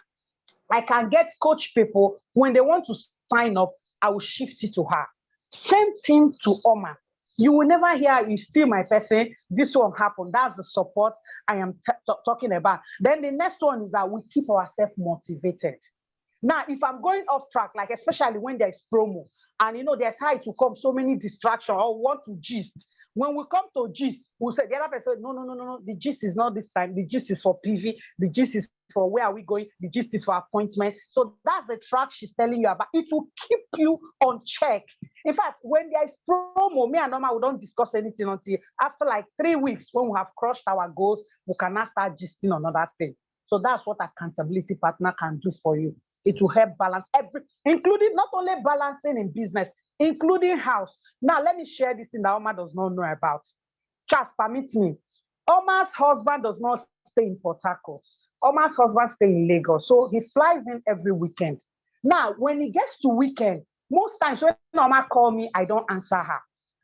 Speaker 10: I can get coach people. When they want to sign up, I will shift it to her. Same thing to Oma. You will never hear, you steal my person, this won't happen. That's the support I am talking about. Then the next one is that we keep ourselves motivated. Now, if I'm going off track, like especially when there's promo, and you know, there's how to come so many distractions, or want to gist. When we come to gist, we'll say, the other person, no, the gist is not this time. The gist is for PV. The gist is for where are we going. The gist is for appointment. So that's the track she's telling you about. It will keep you on check. In fact, when there is promo, me and Oma, we don't discuss anything until after like 3 weeks, when we have crushed our goals, we can now start gisting another thing. So that's what accountability partner can do for you. It will help balance including not only balancing in business, including house. Now, let me share this thing that Oma does not know about. Just permit me. Oma's husband does not stay in Port Harcourt. Oma's husband stays in Lagos. So he flies in every weekend. Now, when he gets to weekend, most times when Oma calls me, I don't answer her.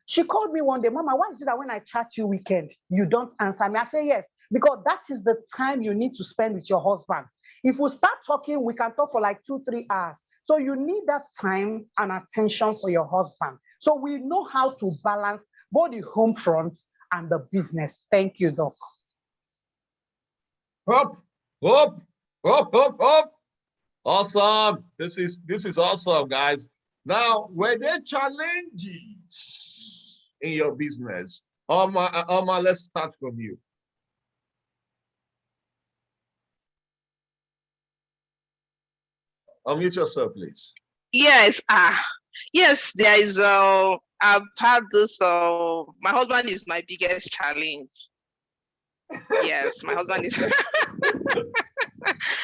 Speaker 10: She called me one day, Mama, why is it that when I chat you weekend, you don't answer me? I say, yes, because that is the time you need to spend with your husband. If we start talking, we can talk for like 2-3 hours. So you need that time and attention for your husband. So we know how to balance both the home front and the business. Thank you, Doc.
Speaker 1: Up. Awesome. This is awesome, guys. Now, were there challenges in your business? Oma, let's start from you. Unmute yourself, please.
Speaker 11: Yes, yes, there is, I've had this, my husband is my biggest challenge. Yes, my husband is,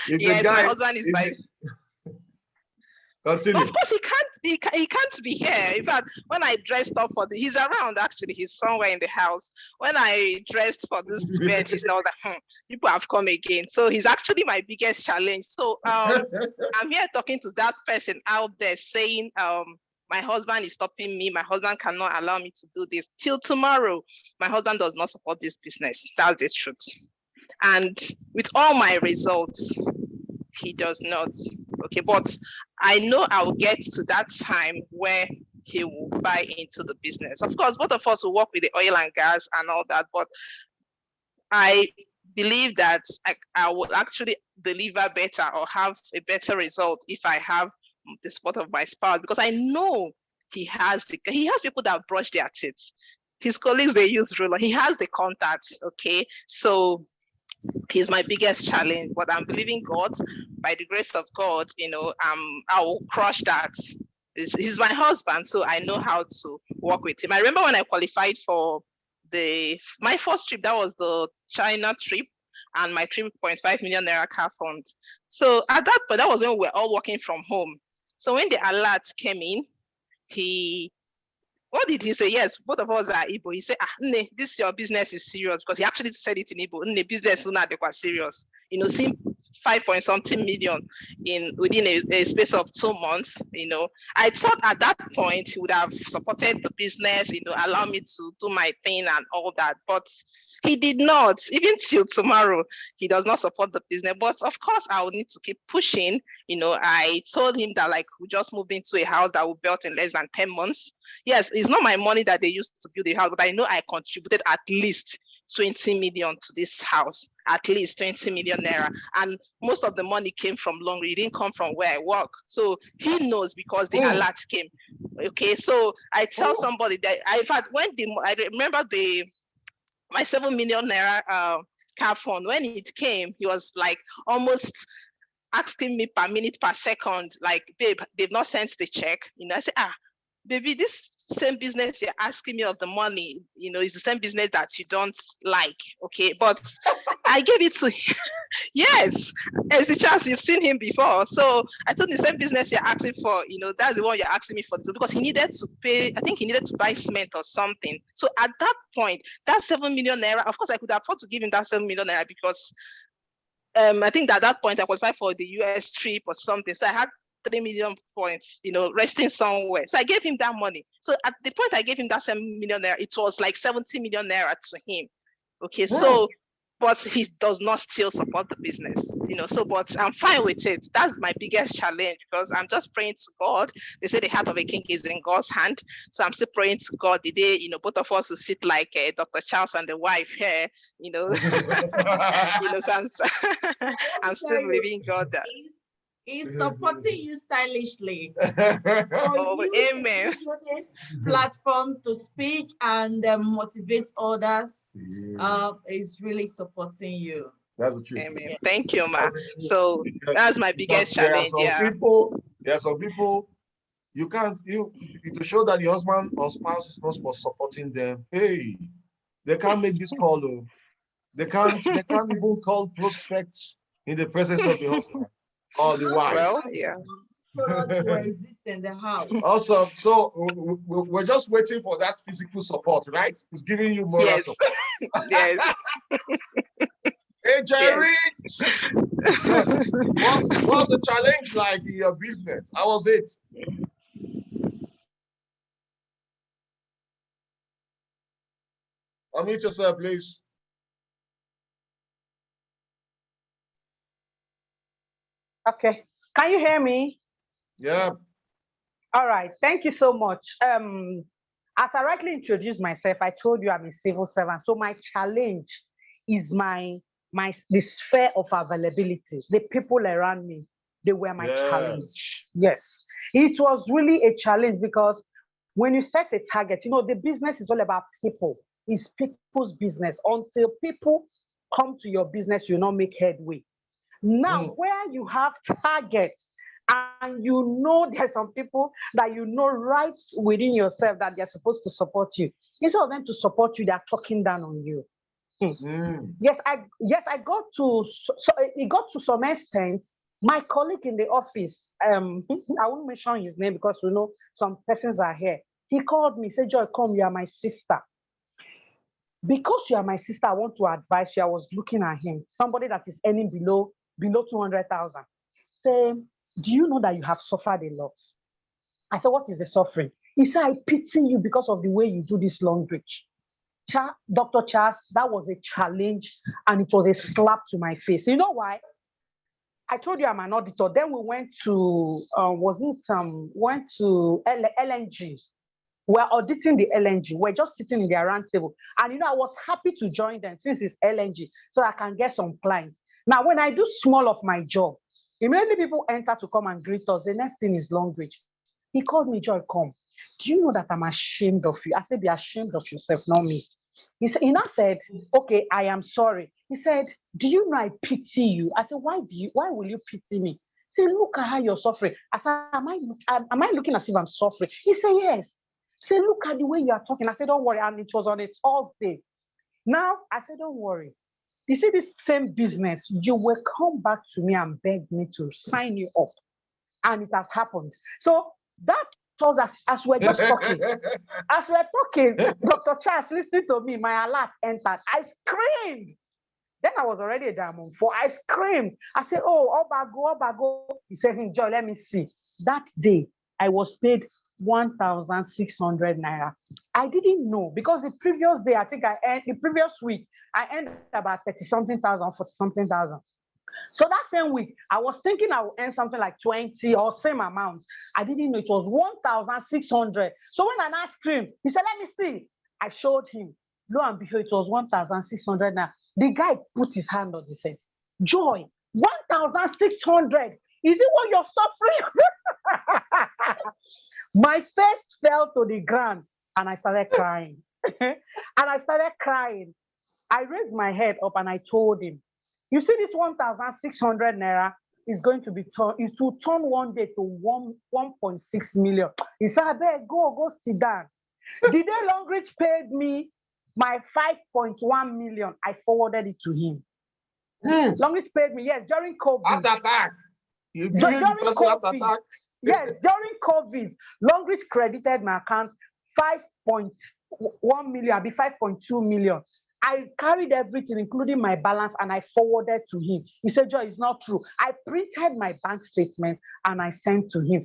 Speaker 11: yes, my husband is my,
Speaker 1: continue.
Speaker 11: Of course, he can't be here. In fact, when I dressed up for he's around actually, he's somewhere in the house. When I dressed for this event, he's now that people have come again. So he's actually my biggest challenge. So I'm here talking to that person out there saying, my husband is stopping me. My husband cannot allow me to do this. Till tomorrow, my husband does not support this business. That's the truth. And with all my results, he does not. Okay, but I know I'll get to that time where he will buy into the business. Of course, both of us will work with the oil and gas and all that, but I believe that I will actually deliver better or have a better result if I have the support of my spouse, because I know he has people that brush their teeth. His colleagues, they use ruler. He has the contacts, okay? So he's my biggest challenge, but I'm believing God, by the grace of God, you know, I will crush that. He's my husband, so I know how to work with him. I remember when I qualified for my first trip, that was the China trip, and my 3.5 million naira car fund. So at that point, that was when we were all working from home. So when the alert came in, what did he say? Yes, both of us are Igbo. He said, this your business is serious, because he actually said it in Igbo. Business is not serious. You know, seeing 5-point-something million within a space of 2 months. You know, I thought at that point he would have supported the business, you know, allow me to do my thing and all that. But he did not. Even till tomorrow, he does not support the business. But of course, I will need to keep pushing. You know, I told him that like we just moved into a house that we built in less than 10 months. Yes, it's not my money that they used to build the house, but I know I contributed at least 20 million to this house, at least 20 million naira. And most of the money came from Longrich. It didn't come from where I work. So he knows because the alert came. Okay, so I tell somebody that in fact, when I remember my 7 million naira car fund, when it came, he was like almost asking me per minute, per second, like, babe, they've not sent the check. You know, I say, baby, this same business you're asking me of the money, you know, it's the same business that you don't like, okay? But I gave it to him. Yes, as the chance you've seen him before. So I told the same business you're asking for, you know, that's the one you're asking me for too, because he needed to pay, I think he needed to buy cement or something. So at that point, that 7 million naira, of course I could afford to give him that 7 million naira because I think that at that point I qualified for the US trip or something. So I had 3 million points, you know, resting somewhere. So I gave him that money. So at the point I gave him that 7 million naira, it was like 70 million naira to him. Okay, so, but he does not still support the business, you know, so, but I'm fine with it. That's my biggest challenge because I'm just praying to God. They say the heart of a king is in God's hand. So I'm still praying to God the day, you know, both of us will sit like Dr. Charles and the wife here, you know, you know, so I'm still believing God that.
Speaker 3: He's supporting you stylishly.
Speaker 11: Oh, amen.
Speaker 3: This platform to speak and motivate others is really supporting you.
Speaker 1: That's the truth.
Speaker 11: Amen. Thank you, ma. So that's my biggest challenge.
Speaker 1: There are some people you can't to show that the husband or spouse is not supporting them. Hey, they can't make this call. They can't even call prospects in the presence of the husband. Or the wife.
Speaker 11: Well, yeah.
Speaker 3: In the house.
Speaker 1: Awesome. So we're just waiting for that physical support, right? It's giving you more support.
Speaker 11: Yes.
Speaker 1: Hey, JoyRich. What's the challenge like in your business? How was it? Unmute yourself, please.
Speaker 10: Okay. Can you hear me?
Speaker 1: Yeah.
Speaker 10: All right. Thank you so much. As I rightly introduced myself, I told you I'm a civil servant. So my challenge is the sphere of availability. The people around me, they were my challenge. Yes. It was really a challenge because when you set a target, you know, the business is all about people. It's people's business. Until people come to your business, you not make headway. Now, where you have targets and you know there's some people that you know right within yourself that they're supposed to support you, instead of them to support you, they're talking down on you. Yes, I got to, so it got to some extent. My colleague in the office, I won't mention his name because we know some persons are here. He called me, said, Joy, come, you are my sister. Because you are my sister, I want to advise you. I was looking at him, somebody that is earning below 200,000. Say, do you know that you have suffered a lot? I said, what is the suffering? He said, I pity you because of the way you do this Longrich. Dr. Charles, that was a challenge and it was a slap to my face. You know why? I told you I'm an auditor. Then we went to, went to LNG. We're auditing the LNG. We're just sitting in their round table. And you know, I was happy to join them since it's LNG so I can get some clients. Now, when I do small of my job, immediately people enter to come and greet us. The next thing is Longrich. He called me, Joy, come. Do you know that I'm ashamed of you? I said, be ashamed of yourself, not me. He now said, okay, I am sorry. He said, do you know I pity you? I said, why will you pity me? He said, look at how you're suffering. I said, am I looking as if I'm suffering? He said, yes. Say, look at the way you are talking. I said, don't worry. And it was on a Thursday. Now, I said, don't worry. You see, this same business, you will come back to me and beg me to sign you up. And it has happened. So that was as we're just talking. As we're talking, Dr. Charles, listen to me. My alert entered. I screamed. Then I was already a diamond 4. I screamed. I said, oh, Obago. He said, Joy, let me see. That day, I was paid 1,600 naira. I didn't know because the previous day, the previous week, I earned about 30-something thousand, 40-something thousand. So that same week, I was thinking I would earn something like 20 or same amount. I didn't know it was 1,600. So when I asked him, he said, let me see. I showed him. Lo and behold, it was 1,600 now. The guy put his hand on his head. Joy, 1,600. Is it what you're suffering? My face fell to the ground and I started crying. I raised my head up and I told him, you see this 1,600 naira is going to be turned, is to turn one day to 1.6 million. He said, I better go sit down. The day Longrich paid me my 5.1 million, I forwarded it to him. Longrich paid me, yes, during COVID.
Speaker 1: Heart attack. You
Speaker 10: During
Speaker 1: heart attack.
Speaker 10: Yes, during COVID, Longrich credited my account 5.1 million, I'll be 5.2 million. I carried everything, including my balance, and I forwarded to him. He said, Joy, it's not true. I printed my bank statement and I sent to him.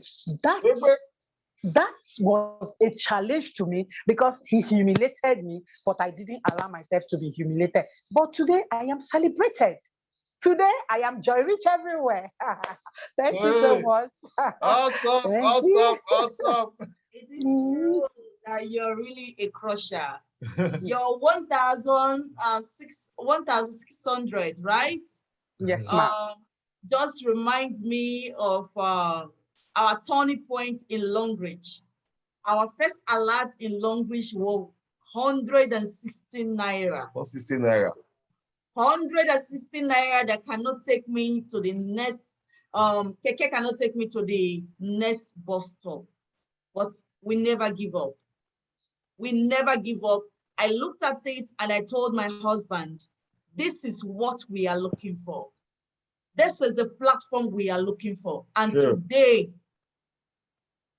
Speaker 10: That was a challenge to me because he humiliated me, but I didn't allow myself to be humiliated. But today I am celebrated. Today I am JoyRich everywhere. Thank you so much.
Speaker 1: Awesome.
Speaker 3: It is true that you're really a crusher. You're 1,600, right?
Speaker 10: Yes, ma'am.
Speaker 3: Just reminds me of our turning point in Longrich. Our first alert in Longrich was 116 naira.
Speaker 1: 116 naira.
Speaker 3: 116 naira that cannot take me to the next, Keke cannot take me to the next bus stop. But we never give up. We never give up. I looked at it and I told my husband, this is what we are looking for. This is the platform we are looking for. And today,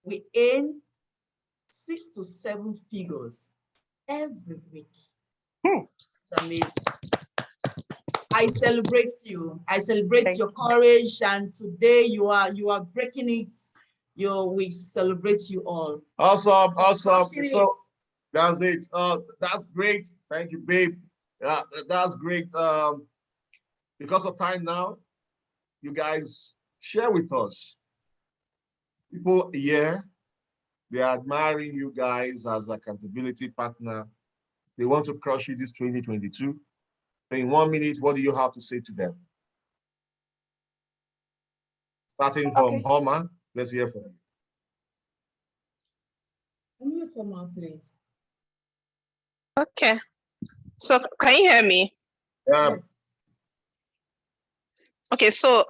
Speaker 3: we earn 6 to 7 figures every week. It's amazing. I celebrate you. I celebrate your courage. And today you are breaking it. We celebrate you all.
Speaker 1: Awesome. So that's it. That's great. Thank you, babe. That's great. Because of time now, you guys share with us. People here, they are admiring you guys as accountability partner. They want to crush you this 2022. So in 1 minute, what do you have to say to them? Starting from Oma, let's hear from you.
Speaker 3: Unmute Oma, please.
Speaker 11: Okay. So can you hear me?
Speaker 1: Yeah.
Speaker 3: Yes.
Speaker 11: Okay, so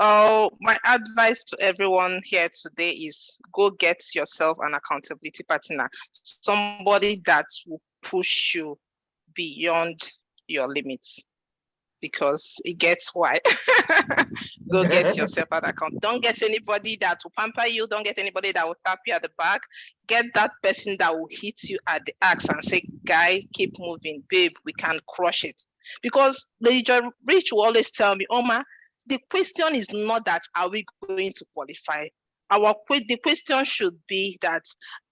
Speaker 11: my advice to everyone here today is go get yourself an accountability partner, somebody that will push you beyond your limits, because it gets wide. Go get yourself an account. Don't get anybody that will pamper you. Don't get anybody that will tap you at the back. Get that person that will hit you at the axe and say, guy, keep moving, babe, we can crush it. Because Lady JoyRich will always tell me, Oma, the question is not that are we going to qualify? The question should be that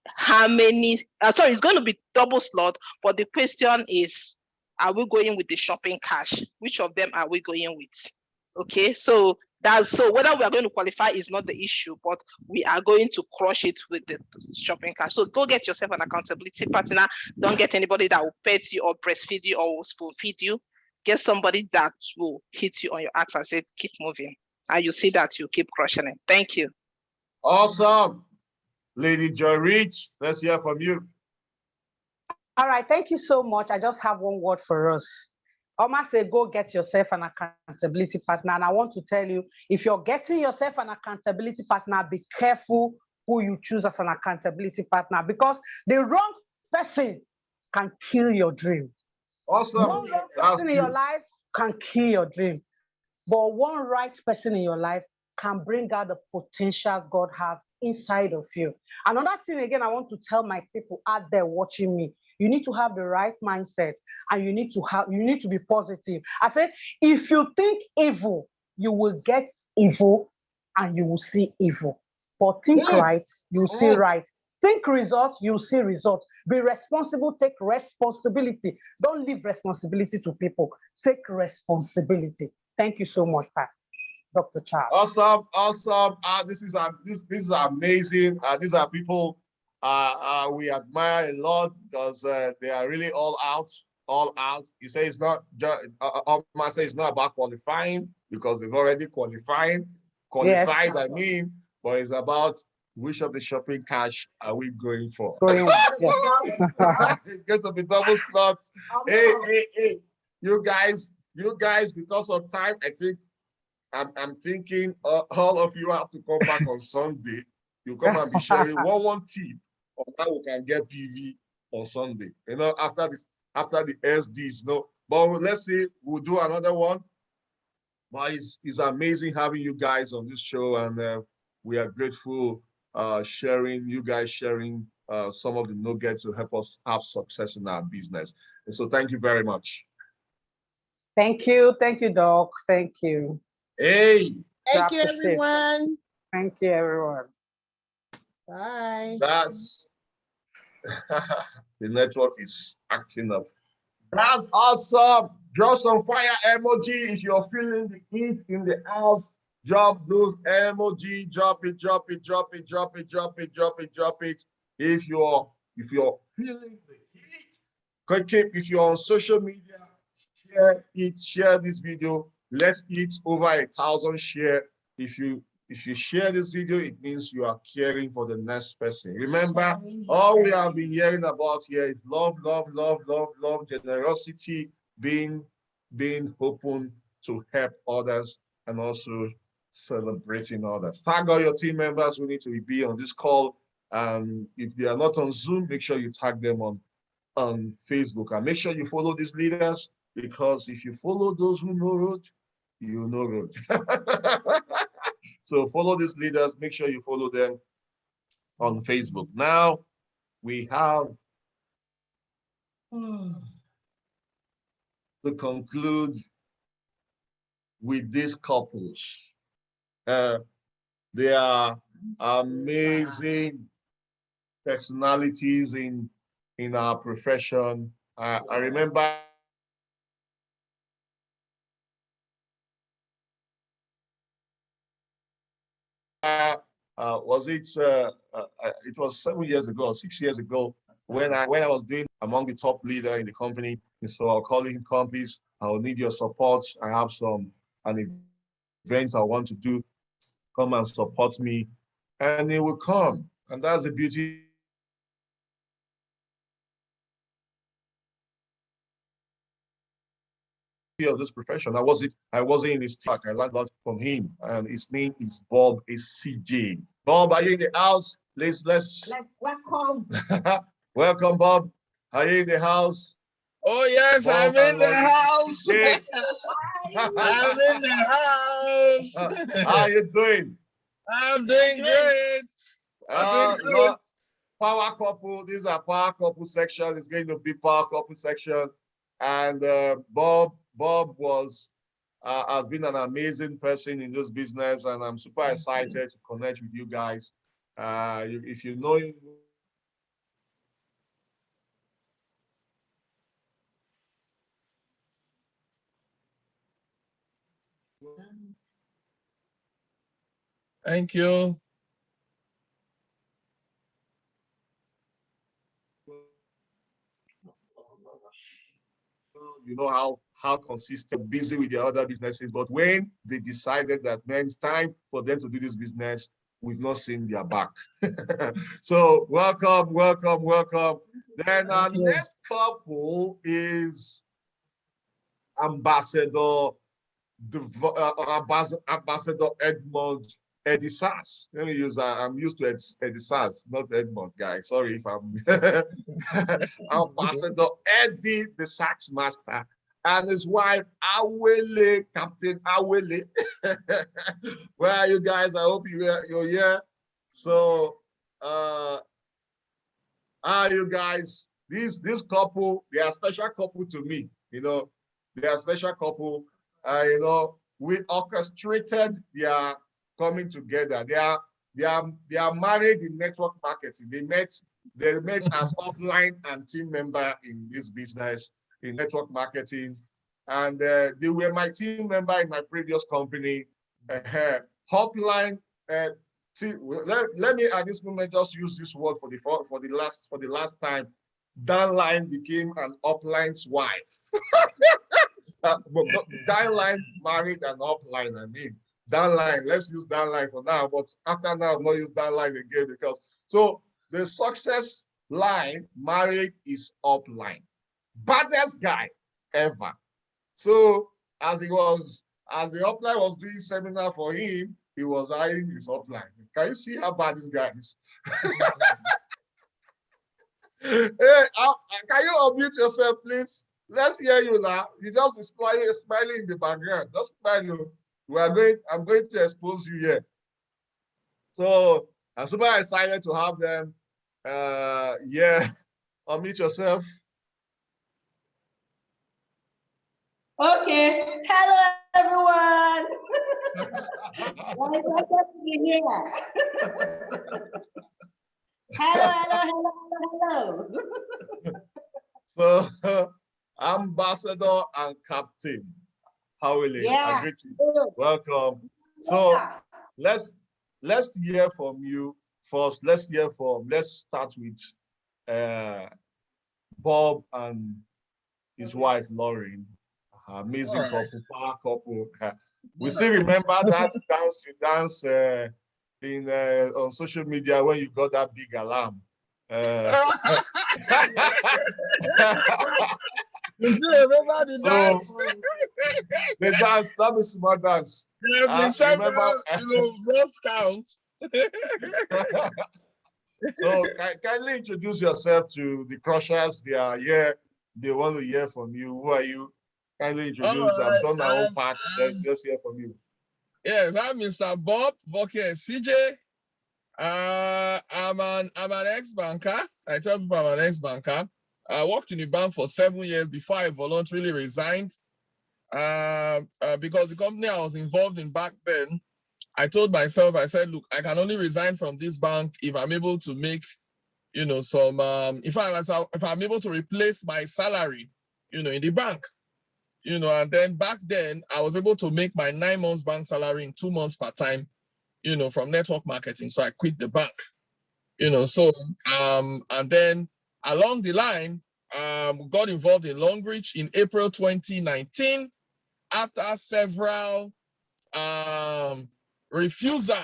Speaker 11: how many, it's going to be double slot, but the question is, are we going with the shopping cash? Which of them are we going with? Okay, so whether we are going to qualify is not the issue, but we are going to crush it with the shopping cash. So go get yourself an accountability partner. Don't get anybody that will pet you or breastfeed you or spoon feed you. Get somebody that will hit you on your axe and say, keep moving. And you see that you keep crushing it. Thank you.
Speaker 1: Awesome. Lady JoyRich, let's hear from you.
Speaker 10: All right, thank you so much. I just have one word for us. Oma said, go get yourself an accountability partner. And I want to tell you, if you're getting yourself an accountability partner, be careful who you choose as an accountability partner, because the wrong person can kill your dream.
Speaker 1: Awesome.
Speaker 10: One wrong person in your life can kill your dream, but one right person in your life can bring out the potentials God has inside of you. Another thing, again, I want to tell my people out there watching me, you need to have the right mindset and you need to be positive. I said, if you think evil, you will get evil and you will see evil. But think right, you'll see right. Think results, you'll see results. Be responsible, take responsibility. Don't leave responsibility to people. Take responsibility. Thank you so much, Pat. Dr. Charles.
Speaker 1: Awesome. This is amazing. These are people we admire a lot because they are really all out. all out. He says it's not just, Oma says it's not about qualifying because they've already qualified,
Speaker 10: Yes.
Speaker 1: I mean, but it's about which of the shopping cash are we going for? It's going to be double slots. Hey, you guys, because of time, I think I'm thinking all of you have to come back on Sunday. You come and be sharing one tip on how we can get PV on Sunday. You know, after the SDs, no. But let's see, we'll do another one. But it's amazing having you guys on this show, and we are grateful sharing some of the nuggets to help us have success in our business. And so thank you very much.
Speaker 10: Thank you, Doc. Thank you.
Speaker 1: Hey.
Speaker 9: Thank you, everyone.
Speaker 10: Thank you, everyone.
Speaker 9: Bye.
Speaker 1: That's the network is acting up. That's awesome. Drop some fire emoji if you're feeling the heat in the house. Drop those emoji. Drop it. If you're feeling the heat, if you're on social media, share this video. Let's hit over 1,000 share. If you share this video, it means you are caring for the next person. Remember, all we have been hearing about here is love, generosity, being open to help others, and also celebrating others. Tag all your team members who need to be on this call. If they are not on Zoom, make sure you tag them on Facebook, and make sure you follow these leaders, because if you follow those who know road, you know road. So follow these leaders, make sure you follow them on Facebook. Now we have to conclude with these couples. They are amazing personalities in our profession. I remember it was 7 years ago, 6 years ago, when I was doing among the top leader in the company. And so I'll call him, please, I'll need your support. I have an event I want to do. Come and support me. And he will come. And that's the beauty of this profession. I wasn't in his talk. I learned a lot from him, and his name is Bob Esidje. Bob, are you in the house? Let's welcome. Welcome, Bob. Are you in the house?
Speaker 12: Oh yes, Bob, I'm in the house. I'm in the house.
Speaker 1: How are you doing?
Speaker 12: I'm doing great. I'm doing good.
Speaker 1: Power couple. These are power couple section. It's going to be power couple section, and Bob has been an amazing person in this business, and I'm super excited to connect with you guys. If you know him,
Speaker 12: thank you.
Speaker 1: You know how consistent, busy with their other businesses, but when they decided that, man, it's time for them to do this business, we've not seen their back. So welcome. Then our next couple is Ambassador Edmund Edisas. Let me use that. I'm used to Edisas, not Edmund, guys. Sorry if I'm Ambassador Eddie, the sax master, and his wife Awele, Captain Awele. Where are you guys? I hope you're here. So how are you guys? This couple, they are a special couple to me. You know, they are a special couple. You know, we orchestrated their coming together. They are married in network marketing. They met as offline and team member in this business in network marketing, and they were my team member in my previous company. Hotline. See, let me at this moment just use this word for the last time. downline became an upline's wife. But downline married an upline, I mean. Downline, let's use downline for now, but after now, I'm not use downline again because, so the success line married is upline. Baddest guy ever. So as the upline was doing seminar for him, he was eyeing his upline. Can you see how bad this guy is? Hey, can you unmute yourself, please? Let's hear you now. You just be smiling in the background. Just smile. I'm going to expose you here. So I'm super excited to have them. Yeah, unmute yourself.
Speaker 13: Okay. Hello, everyone. Hello.
Speaker 1: So, Ambassador and Captain Awele,
Speaker 13: yeah.
Speaker 1: Welcome. So let's hear from you first. Let's start with Bob and his wife Lorine. Amazing couple, power couple. We still remember that dance you danced on social media when you got that big alarm.
Speaker 12: You still remember the dance?
Speaker 1: The dance, that is my dance.
Speaker 12: There have been several, lost count.
Speaker 1: So kindly introduce yourself to the crushers. They are here. They want to hear from you. Who are you? Kindly introduce. I've done my own part. Let's hear from you.
Speaker 12: Yes, I'm Mr. Bob Voke Esidje. I'm an ex-banker. I tell people I'm an ex-banker. I worked in the bank for 7 years before I voluntarily resigned. Because the company I was involved in back then, I told myself, I said, look, I can only resign from this bank if I'm able to make, some, if I'm able to replace my salary, in the bank, and then back then I was able to make my 9 months bank salary in 2 months part time, from network marketing. So I quit the bank, and then along the line, got involved in Longrich in April 2019 after several refusal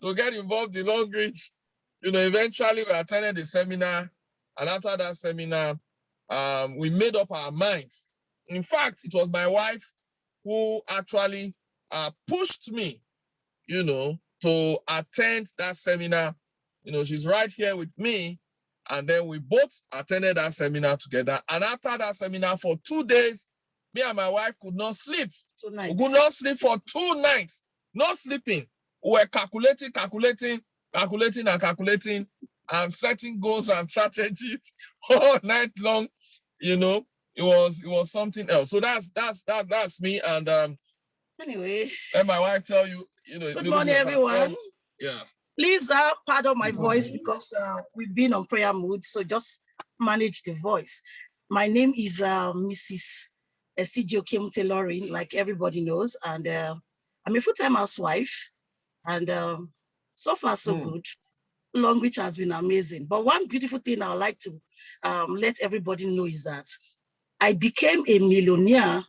Speaker 12: to get involved in Longrich. Eventually we attended the seminar, and after that seminar, we made up our minds. In fact, it was my wife who actually pushed me, to attend that seminar. She's right here with me. And then we both attended that seminar together. And after that seminar for 2 days, me and my wife could not sleep.
Speaker 13: 2 nights.
Speaker 12: We could not sleep for 2 nights, not sleeping. We were calculating, and setting goals and strategies all night long. It was something else. So that's me. And
Speaker 13: anyway,
Speaker 12: let my wife tell you,
Speaker 13: good morning, everyone.
Speaker 12: Yeah.
Speaker 13: Please pardon my voice because we've been on prayer mood, so just manage the voice. My name is Mrs. Ezeoke Lorine, like everybody knows, and I'm a full-time housewife, and so far so good. Longrich has been amazing. But one beautiful thing I would like to let everybody know is that I became a millionaire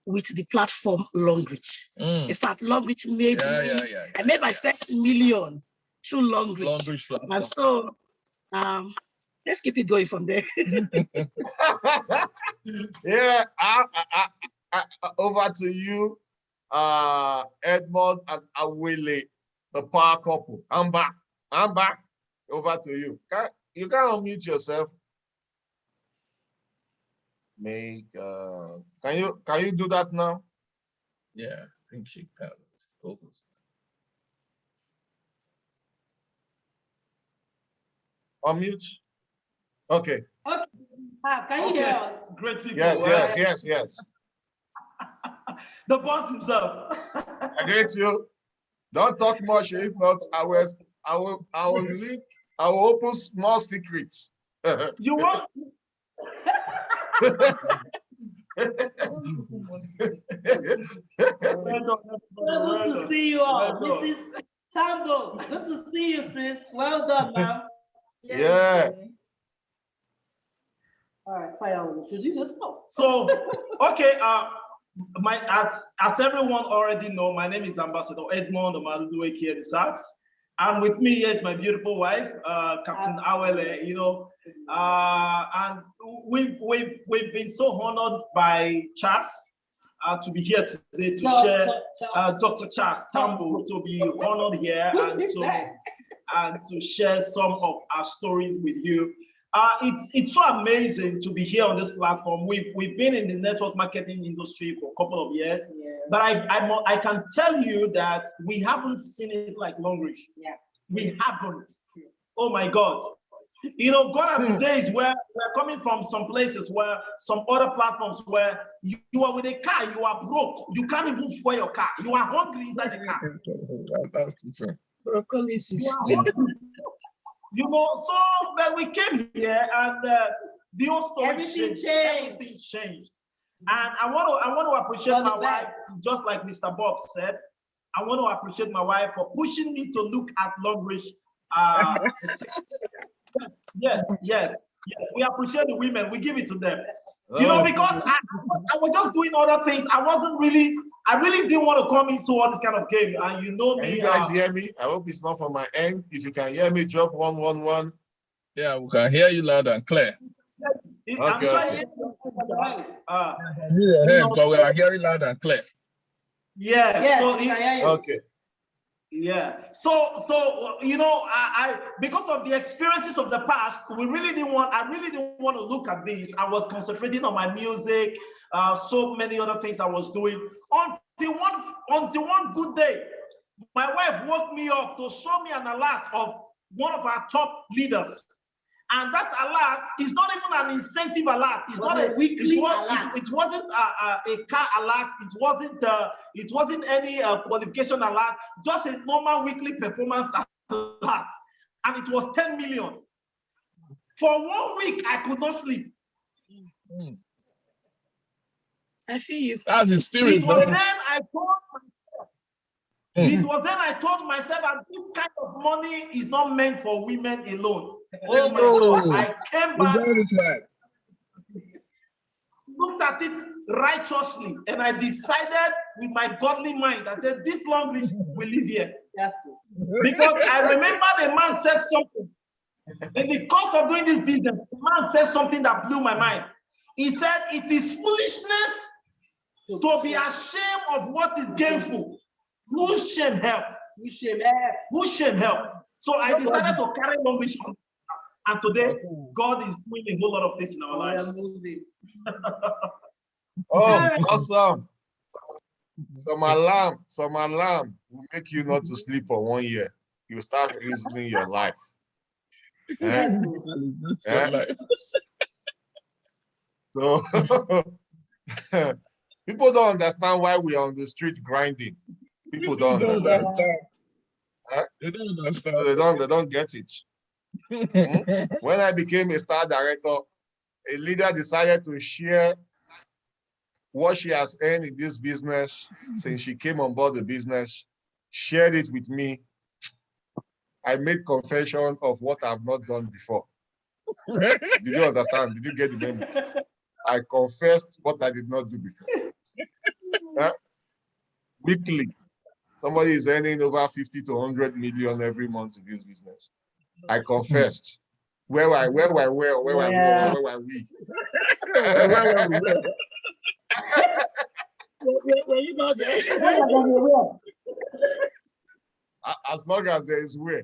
Speaker 13: with the platform Longrich. In fact, Longrich made I made my first million through Longrich. And so let's keep it going from there.
Speaker 1: Yeah, over to you, Edmund and Awele, the power couple. I'm back. Over to you. You can unmute yourself. Can you do that now?
Speaker 12: Yeah, I think she can.
Speaker 1: Unmute. Okay.
Speaker 13: Okay. Can you hear us?
Speaker 14: Great people.
Speaker 1: Yes.
Speaker 14: The boss himself.
Speaker 1: I get you. Don't talk much. If not, I will open small secrets.
Speaker 14: You want?
Speaker 13: Good to see you all. Mrs.
Speaker 14: Tambo, good to see you, sis. Well done, ma'am.
Speaker 1: Yeah.
Speaker 14: All right, fire on. Introduce yourself. So, okay, as everyone already know, my name is Ambassador Edmund Omadudu, aka the Sax. And with me here is my beautiful wife, Captain Awele, you know, and we've been so honored by Charles to be here today to share, Dr. Charles Tambo to be honored here and to share some of our stories with you. It's so amazing to be here on this platform. We've been in the network marketing industry for a couple of years, but I can tell you that we haven't seen it like Longrich. Yeah, we haven't. Oh my God. You know, gone are the days where we're coming from some places where some other platforms where you are with a car, you are broke, you can't even fuel your car, you are hungry inside the car. You know, so when we came here and the whole story everything changed. And I want to appreciate my wife, just like Mr. Bob said. I want to appreciate my wife for pushing me to look at Longrich. Yes. We appreciate the women. We give it to them. You know, because I was just doing other things. I really didn't want to come into all this kind of game. And you know me.
Speaker 1: Can you guys hear me? I hope it's not from my end. If you can hear me, drop 111.
Speaker 12: Yeah, we can hear you loud and clear.
Speaker 14: I'm trying
Speaker 12: but we are hearing loud and clear.
Speaker 14: Yeah.
Speaker 1: So okay.
Speaker 14: Yeah. So you know, I because of the experiences of the past, I really didn't want to look at this. I was concentrating on my music, so many other things I was doing until one good day, my wife woke me up to show me an alert of one of our top leaders. And that alert is not even an incentive alert. It's not a weekly alert. It wasn't a car alert. It wasn't any qualification alert. Just a normal weekly performance alert, and it was 10 million. For 1 week, I could not sleep.
Speaker 13: I feel you.
Speaker 12: That's the spirit.
Speaker 14: It was then I told myself. It was then I told myself that this kind of money is not meant for women alone. Oh my God, I came back, looked at it righteously, and I decided with my godly mind, I said, this Longrich will live here. Yes. Because I remember the man said something. In the course of doing this business, the man said something that blew my mind. He said, it is foolishness to be ashamed of what is gainful. Who shame help? Who shame help? So I decided to carry Longrich on. And today, God is doing a whole lot of things in our lives.
Speaker 1: Oh, awesome. Some alarm will make you not to sleep for 1 year. You start reasoning your life. So people don't understand why we are on the street grinding. People don't understand. They don't understand. They don't get it. When I became a star director, a leader decided to share what she has earned in this business since she came on board the business, shared it with me. I made confession of what I've not done before. Did you understand? Did you get the memo? I confessed what I did not do before. Weekly, somebody is earning over 50 to 100 million every month in this business. I confessed. Where were we? As long as there is way.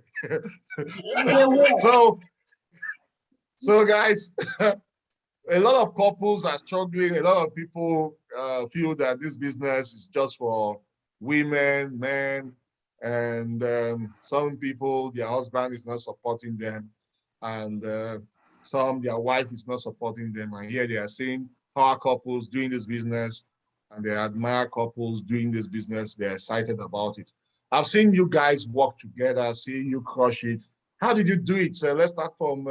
Speaker 1: So guys, a lot of couples are struggling. A lot of people feel that this business is just for women, men, and some people, their husband is not supporting them, and some, their wife is not supporting them. And here they are seeing power couples doing this business, and they admire couples doing this business. They're excited about it. I've seen you guys work together, seeing you crush it. How did you do it? So let's start from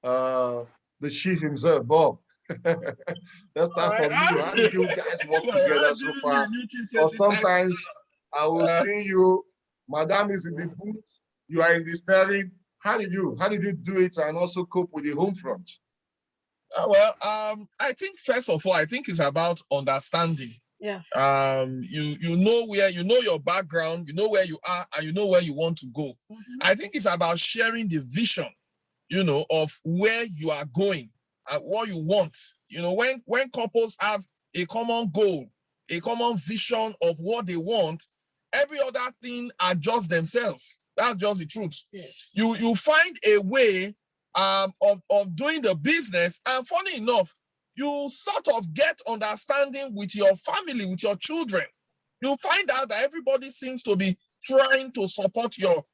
Speaker 1: the chief himself, Bob. Let's start from you. How did you guys work together so far? Or sometimes I will see you Madam is in the booth, you are in the steering. How did you do it and also cope with the home front?
Speaker 12: I think first of all, I think it's about understanding.
Speaker 13: Yeah.
Speaker 12: You know where, you know your background, you know where you are, and you know where you want to go. I think it's about sharing the vision, you know, of where you are going and what you want. You know, when couples have a common goal, a common vision of what they want, every other thing adjusts themselves. That's just the truth.
Speaker 13: Yes.
Speaker 12: You find a way of doing the business, and funny enough, you sort of get understanding with your family, with your children. You find out that everybody seems to be trying to support your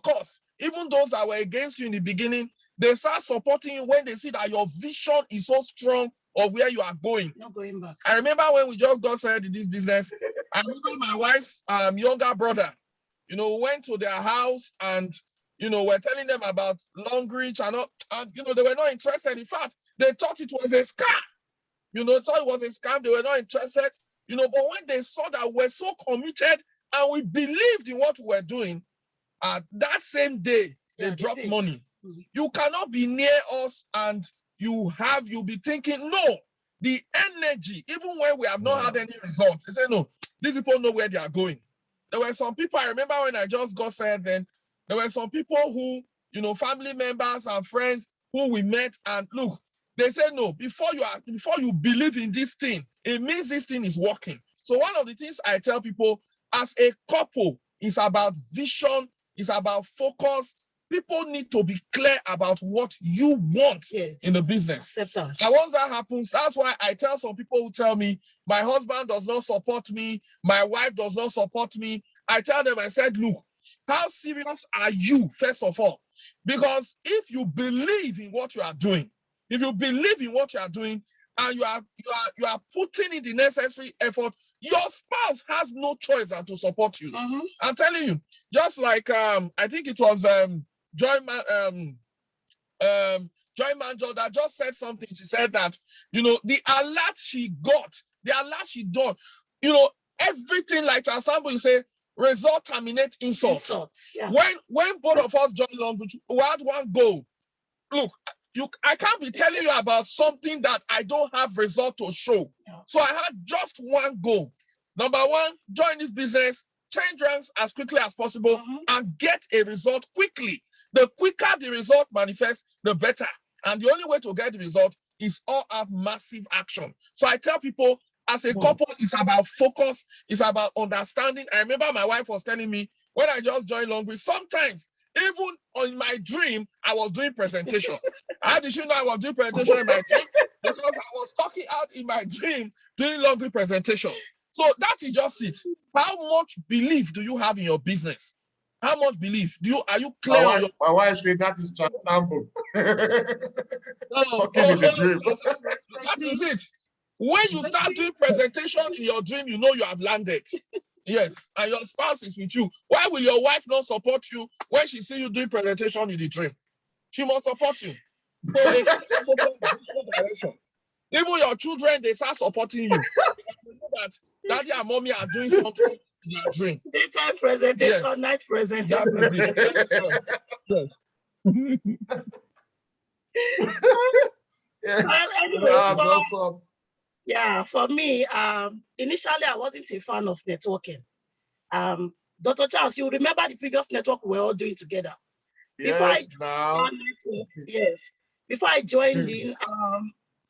Speaker 12: cause. Even those that were against you in the beginning, they start supporting you when they see that your vision is so strong of where you are going.
Speaker 13: Not going back.
Speaker 12: I remember when we just got started in this business, I remember my wife's younger brother, you know, went to their house and, you know, we're telling them about Longrich and you know, they were not interested. In fact, they thought it was a scam. You know, thought it was a scam. They were not interested. You know, but when they saw that we're so committed and we believed in what we were doing, that same day, they dropped money. You cannot be near us and you'll be thinking, no, the energy, even when we have not had any result, they say, no, these people know where they are going. There were some people, I remember when I just got said then, there were some people who, you know, family members and friends who we met, and look, they said, no, before you believe in this thing, it means this thing is working. So one of the things I tell people as a couple is about vision, is about focus. People need to be clear about what you want in the business.
Speaker 13: Acceptance.
Speaker 12: And once that happens, that's why I tell some people who tell me, my husband does not support me, my wife does not support me. I tell them, I said, look, how serious are you, first of all? Because if you believe in what you are doing, if you believe in what you are doing, and you are putting in the necessary effort, your spouse has no choice than to support you. I'm telling you, just like I think it was Joy Manjor that just said something. She said that, you know, the alert she got, the alert she done, you know, everything, like for example, you say, result terminate insult.
Speaker 13: Yeah.
Speaker 12: When both of us joined Longrich, we had one goal. Look, I can't be telling you about something that I don't have result to show. Yeah. So I had just one goal. Number one, join this business, change ranks as quickly as possible, and get a result quickly. The quicker the result manifests, the better. And the only way to get the result is all out massive action. So I tell people, as a couple, it's about focus, it's about understanding. I remember my wife was telling me when I just joined Longrich, sometimes even in my dream, I was doing presentation. How did she know I was doing presentation in my dream? Because I was talking out in my dream doing Longrich presentation. So that is just it. How much belief do you have in your business? How much belief are you clear on your?
Speaker 1: My wife said that is transferable.
Speaker 12: That is it. When you start doing presentation in your dream, you know you have landed. Yes, and your spouse is with you. Why will your wife not support you when she see you doing presentation in the dream? She must support you. So even your children, they start supporting you. That daddy and mommy are doing something in your dream.
Speaker 13: Daytime presentation, night presentation.
Speaker 12: Yes.
Speaker 13: Yeah, for me, initially I wasn't a fan of networking. Dr. Charles, you remember the previous network we were all doing together.
Speaker 1: Yes,
Speaker 13: before I joined in,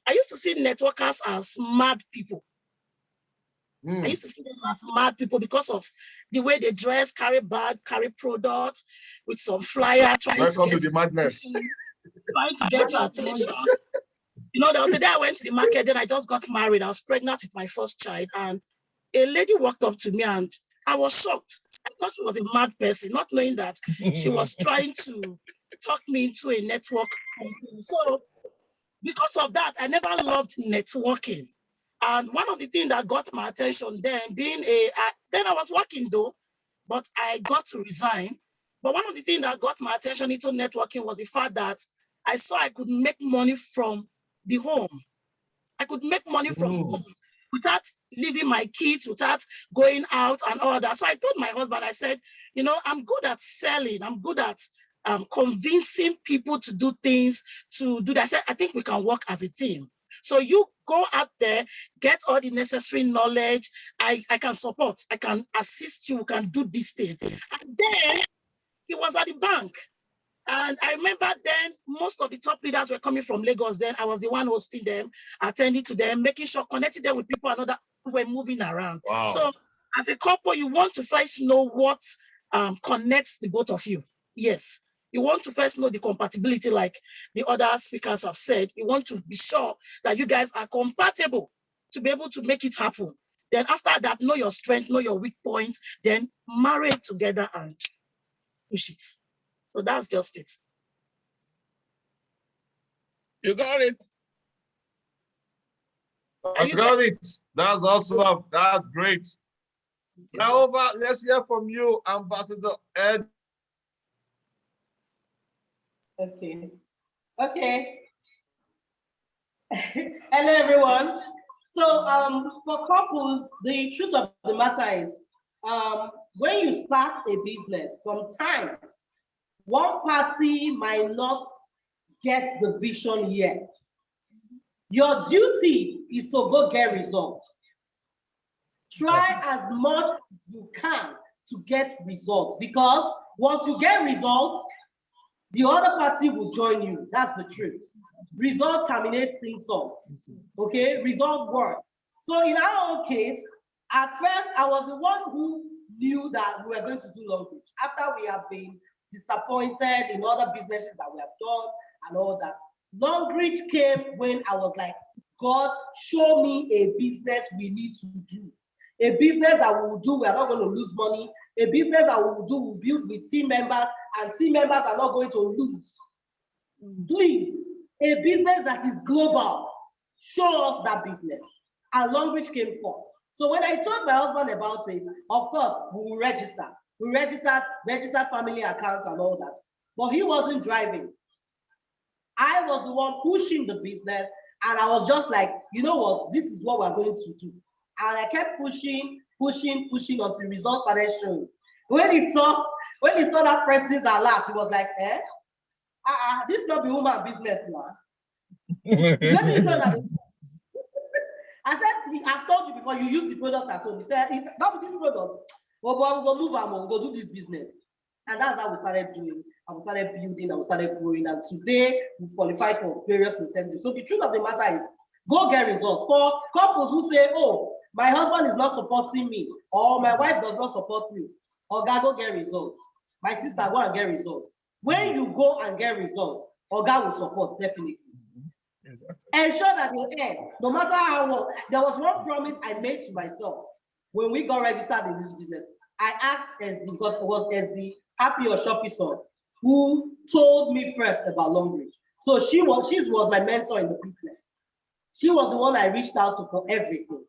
Speaker 13: I used to see networkers as mad people. I used to see them as mad people because of the way they dress, carry bag, carry products with some flyer, trying to get
Speaker 1: the madness.
Speaker 13: Trying to get your attention. You know, there was a day I went to the market, then I just got married. I was pregnant with my first child, and a lady walked up to me and I was shocked. I thought she was a mad person, not knowing that she was trying to talk me into a network. So because of that, I never loved networking. And one of the things that got my attention then, then I was working though, but I got to resign. But one of the things that got my attention into networking was the fact that I saw I could make money from the home. I could make money from home. without leaving my kids, without going out and all that. So I told my husband, I said, you know, I'm good at selling. I'm good at convincing people to do things, to do that. I said, I think we can work as a team. So you go out there, get all the necessary knowledge. I can support, I can assist you, we can do these things. And then he was at the bank. And I remember then most of the top leaders were coming from Lagos. Then I was the one hosting them, attending to them, making sure, connecting them with people and other who were moving around. Wow. So as a couple, you want to first know what connects the both of you. Yes. You want to first know the compatibility, like the other speakers have said. You want to be sure that you guys are compatible to be able to make it happen. Then after that, know your strength, know your weak points, then marry it together and push it. So that's just it.
Speaker 12: You got it.
Speaker 1: I got it. That's awesome. That's great. Now over, let's hear from you, Ambassador Ed.
Speaker 15: Okay. Okay. Hello, everyone. So for couples, the truth of the matter is, when you start a business, sometimes one party might not get the vision yet. Your duty is to go get results. Try as much as you can to get results, because once you get results, the other party will join you. That's the truth. Result terminates insults. Okay, result works. So in our own case, at first I was the one who knew that we were going to do Longrich after we have been disappointed in other businesses that we have done and all that. Longrich came when I was like, God, show me a business we need to do. A business that we will do, we are not going to lose money. A business that we will do, we build with team members, and team members are not going to lose. Please, a business that is global, show us that business. And Longrich came forth. So when I told my husband about it, of course, we will register. We registered family accounts and all that. But he wasn't driving. I was the one pushing the business, and I was just like, you know what, this is what we're going to do. And I kept pushing until results started showing. When he saw that person's alert, he was like, this not be woman business now. I said, I've told you before, you use the product at home. He said, not with this product. Oh, but we'll go move on, we'll go do this business. And that's how we started doing. And we started building, and we started growing. And today, we've qualified for various incentives. So the truth of the matter is, go get results. For couples who say, oh, my husband is not supporting me, or my wife does not support me, Oga, go get results. My sister, go and get results. When you go and get results, Oga will support, definitely. Exactly. Ensure that you end, no matter how well. There was one promise I made to myself when we got registered in this business. I asked Esidje, because it was Esidje, Happy or Shofison, who told me first about Longrich. So she was my mentor in the business. She was the one I reached out to for everything.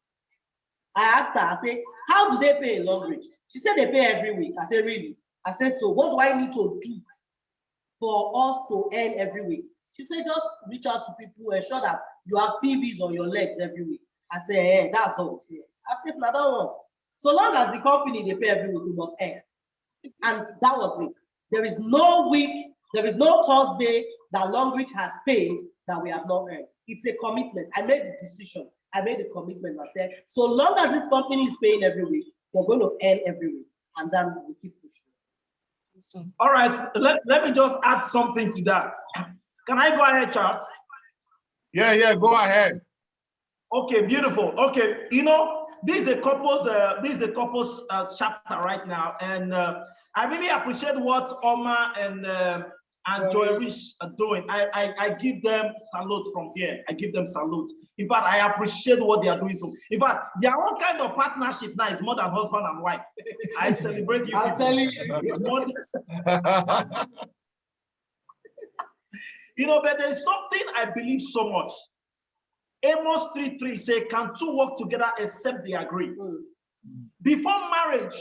Speaker 15: I asked her, I said, how do they pay in Longrich? She said they pay every week. I said, really? I said, so what do I need to do for us to earn every week? She said, just reach out to people, ensure that you have PVs on your legs every week. I said, hey, that's all. I said, no, that one. So long as the company, they pay every week, we must earn. And that was it. There is no week, there is no Thursday that Longrich has paid that we have not earned. It's a commitment. I made the decision. I made the commitment. I said, so long as this company is paying every week, we're going to earn every week. And then we'll keep pushing.
Speaker 14: All right, let me just add something to that. Can I go ahead, Charles?
Speaker 1: Yeah, go ahead.
Speaker 14: Okay, beautiful. Okay, you know, this is a couples chapter right now, and I really appreciate what Oma and JoyRich are doing. I give them salute from here. I give them salute. In fact, I appreciate what they are doing. So, in fact, their own kind of partnership now is more than husband and wife. I celebrate you.
Speaker 15: I'm telling you,
Speaker 14: it's more. You know, but there's something I believe so much. Amos 3:3 says, can two work together except they agree? Before marriage,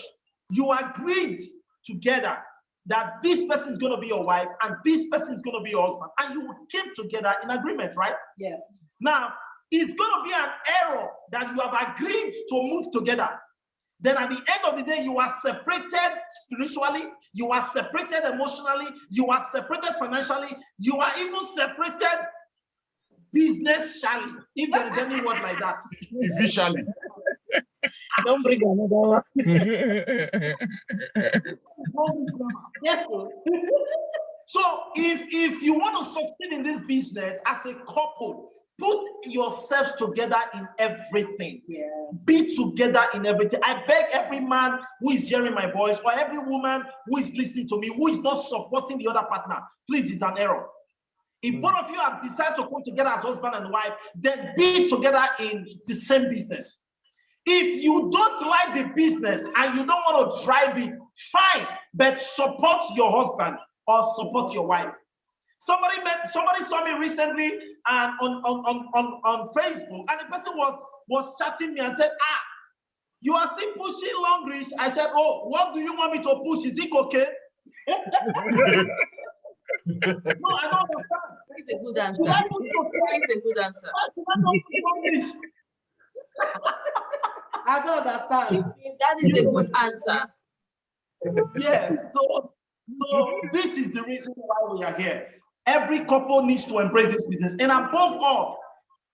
Speaker 14: you agreed together that this person is going to be your wife and this person is going to be your husband, and you came together in agreement, right?
Speaker 15: Yeah.
Speaker 14: Now, it's going to be an error that you have agreed to move together. Then at the end of the day, you are separated spiritually, you are separated emotionally, you are separated financially, you are even separated business-shally, if there is any word like that.
Speaker 1: Visually.
Speaker 13: Don't bring another one.
Speaker 14: Yes. So if you want to succeed in this business as a couple, put yourselves together in everything. Yeah. Be together in everything. I beg every man who is hearing my voice, or every woman who is listening to me, who is not supporting the other partner, please, it's an error. If both of you have decided to come together as husband and wife, then be together in the same business. If you don't like the business and you don't want to drive it, fine, but support your husband or support your wife. Somebody saw me recently and on Facebook, and the person was chatting me and said, you are still pushing Longrich. I said, oh, what do you want me to push? Is it okay? No, I don't understand.
Speaker 3: That's a good answer. That's a good answer.
Speaker 13: I don't understand.
Speaker 3: That is a good answer.
Speaker 14: Yes, so this is the reason why we are here. Every couple needs to embrace this business. And above all,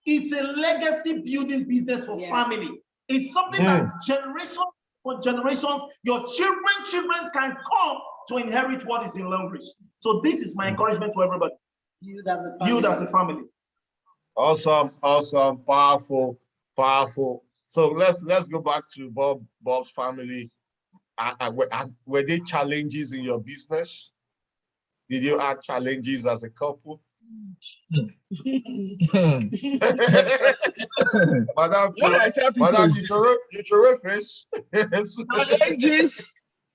Speaker 14: it's a legacy building business for family. It's something that generation for generations, your children can come to inherit what is in Longrich. So this is my encouragement to everybody.
Speaker 15: You as a family.
Speaker 14: You as a family.
Speaker 1: Awesome, awesome, powerful, powerful. So let's go back to Bob's family. Were there challenges in your business? Did you have challenges as a couple? Madam, you terrific.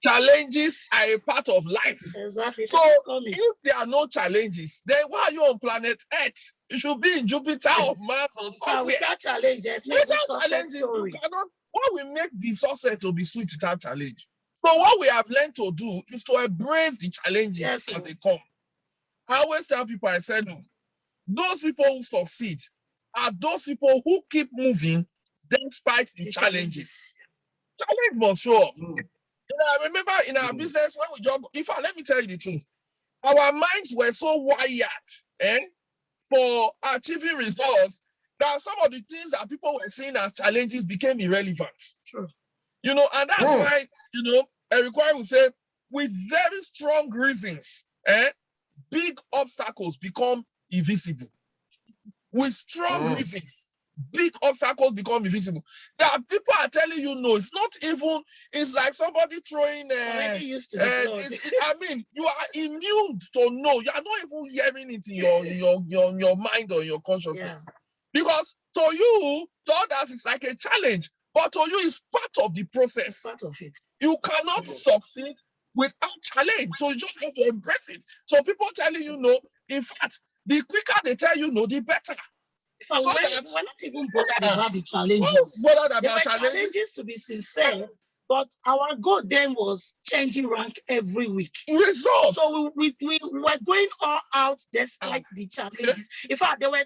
Speaker 12: Challenges are a part of life.
Speaker 13: Exactly.
Speaker 12: So if there are no challenges, then why are you on planet Earth? You should be in Jupiter or Mars or somewhere.
Speaker 13: Without challenges,
Speaker 12: without challenges, you cannot. Why we make the success to be sweet without challenge? So what we have learned to do is to embrace the challenges as they come. I always tell people, I said, those people who succeed are those people who keep moving despite the challenges. Challenge must show up. You know, I remember in our business when we just, let me tell you the truth, our minds were so wired for achieving results that some of the things that people were seeing as challenges became irrelevant. Sure. You know, and that's why, you know, Eric will say, with very strong reasons, big obstacles become invisible. With strong reasons, big obstacles become invisible. There are people are telling you no. It's not even. It's like somebody throwing. I mean, you are immune to no. You are not even hearing it in your mind or your consciousness, because to you, to others, it's like a challenge, but to you, it's part of the process. Part of it. You cannot succeed without challenge, so you just have to embrace it. So people telling you no. In fact, the quicker they tell you no, the better.
Speaker 13: We're not even bothered about the challenges. There were challenges, to be sincere, but our goal then was changing rank every week.
Speaker 12: Results.
Speaker 13: So we were going all out despite the challenges. In fact, there were,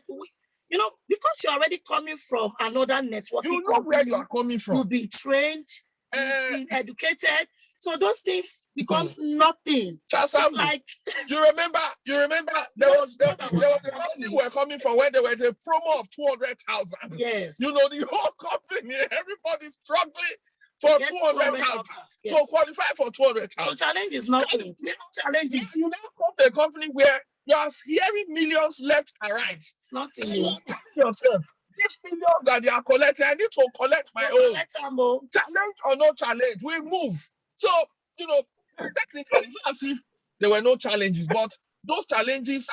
Speaker 13: you know, because you're already coming from another network.
Speaker 12: You know where you are coming from.
Speaker 13: You've been trained, you've been educated. So those things becomes nothing.
Speaker 12: Just like you remember there was a company we were coming from where there was a promo of 200,000.
Speaker 13: Yes.
Speaker 12: You know, the whole company, everybody's struggling for 200,000.
Speaker 13: Yes.
Speaker 12: To qualify for 200,000.
Speaker 13: So challenge is nothing. Challenges.
Speaker 12: You now come to a company where you are hearing millions left and right.
Speaker 13: It's nothing.
Speaker 12: You ask yourself, these millions that they are collecting, I need to collect my own. Challenge or no challenge, we move. So, you know, technically, it's not as if there were no challenges, but those challenges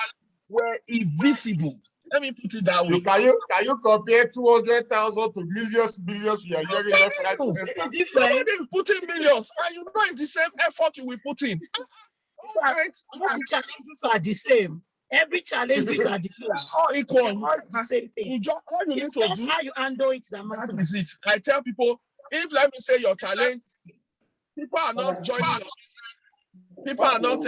Speaker 12: were invisible. Let me put it that way.
Speaker 1: Can you compare 200,000 to millions you are hearing left, right, center?
Speaker 12: Nobody is putting millions, and you know it's the same effort you will put in.
Speaker 13: All the challenges are the same. Every challenges are the same.
Speaker 12: All equal.
Speaker 13: All the same thing. It's just how you handle it that matters.
Speaker 12: That is it. I tell people, if let me say your challenge, people are not joining us. People are not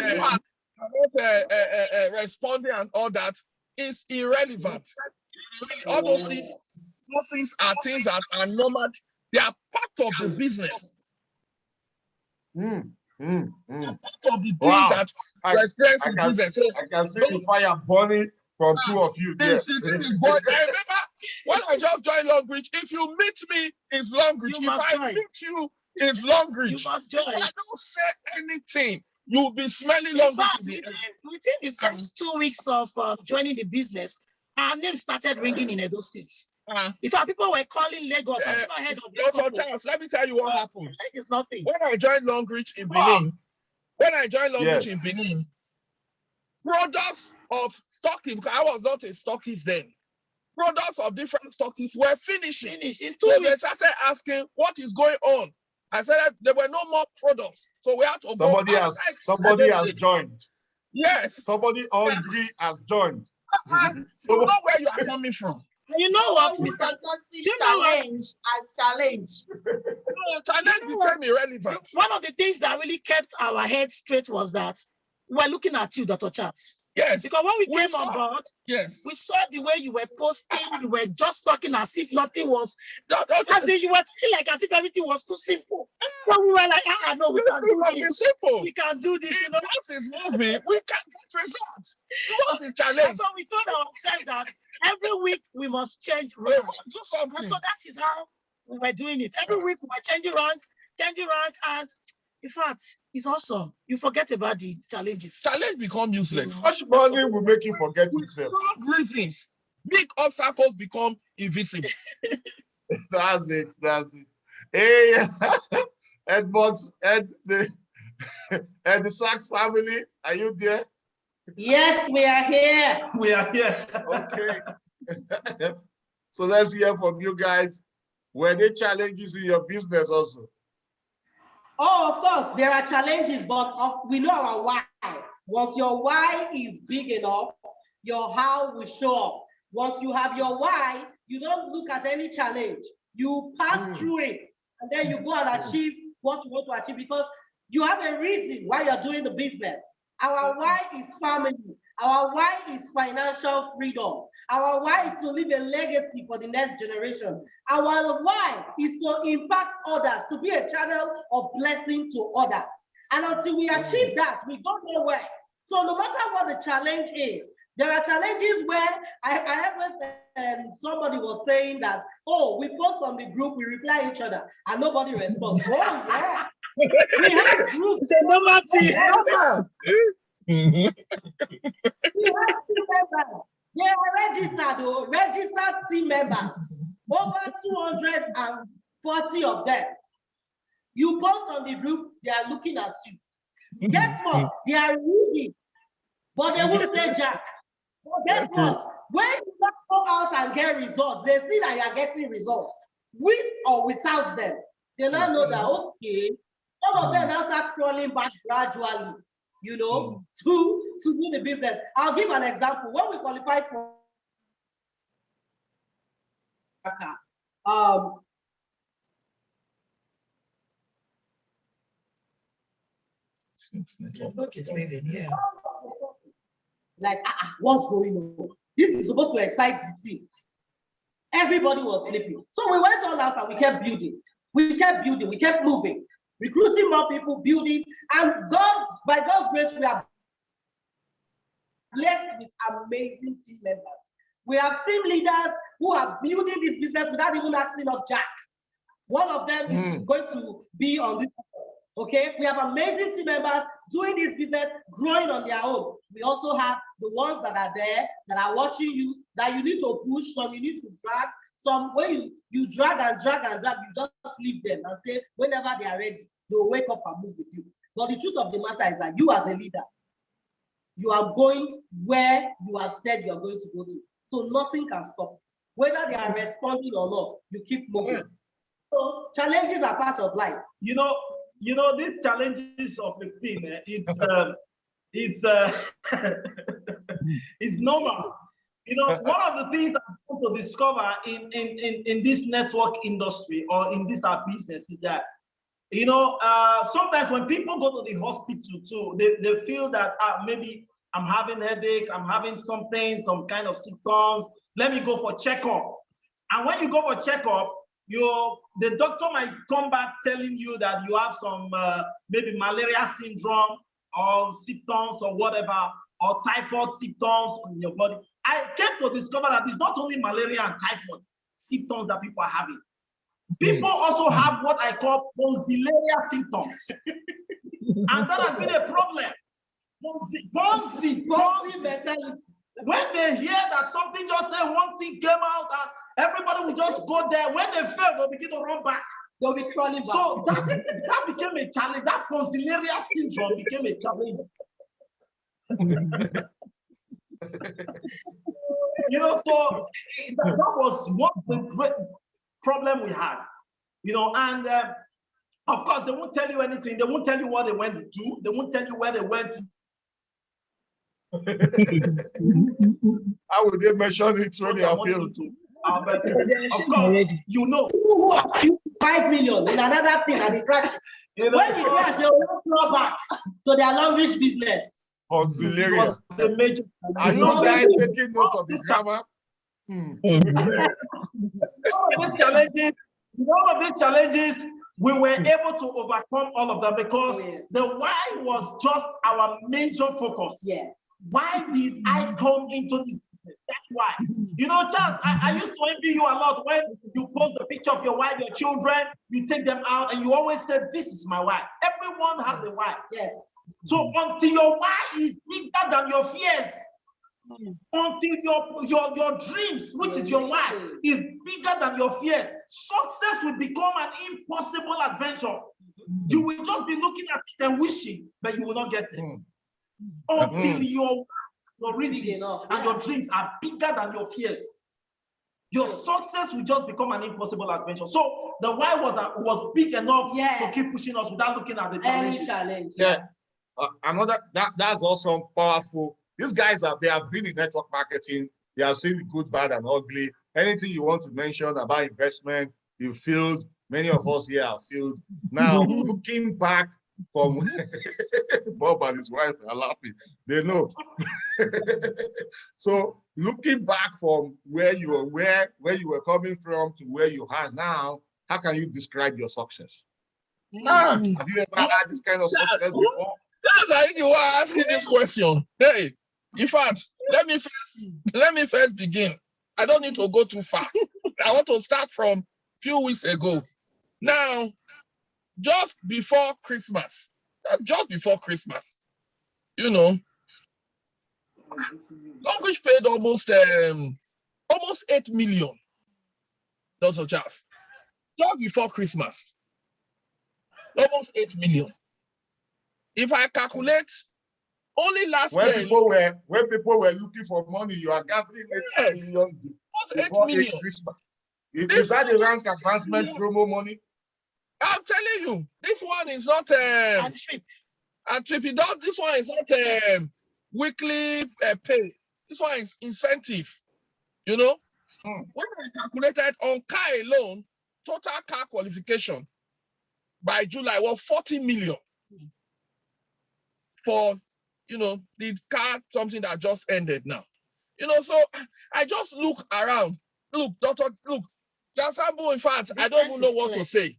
Speaker 12: responding and all that. Is irrelevant. All those things are things that are normal. They are part of the business.
Speaker 1: Part
Speaker 12: of the things that express the business. So,
Speaker 1: I can see the fire burning from two of you.
Speaker 12: This thing is boiling. I remember when I just joined Longrich, if you meet me, it's Longrich. If I meet you, it's Longrich. You must join. If I don't say anything, you'll be smelling Longrich.
Speaker 13: Within the first 2 weeks of joining the business, our name started ringing in Edo State. In fact, people were calling Lagos. I've never heard of
Speaker 12: Dr. Charles, let me tell you what happened.
Speaker 13: It's nothing.
Speaker 12: When I joined Longrich in Benin, in Benin, products of stocking, because I was not a stockist then, products of different stockists were finishing.
Speaker 13: In 2
Speaker 12: so
Speaker 13: weeks.
Speaker 12: They started asking, what is going on? I said that there were no more products. So we had to
Speaker 1: somebody has joined.
Speaker 12: Yes.
Speaker 1: Somebody hungry has joined.
Speaker 12: You know where you are coming from.
Speaker 13: You know what,
Speaker 3: We
Speaker 13: Mr.
Speaker 3: does not see challenge as challenge.
Speaker 12: No, challenge became irrelevant.
Speaker 13: One of the things that really kept our heads straight was that we're looking at you, Dr. Charles.
Speaker 12: Yes.
Speaker 13: Because when we came on board,
Speaker 12: yes,
Speaker 13: we saw the way you were posting, you were just talking as if nothing was, as if you were talking like as if everything was too simple. So we were like, no, we can do this.
Speaker 12: Simple.
Speaker 13: We can do this. You know,
Speaker 12: once it's moving, we can get results. What is challenge?
Speaker 13: And so we told ourselves that every week we must change rank.
Speaker 12: Do something.
Speaker 13: And so that is how we were doing it. Every week we were changing rank, and in fact, it's awesome. You forget about the challenges.
Speaker 12: Challenge become useless.
Speaker 1: Much money will make you forget yourself.
Speaker 12: Reasons. Big obstacles become invisible.
Speaker 1: That's it. Hey, Edmund, the Sachs family, are you there?
Speaker 15: Yes, we are here.
Speaker 14: We are here.
Speaker 1: Okay. So let's hear from you guys. Were there challenges in your business also?
Speaker 15: Oh, of course, there are challenges, but we know our why. Once your why is big enough, your how will show up. Once you have your why, you don't look at any challenge. You pass through it, and then you go and achieve what you want to achieve because you have a reason why you're doing the business. Our why is family. Our why is financial freedom. Our why is to leave a legacy for the next generation. Our why is to impact others, to be a channel of blessing to others. And until we achieve that, we don't know where. So no matter what the challenge is, there are challenges where I heard somebody was saying that, oh, we post on the group, we reply each other, and nobody responds. Oh, yeah. We have groups. We have team members. They are registered, registered team members. Over 240 of them. You post on the group, they are looking at you. Guess what? They are reading, but they won't say jack. But guess what? When you go out and get results, they see that you are getting results, with or without them. They now know that, okay, some of them now start crawling back gradually, you know, to do the business. I'll give an example. When we qualified for like, what's going on? This is supposed to excite the team. Everybody was sleeping. So we went all out and we kept building. We kept moving, recruiting more people, building. And by God's grace, we are blessed with amazing team members. We have team leaders who are building this business without even asking us jack. One of them is going to be on this. Okay, we have amazing team members doing this business, growing on their own. We also have the ones that are there, that are watching you, that you need to push, some you need to drag, some when you drag and drag and drag, you just leave them and say, whenever they are ready, they'll wake up and move with you. But the truth of the matter is that you as a leader, you are going where you have said you are going to go to. So nothing can stop. Whether they are responding or not, you keep moving. So challenges are part of life.
Speaker 14: You know, these challenges of the thing, it's normal. You know, one of the things I want to discover in this network industry or in this business is that, you know, sometimes when people go to the hospital too, they feel that maybe I'm having a headache, I'm having something, some kind of symptoms. let me go for checkup. And when you go for checkup, the doctor might come back telling you that you have some maybe malaria syndrome or symptoms or whatever, or typhoid symptoms in your body. I came to discover that it's not only malaria and typhoid symptoms that people are having. People also have what I call tonsillaria symptoms. And that has been a problem. Bonzi mentality. When they hear that something just say one thing came out and everybody will just go there. When they fail, they'll begin to run back.
Speaker 15: They'll be crawling back.
Speaker 14: So that became a challenge. That tonsillaria syndrome became a challenge. You know, so that was one of the great problem we had. You know, and of course, they won't tell you anything. They won't tell you what they went to do. They won't tell you where they went to.
Speaker 1: How would they mention it when they are failed?
Speaker 14: Of course, you know.
Speaker 15: 5 million in another thing and it crashes. When it crashes, they will throw back to their Longrich business.
Speaker 1: Auxiliary.
Speaker 14: The major.
Speaker 1: Are you guys taking note of this grammar?
Speaker 14: All of these challenges, we were able to overcome all of them because the why was just our major focus.
Speaker 15: Yes.
Speaker 14: Why did I come into this business? That's why. You know, Charles, I used to envy you a lot when you post the picture of your wife, your children, you take them out, and you always said, "This is my wife." Everyone has a wife.
Speaker 15: Yes.
Speaker 14: So until your wife is bigger than your fears, until your dreams, which is your wife, is bigger than your fears, success will become an impossible adventure. You will just be looking at it and wishing, but you will not get it. Until your reasons and your dreams are bigger than your fears, your success will just become an impossible adventure. So the why was big enough to keep pushing us without looking at the challenges.
Speaker 1: That's also powerful. These guys they have been in network marketing. They have seen the good, bad, and ugly. Anything you want to mention about investment, you failed. Many of us here have failed. Now, looking back from Bob and his wife are laughing. They know. So, looking back from where you were coming from to where you are now, how can you describe your success? Have you ever had this kind of success before?
Speaker 12: That's why you are asking this question. Hey, in fact, let me first begin. I don't need to go too far. I want to start from a few weeks ago. Now, just before Christmas, you know, Longrich paid almost 8 million, Dr. Charles. Just before Christmas, almost 8 million. If I calculate only last year,
Speaker 1: when people were looking for money, you are gathering 8 million.
Speaker 12: 8 million.
Speaker 1: Is that the rank advancement promo money?
Speaker 12: I'm telling you, this one is not a trip. This one is not weekly pay. This one is incentive. You know, when I calculated on car alone, total car qualification by July was 40 million. For, you know, the car, something that just ended now. You know, so I just look around. Look, Jasambu, in fact, I don't even know what to say.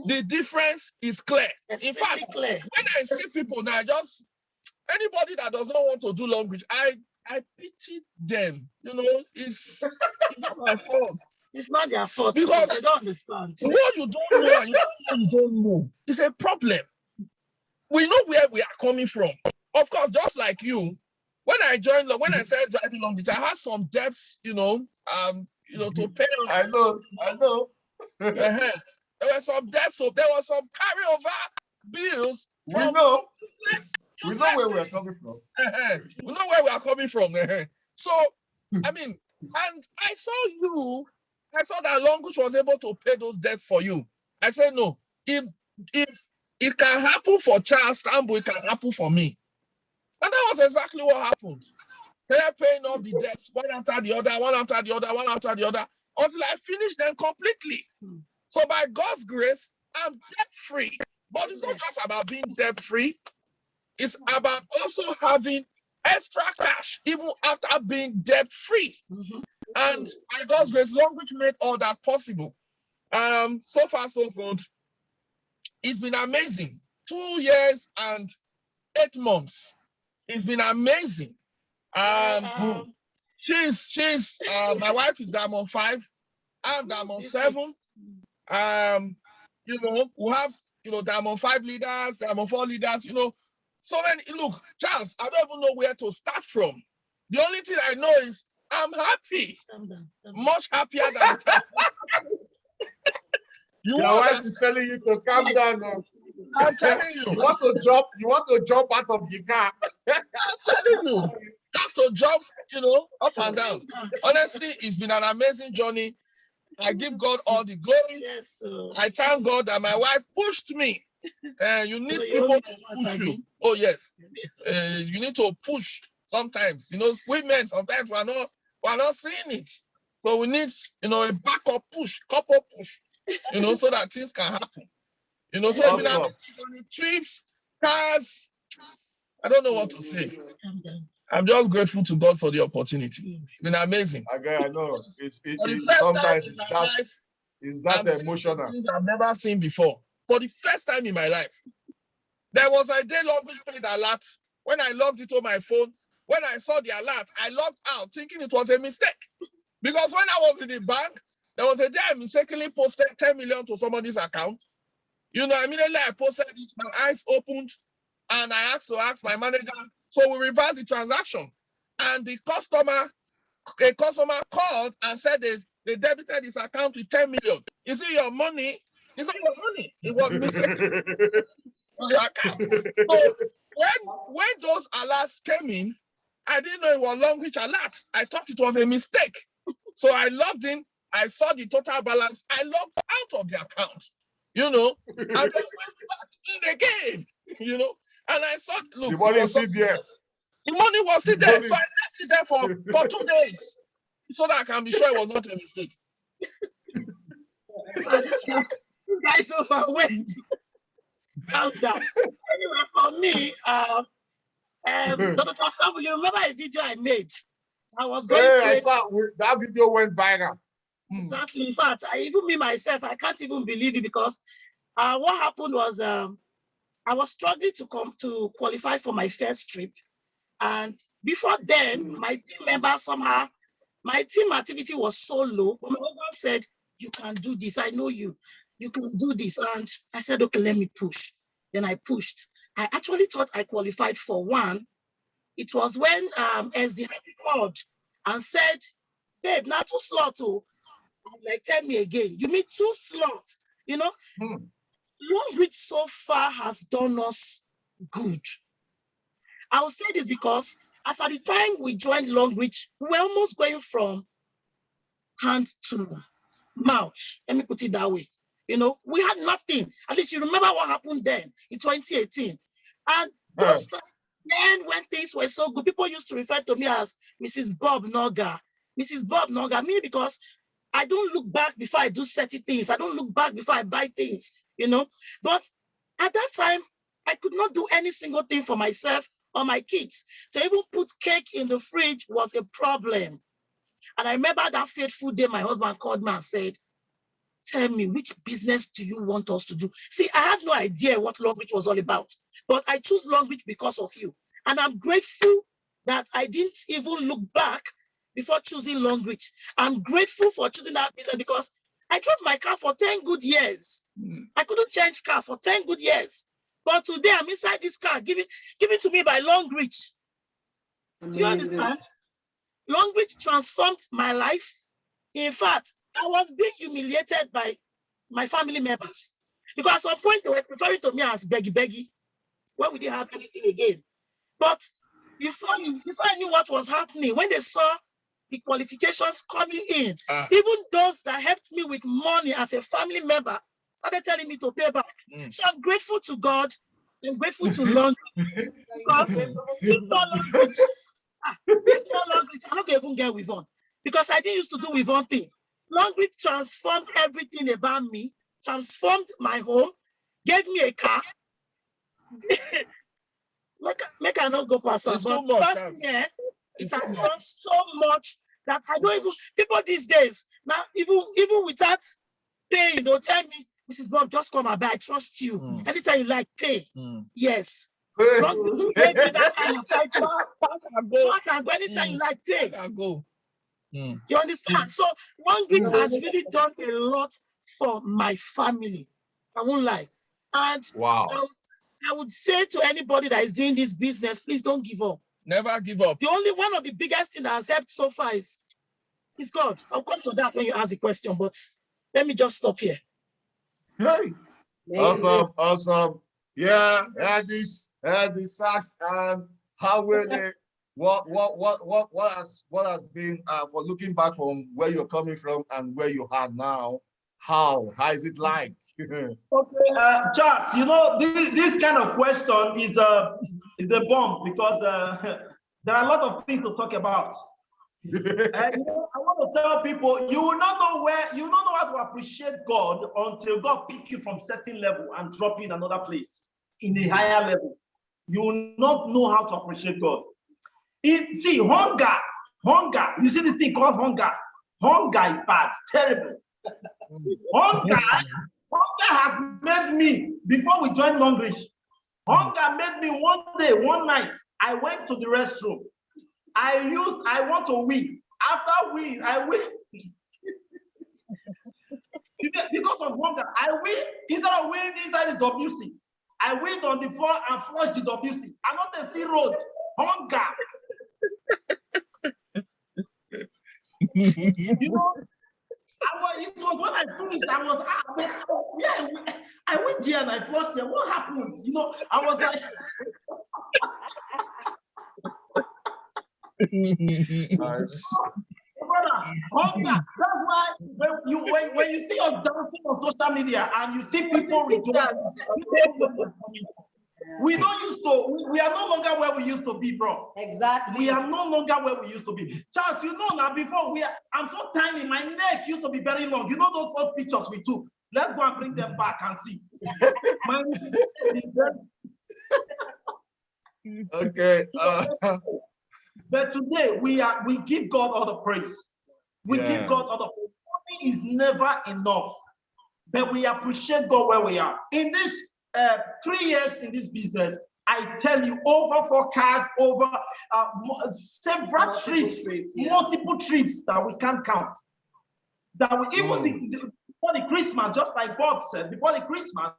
Speaker 12: The difference is clear. In fact, when I see people now, anybody that does not want to do Longrich, I pity them. You know, it's not my fault.
Speaker 13: It's not their fault.
Speaker 12: Because
Speaker 13: they don't understand.
Speaker 12: What you don't know and you don't know is a problem. We know where we are coming from. Of course, just like you, when I started driving Longrich, I had some debts, to pay.
Speaker 1: I know.
Speaker 12: There were some debts, there was some carryover bills.
Speaker 1: We know where we are coming from.
Speaker 12: We know where we are coming from. So, I mean, and I saw that Longrich was able to pay those debts for you. I said, no, if it can happen for Charles Tambo, it can happen for me. And that was exactly what happened. They are paying off the debts, one after the other, until I finished them completely. So by God's grace, I'm debt-free. But it's not just about being debt-free. It's about also having extra cash, even after being debt-free. And by God's grace, Longrich made all that possible. So far, so good. It's been amazing. 2 years and 8 months. It's been amazing. She's my wife is Diamond 5. I'm Diamond 7. We have Diamond 5 leaders, Diamond 4 leaders, so many. Look, Charles, I don't even know where to start from. The only thing I know is I'm happy. Much happier than
Speaker 1: Your wife is telling you to calm down.
Speaker 12: I'm telling you.
Speaker 1: You want to jump out of the car.
Speaker 12: I'm telling you. Just to jump, up and down. Honestly, it's been an amazing journey. I give God all the glory.
Speaker 15: Yes,
Speaker 12: I thank God that my wife pushed me. You need people to push you. Oh, yes. You need to push sometimes. Women, sometimes we're not seeing it. So we need, a backup push, couple push, so that things can happen. So it's been amazing trips, cars. I don't know what to say. I'm just grateful to God for the opportunity. It's been amazing.
Speaker 1: I know. Sometimes it's that emotional.
Speaker 12: I've never seen before. For the first time in my life. There was a day Longrich paid alert. When I logged it on my phone, when I saw the alert, I logged out thinking it was a mistake. Because when I was in the bank, there was a day I mistakenly posted 10 million to somebody's account. Immediately I posted it, my eyes opened, and I asked my manager. So we reversed the transaction. And a customer called and said they debited his account with 10 million. Is it your money? It's not your money. It was mistaken. So when those alerts came in, I didn't know it was Longrich alert. I thought it was a mistake. So I logged in. I saw the total balance. I logged out of the account, and then went back in again, and I saw, look,
Speaker 1: the money was still there.
Speaker 12: The money was still there. So I left it there for 2 days so that I can be sure it was not a mistake.
Speaker 15: You guys overwhelmed. Calm down. Anyway, for me, Dr. Tostabu, you remember a video I made? I was going
Speaker 1: I saw that video went viral.
Speaker 15: Exactly. In fact, even me myself, I can't even believe it because what happened was I was struggling to qualify for my first trip. And before then, my team member somehow, my team activity was so low. But my husband said, "You can do this. I know you. You can do this." And I said, "Okay, let me push." Then I pushed. I actually thought I qualified for one. It was when Esidje called and said, "Babe, now 2 slots." Like, tell me again, you mean 2 slots? Longrich so far has done us good. I will say this because as at the time we joined Longrich, we were almost going from hand to mouth. Let me put it that way. We had nothing. At least you remember what happened then in 2018. And those then when things were so good, people used to refer to me as Mrs. Bob Noga. Mrs. Bob Noga, me because I don't look back before I do certain things. I don't look back before I buy things, But at that time, I could not do any single thing for myself or my kids. To even put cake in the fridge was a problem. And I remember that fateful day, my husband called me and said, "Tell me, which business do you want us to do?" See, I had no idea what Longrich was all about, but I chose Longrich because of you. And I'm grateful that I didn't even look back before choosing Longrich. I'm grateful for choosing that business because I drove my car for 10 good years. I couldn't change car for 10 good years. But today I'm inside this car given to me by Longrich. Do you understand? Longrich transformed my life. In fact, I was being humiliated by my family members because at some point they were referring to me as beggy when we didn't have anything again. But before I knew what was happening, when they saw the qualifications coming in, even those that helped me with money as a family member started telling me to pay back. So I'm grateful to God. I'm grateful to Longrich because if not Longrich, I'm not even get with on because I didn't used to do with one thing. Longrich transformed everything about me, transformed my home, gave me a car. Make I not go past us, but first year, it has done so much
Speaker 13: that I don't even, people these days, now, even without paying, they'll tell me, Mrs. Bob, just come and buy, I trust you. Anytime you like, pay. Yes. Longrich gave me that kind of time, so I can go anytime you like, pay.
Speaker 12: I go.
Speaker 13: You understand? So Longrich has really done a lot for my family. I won't lie. And
Speaker 1: wow.
Speaker 13: I would say to anybody that is doing this business, please don't give up.
Speaker 12: Never give up.
Speaker 13: The only one of the biggest thing that has helped so far is God. I'll come to that when you ask the question, but let me just stop here.
Speaker 1: Hey, awesome. Yeah, had this sack and Awele. What has been for looking back from where you're coming from and where you are now? How is it like?
Speaker 14: Okay, Charles, you know, this kind of question is a bomb because there are a lot of things to talk about. And you know, I want to tell people, you will not know how to appreciate God until God pick you from certain level and drop you in another place, in a higher level. You will not know how to appreciate God. See, hunger. You see this thing called hunger. Hunger is bad, it's terrible. Hunger has made me, before we joined Longrich, hunger made me one night, I went to the restroom. I want to win. After win, I win. Because of hunger, I win. Instead of winning inside the WC, I win on the floor and flush the WC. I'm on the sea road. Hunger. You know, it was when I finished, I was, I went here and I flushed here. What happened? You know, I was like,
Speaker 1: Nice.
Speaker 14: Brother, hunger. That's why when you see us dancing on social media and you see people rejoicing, we are no longer where we used to be, bro.
Speaker 15: Exactly.
Speaker 14: We are no longer where we used to be. Charles, you know now, before I'm so tiny, my neck used to be very long. You know those old pictures we took? Let's go and bring them back and see.
Speaker 1: Okay.
Speaker 14: But today we give God all the praise. We give God all the praise. Money is never enough, but we appreciate God where we are. In this 3 years in this business, I tell you, over 4 cars, over several trips, multiple trips that we can't count. That we even before the Christmas, just like Bob said, before the Christmas,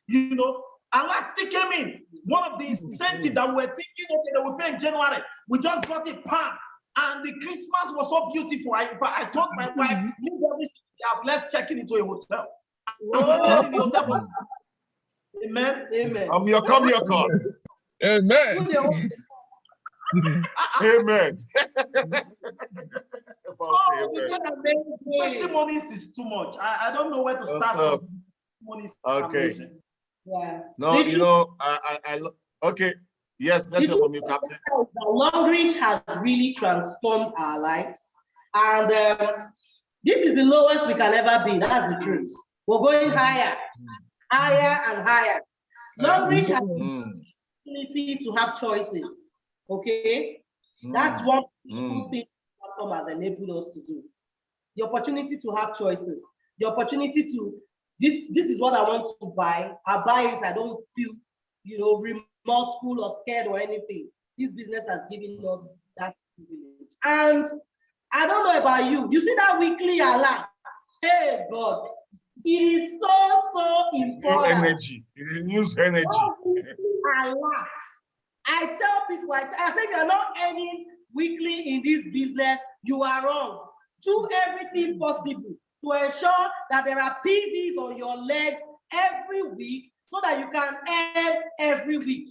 Speaker 14: you know, and that still came in. One of the incentives that we were thinking, okay, that we pay in January, we just got it pan. And the Christmas was so beautiful. I told my wife, leave everything else, let's check in into a hotel. And we stayed in the hotel. Amen. Amen.
Speaker 1: Come here, God.
Speaker 12: Amen.
Speaker 1: Amen.
Speaker 14: Testimonies is too much. I don't know where to start.
Speaker 1: Okay.
Speaker 15: Yeah.
Speaker 1: No, you know, okay. Yes, let's hear from you, Captain.
Speaker 15: Longrich has really transformed our lives. And this is the lowest we can ever be. That's the truth. We're going higher and higher. Longrich has the opportunity to have choices. Okay? That's one thing the platform has enabled us to do. The opportunity to have choices. The opportunity to, this is what I want to buy. I buy it. I don't feel, you know, remorseful or scared or anything. This business has given us that privilege. And I don't know about you. You see that weekly alert? Hey, God. It is so important.
Speaker 1: Energy. It renews energy.
Speaker 15: Alert. I tell people, I say if you're not earning weekly in this business, you are wrong. Do everything possible to ensure that there are PVs on your legs every week so that you can earn every week.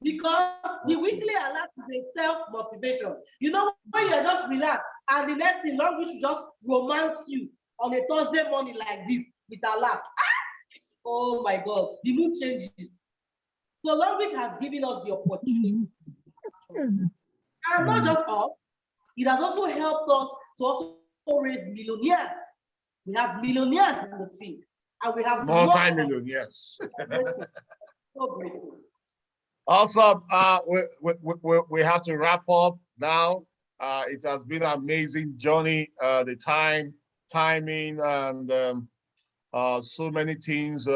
Speaker 15: Because the weekly alert is a self-motivation. You know, when you're just relaxed and the next thing, Longrich will just romance you on a Thursday morning like this with alert. Oh my God, the mood changes. So Longrich has given us the opportunity. And not just us, it has also helped us to also raise millionaires. We have millionaires in the team. And we have
Speaker 1: multi-millionaires.
Speaker 15: So grateful.
Speaker 1: Awesome. We have to wrap up now. It has been an amazing journey. The timing, and so many things.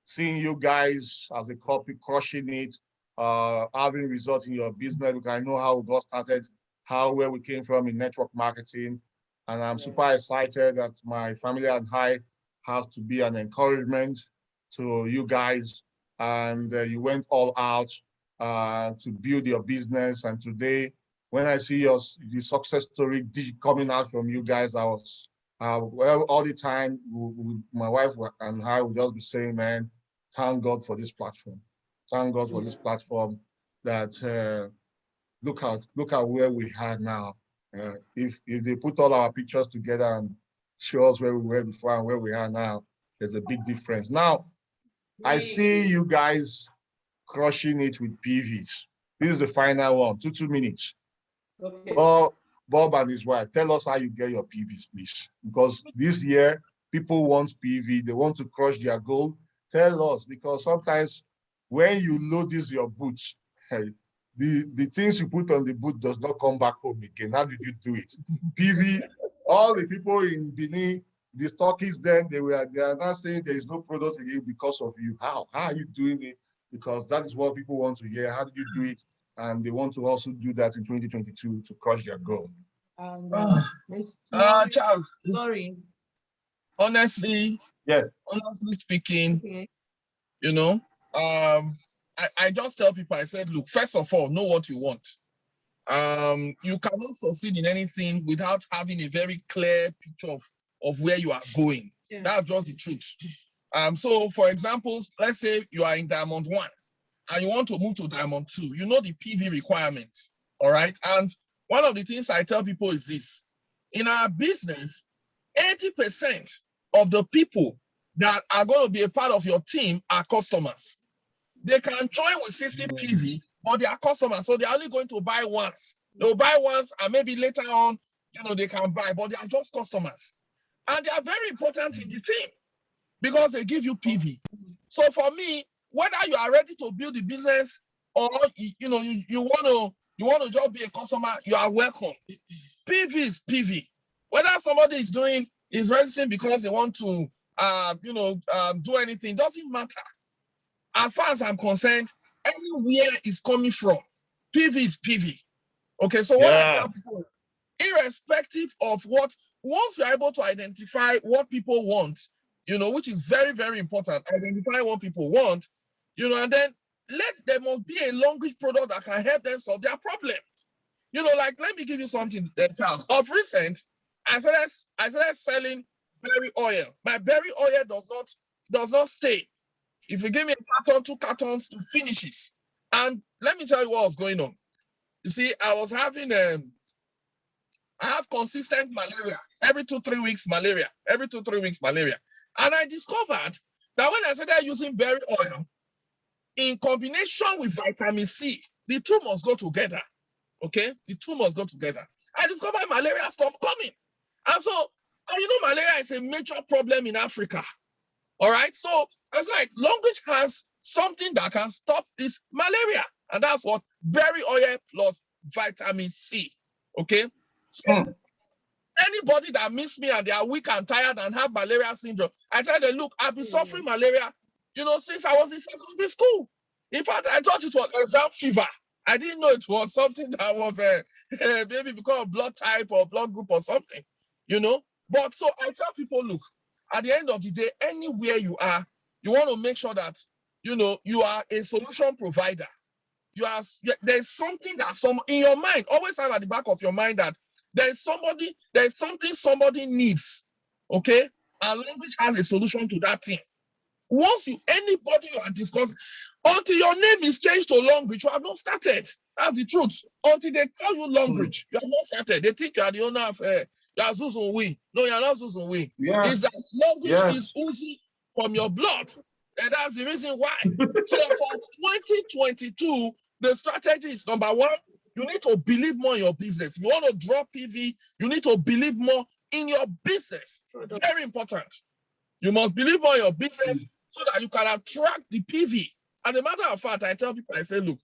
Speaker 1: Seeing you guys as a couple crushing it, having results in your business. Because I know how we got started, where we came from in network marketing, and I'm super excited that my family and I has to be an encouragement to you guys, and you went all out to build your business. And today, when I see the success story coming out from you guys, I was well, all the time, my wife and I would just be saying, man, thank God for this platform. Thank God for this platform that look at where we are now. If they put all our pictures together and show us where we were before and where we are now, there's a big difference. Now, I see you guys crushing it with PVs. This is the final one, 2 minutes.
Speaker 15: Okay.
Speaker 1: Bob and his wife, tell us how you get your PVs, please. Because this year, people want PV, they want to crush their goal. Tell us, because sometimes when you load this your boots, the things you put on the boot does not come back home again. How did you do it? PV, all the people in Benin, the stockists then, they are not saying there is no product again because of you. How are you doing it? Because that is what people want to hear. How did you do it? And they want to also do that in 2022 to crush their goal.
Speaker 3: And
Speaker 12: Charles,
Speaker 3: Lorine.
Speaker 12: Honestly speaking,
Speaker 3: okay.
Speaker 12: You know, I just tell people, I said, look, first of all, know what you want. You cannot succeed in anything without having a very clear picture of where you are going. Yeah. That's just the truth. So for example, let's say you are in Diamond 1 and you want to move to Diamond 2, you know the PV requirements, all right? And one of the things I tell people is this: in our business, 80% of the people that are going to be a part of your team are customers. They can join with 50 PV, but they are customers, so they're only going to buy once. They'll buy once, and maybe later on, they can buy, but they are just customers. And they are very important in the team because they give you PV. So for me, whether you are ready to build the business or you want to just be a customer, you are welcome. PV is PV. Whether somebody is registering because they want to do anything, doesn't matter. As far as I'm concerned, anywhere is coming from, PV is PV. Okay, so what I tell people is, irrespective of once you're able to identify what people want, which is very, very important, identify what people want, and then there must be a Longrich product that can help them solve their problem. Like, let me give you something, Charles. Of recent, I started selling berry oil. My berry oil does not stay. If you give me a carton, 2 cartons, it finishes. And let me tell you what was going on. You see, I was having I have consistent malaria. Every 2-3 weeks, malaria. Every 2-3 weeks, malaria. And I discovered that when I started using berry oil, in combination with vitamin C, the two must go together. Okay? The two must go together. I discovered malaria stopped coming. And so, malaria is a major problem in Africa. All right? So, I was like, Longrich has something that can stop this malaria. And that's what berry oil plus vitamin C. Okay? So, anybody that meets me and they are weak and tired and have malaria syndrome, I tell them, look, I've been suffering malaria, since I was in secondary school. In fact, I thought it was exam fever. I didn't know it was something that was maybe because of blood type or blood group or something, But so I tell people, look, at the end of the day, anywhere you are, you want to make sure that, you are a solution provider. There's something that in your mind, always have at the back of your mind that there's something somebody needs, okay? And Longrich has a solution to that thing. Once anybody you are discussing, until your name is changed to Longrich, you have not started. That's the truth. Until they call you Longrich, you have not started. They think you are the owner of you are Zuzunwi. No, you are not Zuzunwi. Yeah. It's that Longrich is oozing from your blood. And that's the reason why. So for 2022, the strategy is number 1, you need to believe more in your business. If you want to drop PV, you need to believe more in your business. Very important. You must believe more in your business so that you can attract the PV. As a matter of fact, I tell people, I say, look,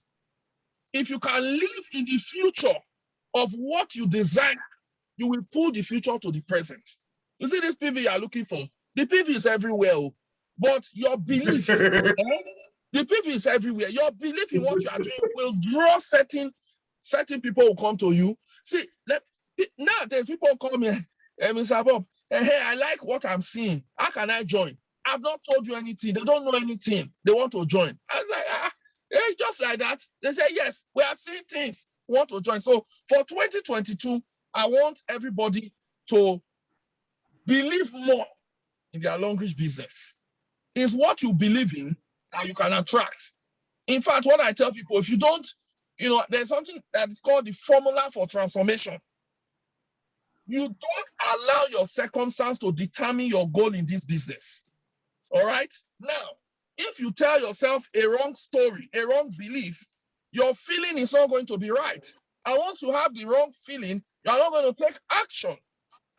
Speaker 12: if you can live in the future of what you desire, you will pull the future to the present. You see this PV you are looking for? The PV is everywhere, but your belief, the PV is everywhere. Your belief in what you are doing will draw certain people who come to you. See, nowadays people call me, Mr. Bob, hey, I like what I'm seeing. How can I join? I've not told you anything. They don't know anything. They want to join. I was like, hey, just like that. They say, yes, we are seeing things. We want to join. So for 2022, I want everybody to believe more in their Longrich business. It's what you believe in that you can attract. In fact, what I tell people, if you don't, there's something that's called the formula for transformation. You don't allow your circumstance to determine your goal in this business. All right? Now, if you tell yourself a wrong story, a wrong belief, your feeling is not going to be right. And once you have the wrong feeling, you're not going to take action.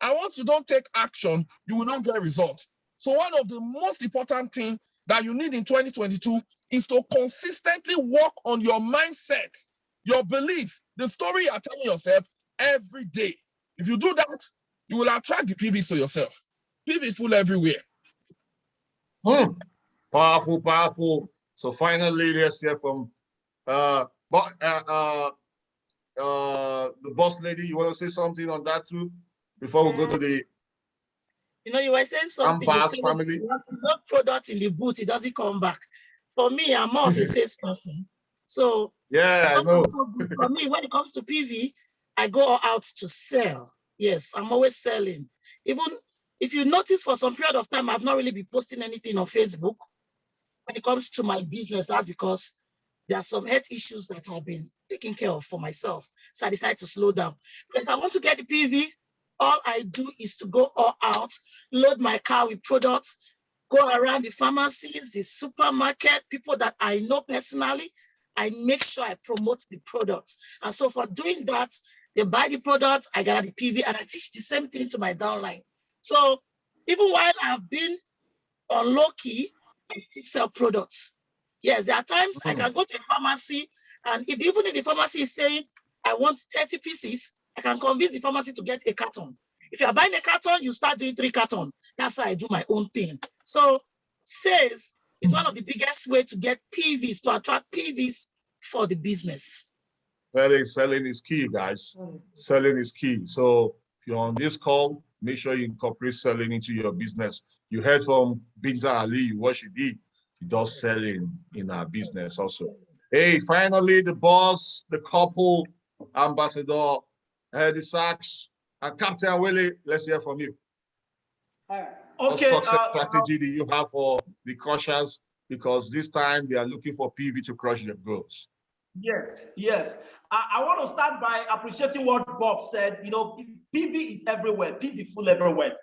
Speaker 12: And once you don't take action, you will not get results. So one of the most important things that you need in 2022 is to consistently work on your mindset, your belief, the story you're telling yourself every day. If you do that, you will attract the PVs to yourself. PV full everywhere.
Speaker 1: Powerful, powerful. So finally, let's hear from the boss lady. You want to say something on that too before we go to the
Speaker 13: you were saying something.
Speaker 1: family.
Speaker 13: No product in the boot, it doesn't come back. For me, I'm more of a salesperson. So
Speaker 1: yeah, I know.
Speaker 13: For me, when it comes to PV, I go out to sell. Yes, I'm always selling. Even if you notice, for some period of time, I've not really been posting anything on Facebook. When it comes to my business, that's because there are some health issues that I've been taking care of for myself. So I decided to slow down. But if I want to get the PV, all I do is to go all out, load my car with products, go around the pharmacies, the supermarket, people that I know personally. I make sure I promote the products. And so for doing that, they buy the product, I got the PV, and I teach the same thing to my downline. So even while I've been on low key, I still sell products. Yes, there are times I can go to a pharmacy, and even if the pharmacy is saying, I want 30 pieces, I can convince the pharmacy to get a carton. If you are buying a carton, you start doing 3 cartons. That's how I do my own thing. So sales is one of the biggest ways to get PVs, to attract PVs for the business.
Speaker 1: Selling is key, guys. Selling is key. So if you're on this call, make sure you incorporate selling into your business. You heard from Binta Aliyu what she did. She does selling in her business also. Hey, finally, the boss, the couple, ambassador, the Sachs, and Captain Awele, let's hear from you.
Speaker 15: All right.
Speaker 1: Okay. What success strategy do you have for the crushers? Because this time they are looking for PV to crush their goals.
Speaker 14: Yes. I want to start by appreciating what Bob said. PV is everywhere, PV full everywhere.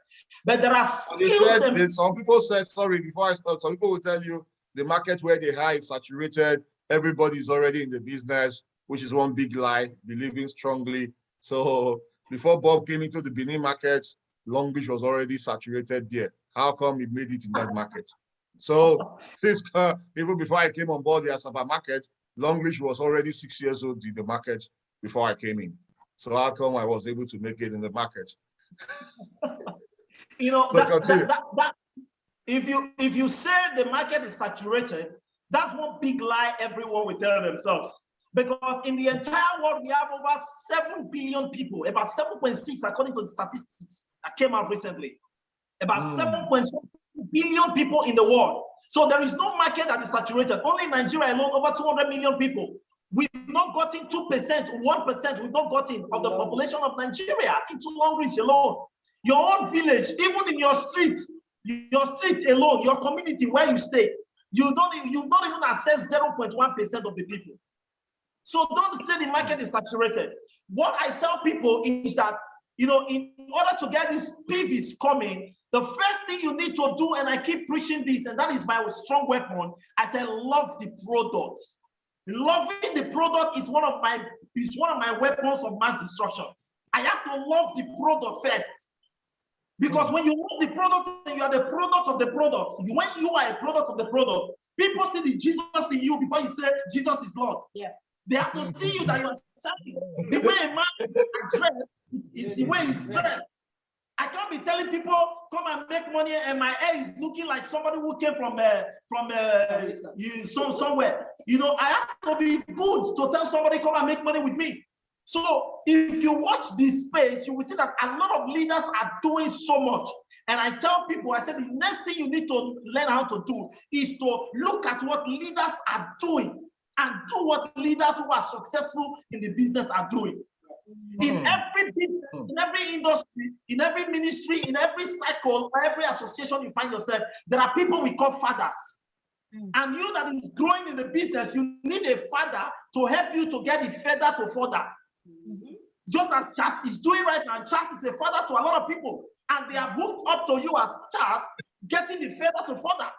Speaker 14: But there are skills.
Speaker 1: Some people said, sorry, before I start, some people will tell you the market where they are is saturated. Everybody's already in the business, which is one big lie, believing strongly. So before Bob came into the Benin market, Longrich was already saturated there. How come he made it in that market? So this even before I came on board the Asaba market, Longrich was already 6 years old in the market before I came in. So how come I was able to make it in the market?
Speaker 14: If you say the market is saturated, that's one big lie everyone will tell themselves. Because in the entire world, we have over 7 billion people, about 7.6 according to the statistics that came out recently. About 7.6 billion people in the world. So there is no market that is saturated. Only in Nigeria alone, over 200 million people. We've not gotten 2%, 1%, we've not gotten of the population of Nigeria into Longrich alone. Your own village, even in your street alone, your community where you stay, you've not even accessed 0.1% of the people. So don't say the market is saturated. What I tell people is that, in order to get these PVs coming, the first thing you need to do, and I keep preaching this, and that is my strong weapon, I say love the products. Loving the product is one of my weapons of mass destruction. I have to love the product first. Because when you love the product, you are the product of the product. When you are a product of the product, people see the Jesus in you before you say Jesus is Lord.
Speaker 15: Yeah.
Speaker 14: They have to see you that you're serving. The way a man is dressed is the way he's dressed. I can't be telling people, come and make money, and my hair is looking like somebody who came from somewhere. You know, I have to be good to tell somebody, come and make money with me. So if you watch this space, you will see that a lot of leaders are doing so much. And I tell people, I said, the next thing you need to learn how to do is to look at what leaders are doing and do what leaders who are successful in the business are doing. In every business, in every industry, in every ministry, in every cycle, or every association you find yourself, there are people we call fathers. And you that is growing in the business, you need a father to help you to get the feather to further. Just as Charles is doing right now, Charles is a father to a lot of people, and they have hooked up to you as Charles, getting the feather to further.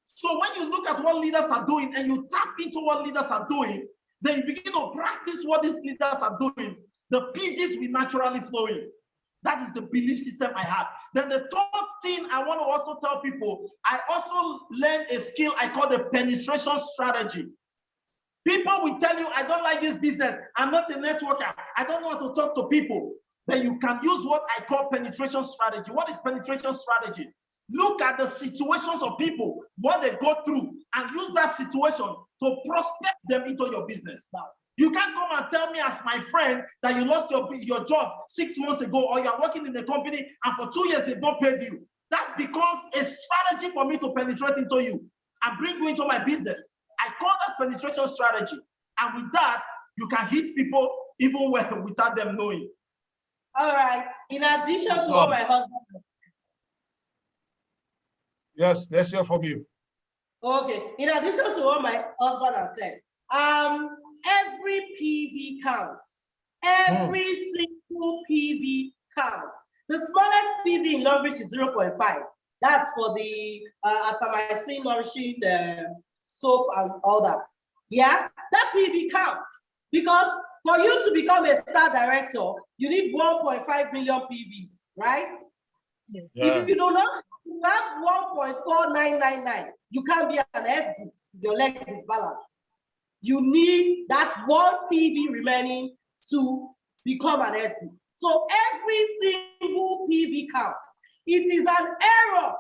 Speaker 14: So when you look at what leaders are doing and you tap into what leaders are doing, then you begin to practice what these leaders are doing. The PVs will naturally flow in. That is the belief system I have. Then the third thing I want to also tell people, I also learned a skill I call the penetration strategy. People will tell you, I don't like this business. I'm not a networker. I don't know how to talk to people. Then you can use what I call penetration strategy. What is penetration strategy? Look at the situations of people, what they go through, and use that situation to prospect them into your business. Now, you can't come and tell me as my friend that you lost your job 6 months ago, or you're working in a company and for 2 years they've not paid you. That becomes a strategy for me to penetrate into you and bring you into my business. I call that penetration strategy. And with that, you can hit people even without them knowing.
Speaker 15: All right. In addition to what my husband...
Speaker 1: Yes, let's hear from you.
Speaker 15: Okay. In addition to what my husband has said, every PV counts. Every single PV counts. The smallest PV in Longrich is 0.5. That's for the atamycin nourishing soap and all that. Yeah, that PV counts. Because for you to become a star director, you need 1.5 million PVs, right? Yeah. If you do not have 1.4999, you can't be an SD if your leg is balanced. You need that one PV remaining to become an SD. So every single PV counts. It is an error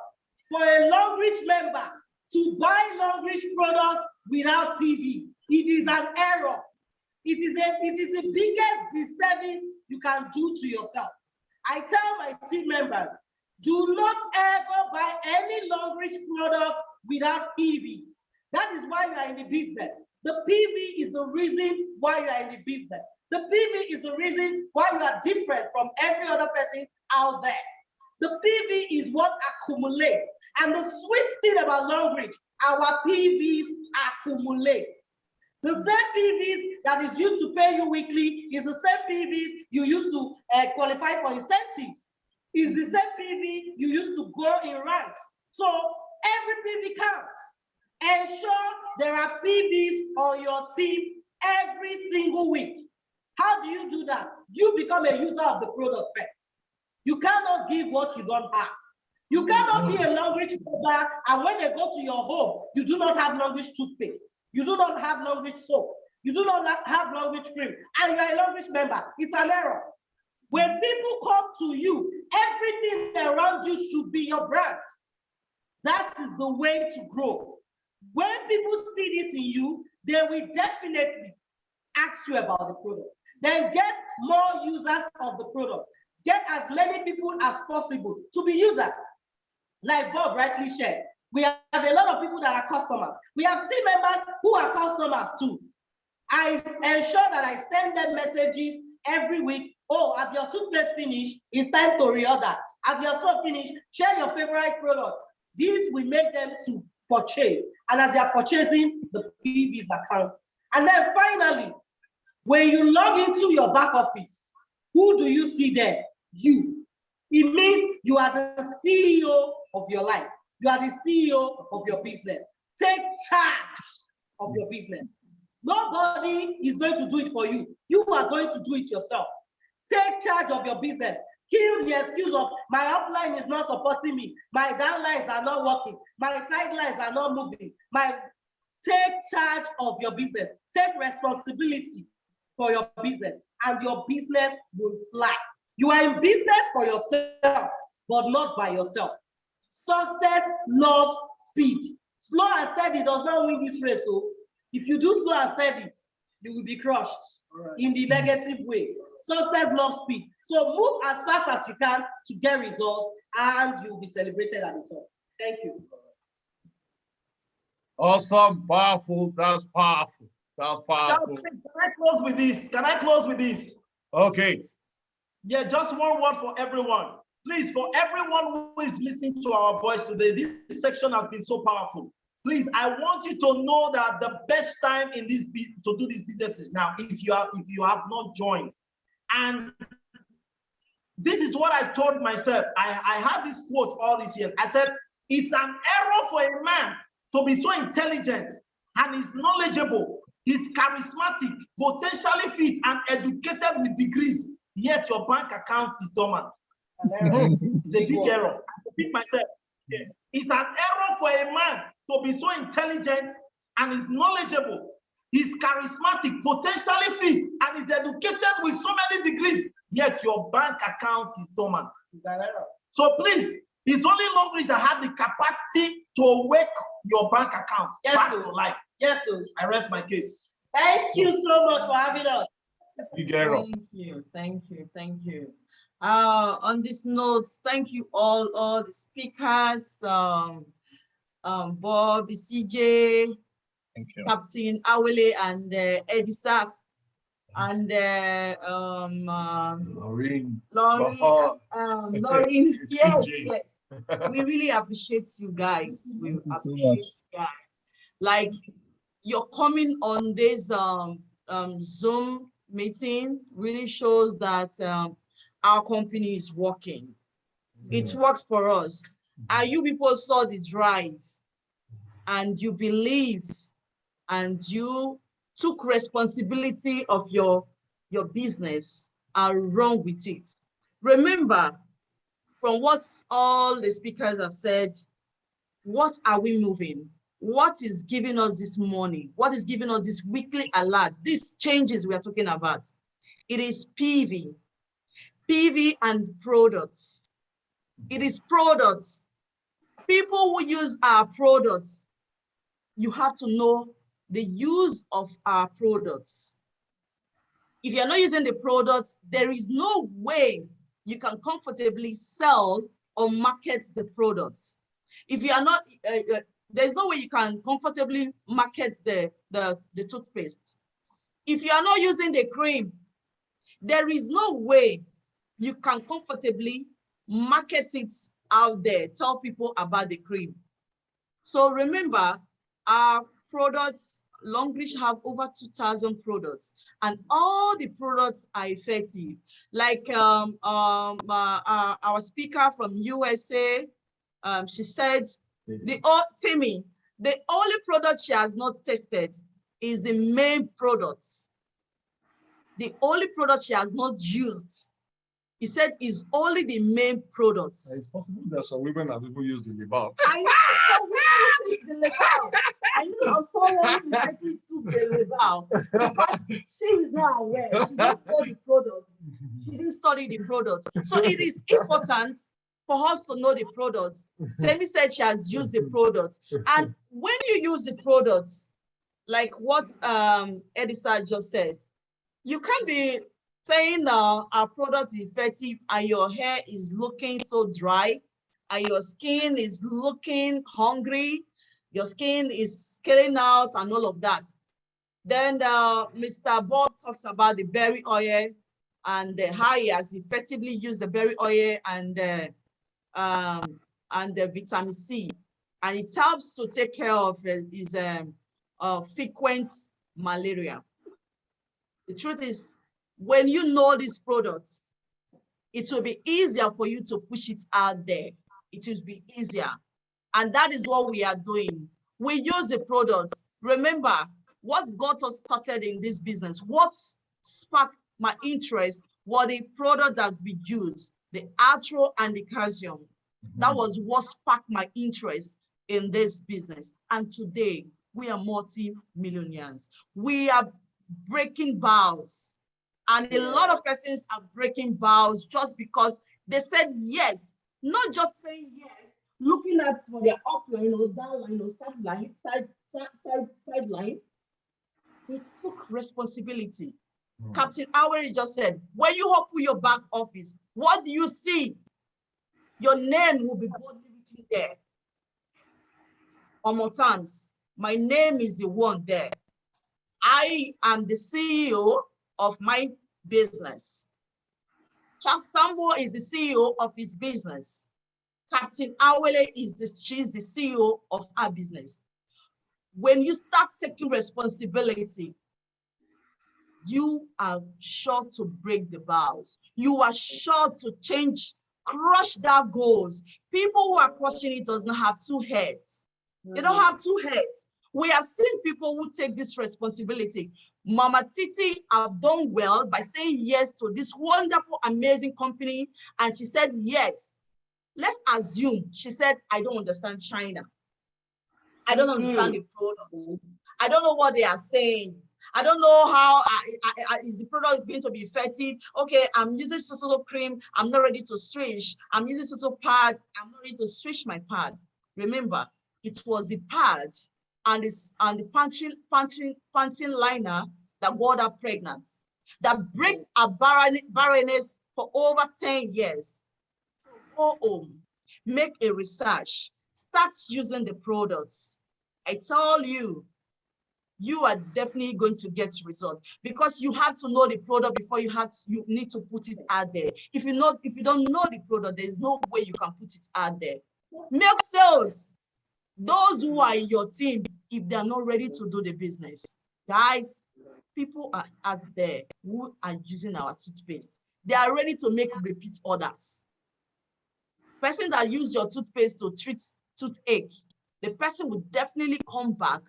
Speaker 15: for a Longrich member to buy Longrich product without PV. It is an error. It is the biggest disservice you can do to yourself. I tell my team members, do not ever buy any Longrich product without PV. That is why you are in the business. The PV is the reason why you are in the business. The PV is the reason why you are different from every other person out there. The PV is what accumulates. And the sweet thing about Longrich, our PVs accumulate. The same PVs that is used to pay you weekly is the same PVs you used to qualify for incentives. Is the same PV you used to grow in ranks. So every PV counts. Ensure there are PVs on your team every single week. How do you do that? You become a user of the product first. You cannot give what you don't have. You cannot be a Longrich member, and when they go to your home, you do not have Longrich toothpaste. You do not have Longrich soap. You do not have Longrich cream, and you are a Longrich member. It's an error. When people come to you, everything around you should be your brand. That is the way to grow. When people see this in you, they will definitely ask you about the product. Then get more users of the product. Get as many people as possible to be users. Like Bob rightly shared, we have a lot of people that are customers. We have team members who are customers too. I ensure that I send them messages every week. Oh, have your toothpaste finished? It's time to reorder. Have your soap finished? Share your favorite product. These will make them to purchase. And as they are purchasing, the PVs account. And then finally, when you log into your back office, who do you see there? You. It means you are the CEO of your life. You are the CEO of your business. Take charge of your business. Nobody is going to do it for you. You are going to do it yourself. Take charge of your business. Kill the excuse of my upline is not supporting me. My downlines are not working. My sidelines are not moving. take charge of your business. Take responsibility for your business, and your business will fly. You are in business for yourself, but not by yourself. Success loves speed. Slow and steady does not win this race. So if you do slow and steady, you will be crushed in the negative way. Success loves speed. So move as fast as you can to get results, and you'll be celebrated at the top. Thank you.
Speaker 1: Awesome, powerful. That's powerful. That's powerful.
Speaker 14: Can I close with this? Can I close with this?
Speaker 1: Okay.
Speaker 14: Yeah, just one word for everyone. Please, for everyone who is listening to our voice today, this section has been so powerful. Please, I want you to know that the best time in this to do this business is now, if you have not joined. And this is what I told myself. I had this quote all these years. I said, it's an error for a man to be so intelligent and is knowledgeable, is charismatic, potentially fit, and educated with degrees, yet your bank account is dormant. It's a big error. I repeat myself. It's an error for a man to be so intelligent and is knowledgeable, is charismatic, potentially fit, and is educated with so many degrees, yet your bank account is dormant. It's an error. So please, it's only Longrich that had the capacity to wake your bank account back to life.
Speaker 15: Yes, sir.
Speaker 14: I rest my case.
Speaker 15: Thank you so much for having us.
Speaker 3: Thank you, thank you, thank you. On this note, thank you all the speakers, Bob, Esidje, Captain Awele, and Ezeoke, and Lorine. Lorine, yes. We really appreciate you guys. We appreciate you guys. Like, you're coming on this Zoom meeting really shows that our company is working. It's worked for us. You people saw the drive and you believe and you took responsibility of your business and run with it. Remember, from what all the speakers have said, what are we moving? What is giving us this money? What is giving us this weekly alert? These changes we are talking about. It is PV and products. It is products. People who use our products, you have to know the use of our products. If you're not using the products, there is no way you can comfortably sell or market the products. If you are not, there's no way you can comfortably market the toothpaste. If you are not using the cream, there is no way you can comfortably market it out there, tell people about the cream. So remember, our products, Longrich have over 2,000 products, and all the products are effective. Like our speaker from USA, she said, Temmy, the only product she has not tested is the main products. The only product she has not used, he said, is only the main products.
Speaker 1: It's possible that some women have even used the liver.
Speaker 3: I know some women use the liver. I know someone who actually took the liver because she is not aware. She didn't know the product. She didn't study the product. So it is important for us to know the products. Temmy said she has used the products. And when you use the products, like what Ezeoke just said, you can't be saying our product is effective and your hair is looking so dry and your skin is looking hungry, your skin is scaling out and all of that. Then Mr. Bob talks about the berry oil and how he has effectively used the berry oil and the vitamin C. And it helps to take care of his frequent malaria. The truth is, when you know these products, it will be easier for you to push it out there. It will be easier. And that is what we are doing. We use the products. Remember, what got us started in this business, what sparked my interest were the products that we use, the Atro and the calcium. That was what sparked my interest in this business. And today, We are multi-millionaires. We are breaking vows. And a lot of persons are breaking vows just because they said yes, not just saying yes, looking at for their upline or downline or sideline. They took responsibility. Captain Awele just said, when you open your back office, what do you see? Your name will be boldly written there. One more times, my name is the one there. I am the CEO of my business. Charles Tambo is the CEO of his business. Captain Awele she's the CEO of our business. When you start taking responsibility, you are sure to break the vows. You are sure to change, crush that goals. People who are crushing it does not have two heads. They don't have two heads. We have seen people who take this responsibility. Mama Titi have done well by saying yes to this wonderful, amazing company. And she said yes. Let's assume she said, I don't understand China. I don't understand the product. I don't know what they are saying. I don't know how is the product going to be effective. Okay, I'm using so cream. I'm not ready to switch. I'm using so pad. I'm not ready to switch my pad. Remember, it was the pad and the panting liner that got her pregnant, that breaks her barrenness for over 10 years. So go home, make a research, start using the products. I tell you, you are definitely going to get results because you have to know the product before you need to put it out there. If you don't know the product, there's no way you can put it out there. Milk sales. Those who are in your team, if they're not ready to do the business, guys, people are out there who are using our toothpaste. They are ready to make repeat orders. Person that use your toothpaste to treat toothache, the person will definitely come back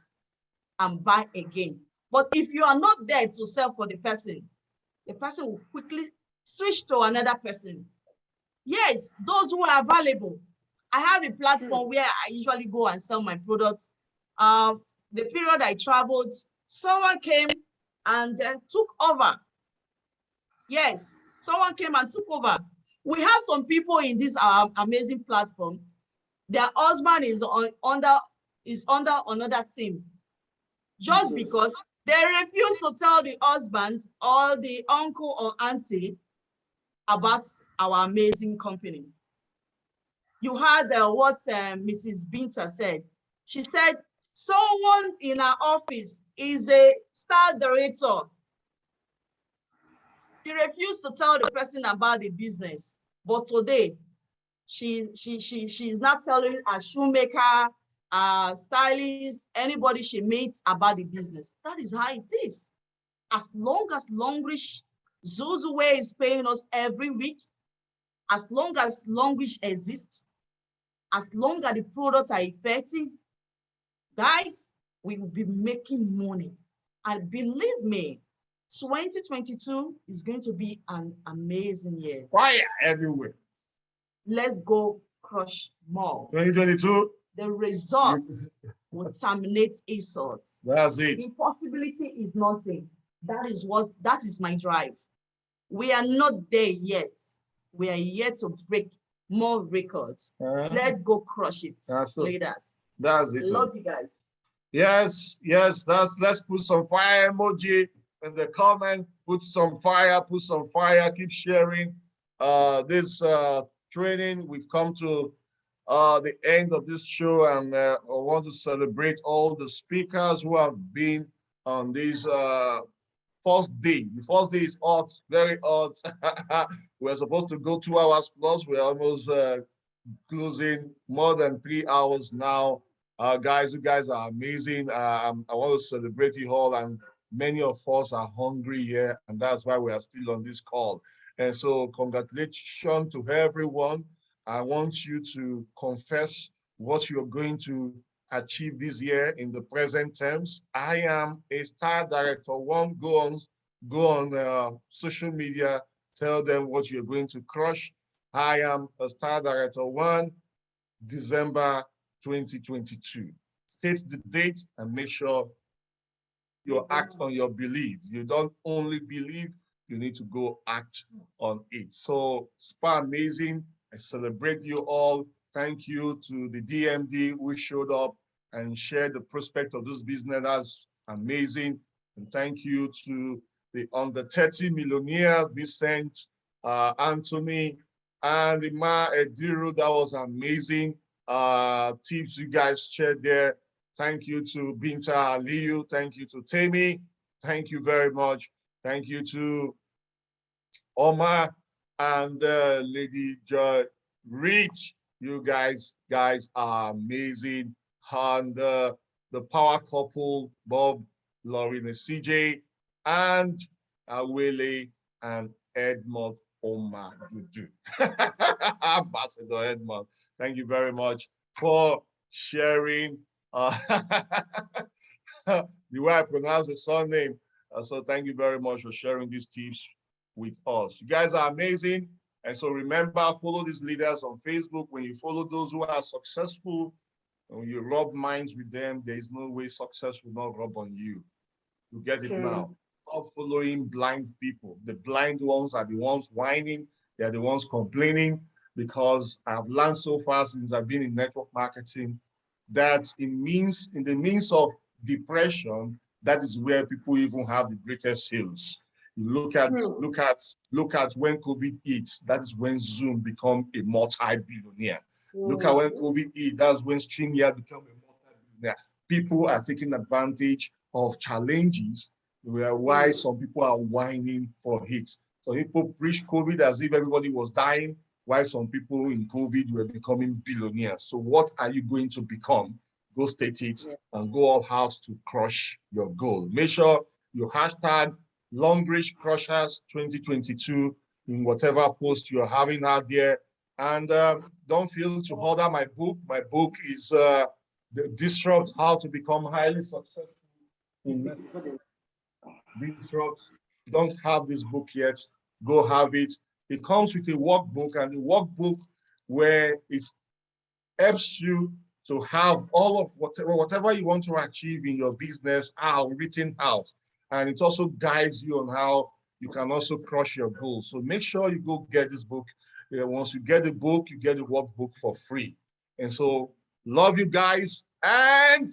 Speaker 3: and buy again. But if you are not there to sell for the person will quickly switch to another person. Yes, those who are available. I have a platform where I usually go and sell my products. The period I traveled, someone came and took over. Yes, someone came and took over. We have some people in this amazing platform. Their husband is under another team. Just because they refuse to tell the husband or the uncle or auntie about our amazing company. You heard what Mrs. Binta said. She said, someone in our office is a star director. She refused to tell the person about the business. But today, she's not telling a shoemaker, stylist, anybody she meets about the business. That is how it is. As long as Longrich Zuzue is paying us every week, as long as Longrich exists, as long as the products are effective, guys, we will be making money. And believe me, 2022 is going to be an amazing year.
Speaker 1: Fire everywhere.
Speaker 3: Let's go crush more.
Speaker 1: 2022.
Speaker 3: The results will terminate insults.
Speaker 1: That's it.
Speaker 3: Impossibility is nothing. That is my drive. We are not there yet. We are yet to break more records. Let's go crush it, leaders.
Speaker 1: That's it.
Speaker 3: I love you guys.
Speaker 1: Yes, let's put some fire emoji in the comment. Put some fire, keep sharing. This training, we've come to the end of this show, and I want to celebrate all the speakers who have been on this first day. The first day is hot, very hot. We're supposed to go 2 hours plus. We're almost closing more than 3 hours now. Guys, you guys are amazing. I want to celebrate you all, and many of us are hungry here, and that's why we are still on this call. And so congratulations to everyone. I want you to confess what you're going to achieve this year in the present terms. I am a star director. One, go on social media, tell them what you're going to crush. I am a star director. 1 December 2022. state the date, and make sure you act on your belief. You don't only believe, you need to go act on it. So super amazing. I celebrate you all. Thank you to the DMD who showed up and shared the prospect of this business. That's amazing. And thank you to the under 30 millionaire, Vincent Anthony, and Emmanuel Eduru. That was amazing. Tips you guys shared there. Thank you to Binta Aliyu. Thank you to Temmy. Thank you very much. Thank you to Oma and Lady JoyRich. You guys are amazing. And the power couple, Bob, Lorine, Esidje, and Awele and Edmund Omadudu. Ambassador Edmund, thank you very much for sharing the way I pronounce the surname. So thank you very much for sharing these tips with us. You guys are amazing. And so remember, follow these leaders on Facebook. When you follow those who are successful, and when you rub minds with them, there is no way success will not rub on you. You get it now. Stop following blind people. The blind ones are the ones whining. They're the ones complaining, because I've learned so far since I've been in network marketing that in the means of depression, that is where people even have the greatest sales. You look at when COVID hits, that is when Zoom become a multi-billionaire. Look at when COVID hit, that's when StreamYard become a multi-billionaire. People are taking advantage of challenges why some people are whining for it. So people preach COVID as if everybody was dying, while some people in COVID were becoming billionaires. So what are you going to become? Go state it and go all out to crush your goal. Make sure you hashtag Longrich Crushers 2022 in whatever post you're having out there. And don't fail to order my book. My book is The Disrupt How to Become Highly Successful in Disrupt. If you don't have this book yet, go have it. It comes with a workbook, and the workbook where it helps you to have all of whatever you want to achieve in your business written out. And it also guides you on how you can also crush your goals. So make sure you go get this book. Once you get the book, you get the workbook for free. And so love you guys and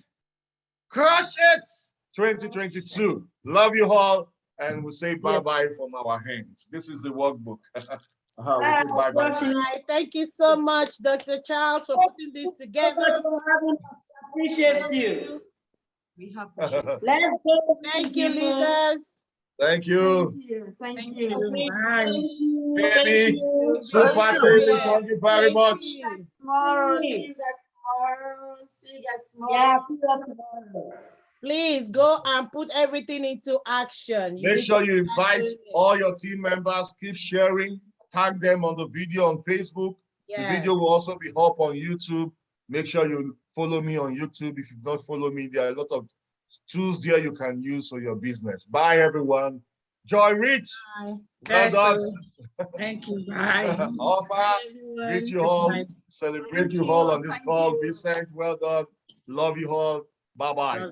Speaker 1: crush it 2022. Love you all. And we'll say bye-bye from our hands. This is the workbook. We'll say bye-bye.
Speaker 9: Thank you so much, Dr. Charles, for putting this together.
Speaker 15: Appreciate you.
Speaker 3: We have
Speaker 15: Let's go.
Speaker 9: Thank you, leaders.
Speaker 1: Thank you.
Speaker 3: Thank you.
Speaker 9: Bye.
Speaker 1: Baby, super baby, thank you very much.
Speaker 3: See you guys tomorrow. See you guys tomorrow. See you guys tomorrow.
Speaker 15: Yeah, see you tomorrow.
Speaker 9: Please go and put everything into action.
Speaker 1: Make sure you invite all your team members. Keep sharing. Tag them on the video on Facebook.
Speaker 9: Yes.
Speaker 1: The video will also be up on YouTube. Make sure you follow me on YouTube. If you don't follow me, there are a lot of tools there you can use for your business. Bye, everyone. JoyRich. Well done.
Speaker 15: Thank you. Bye.
Speaker 1: Oma, greet you all. Celebrate you all on this call. Vincent, well done. Love you all. Bye-bye.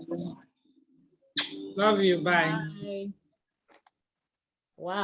Speaker 15: Love you. Bye.
Speaker 9: Bye. Wow.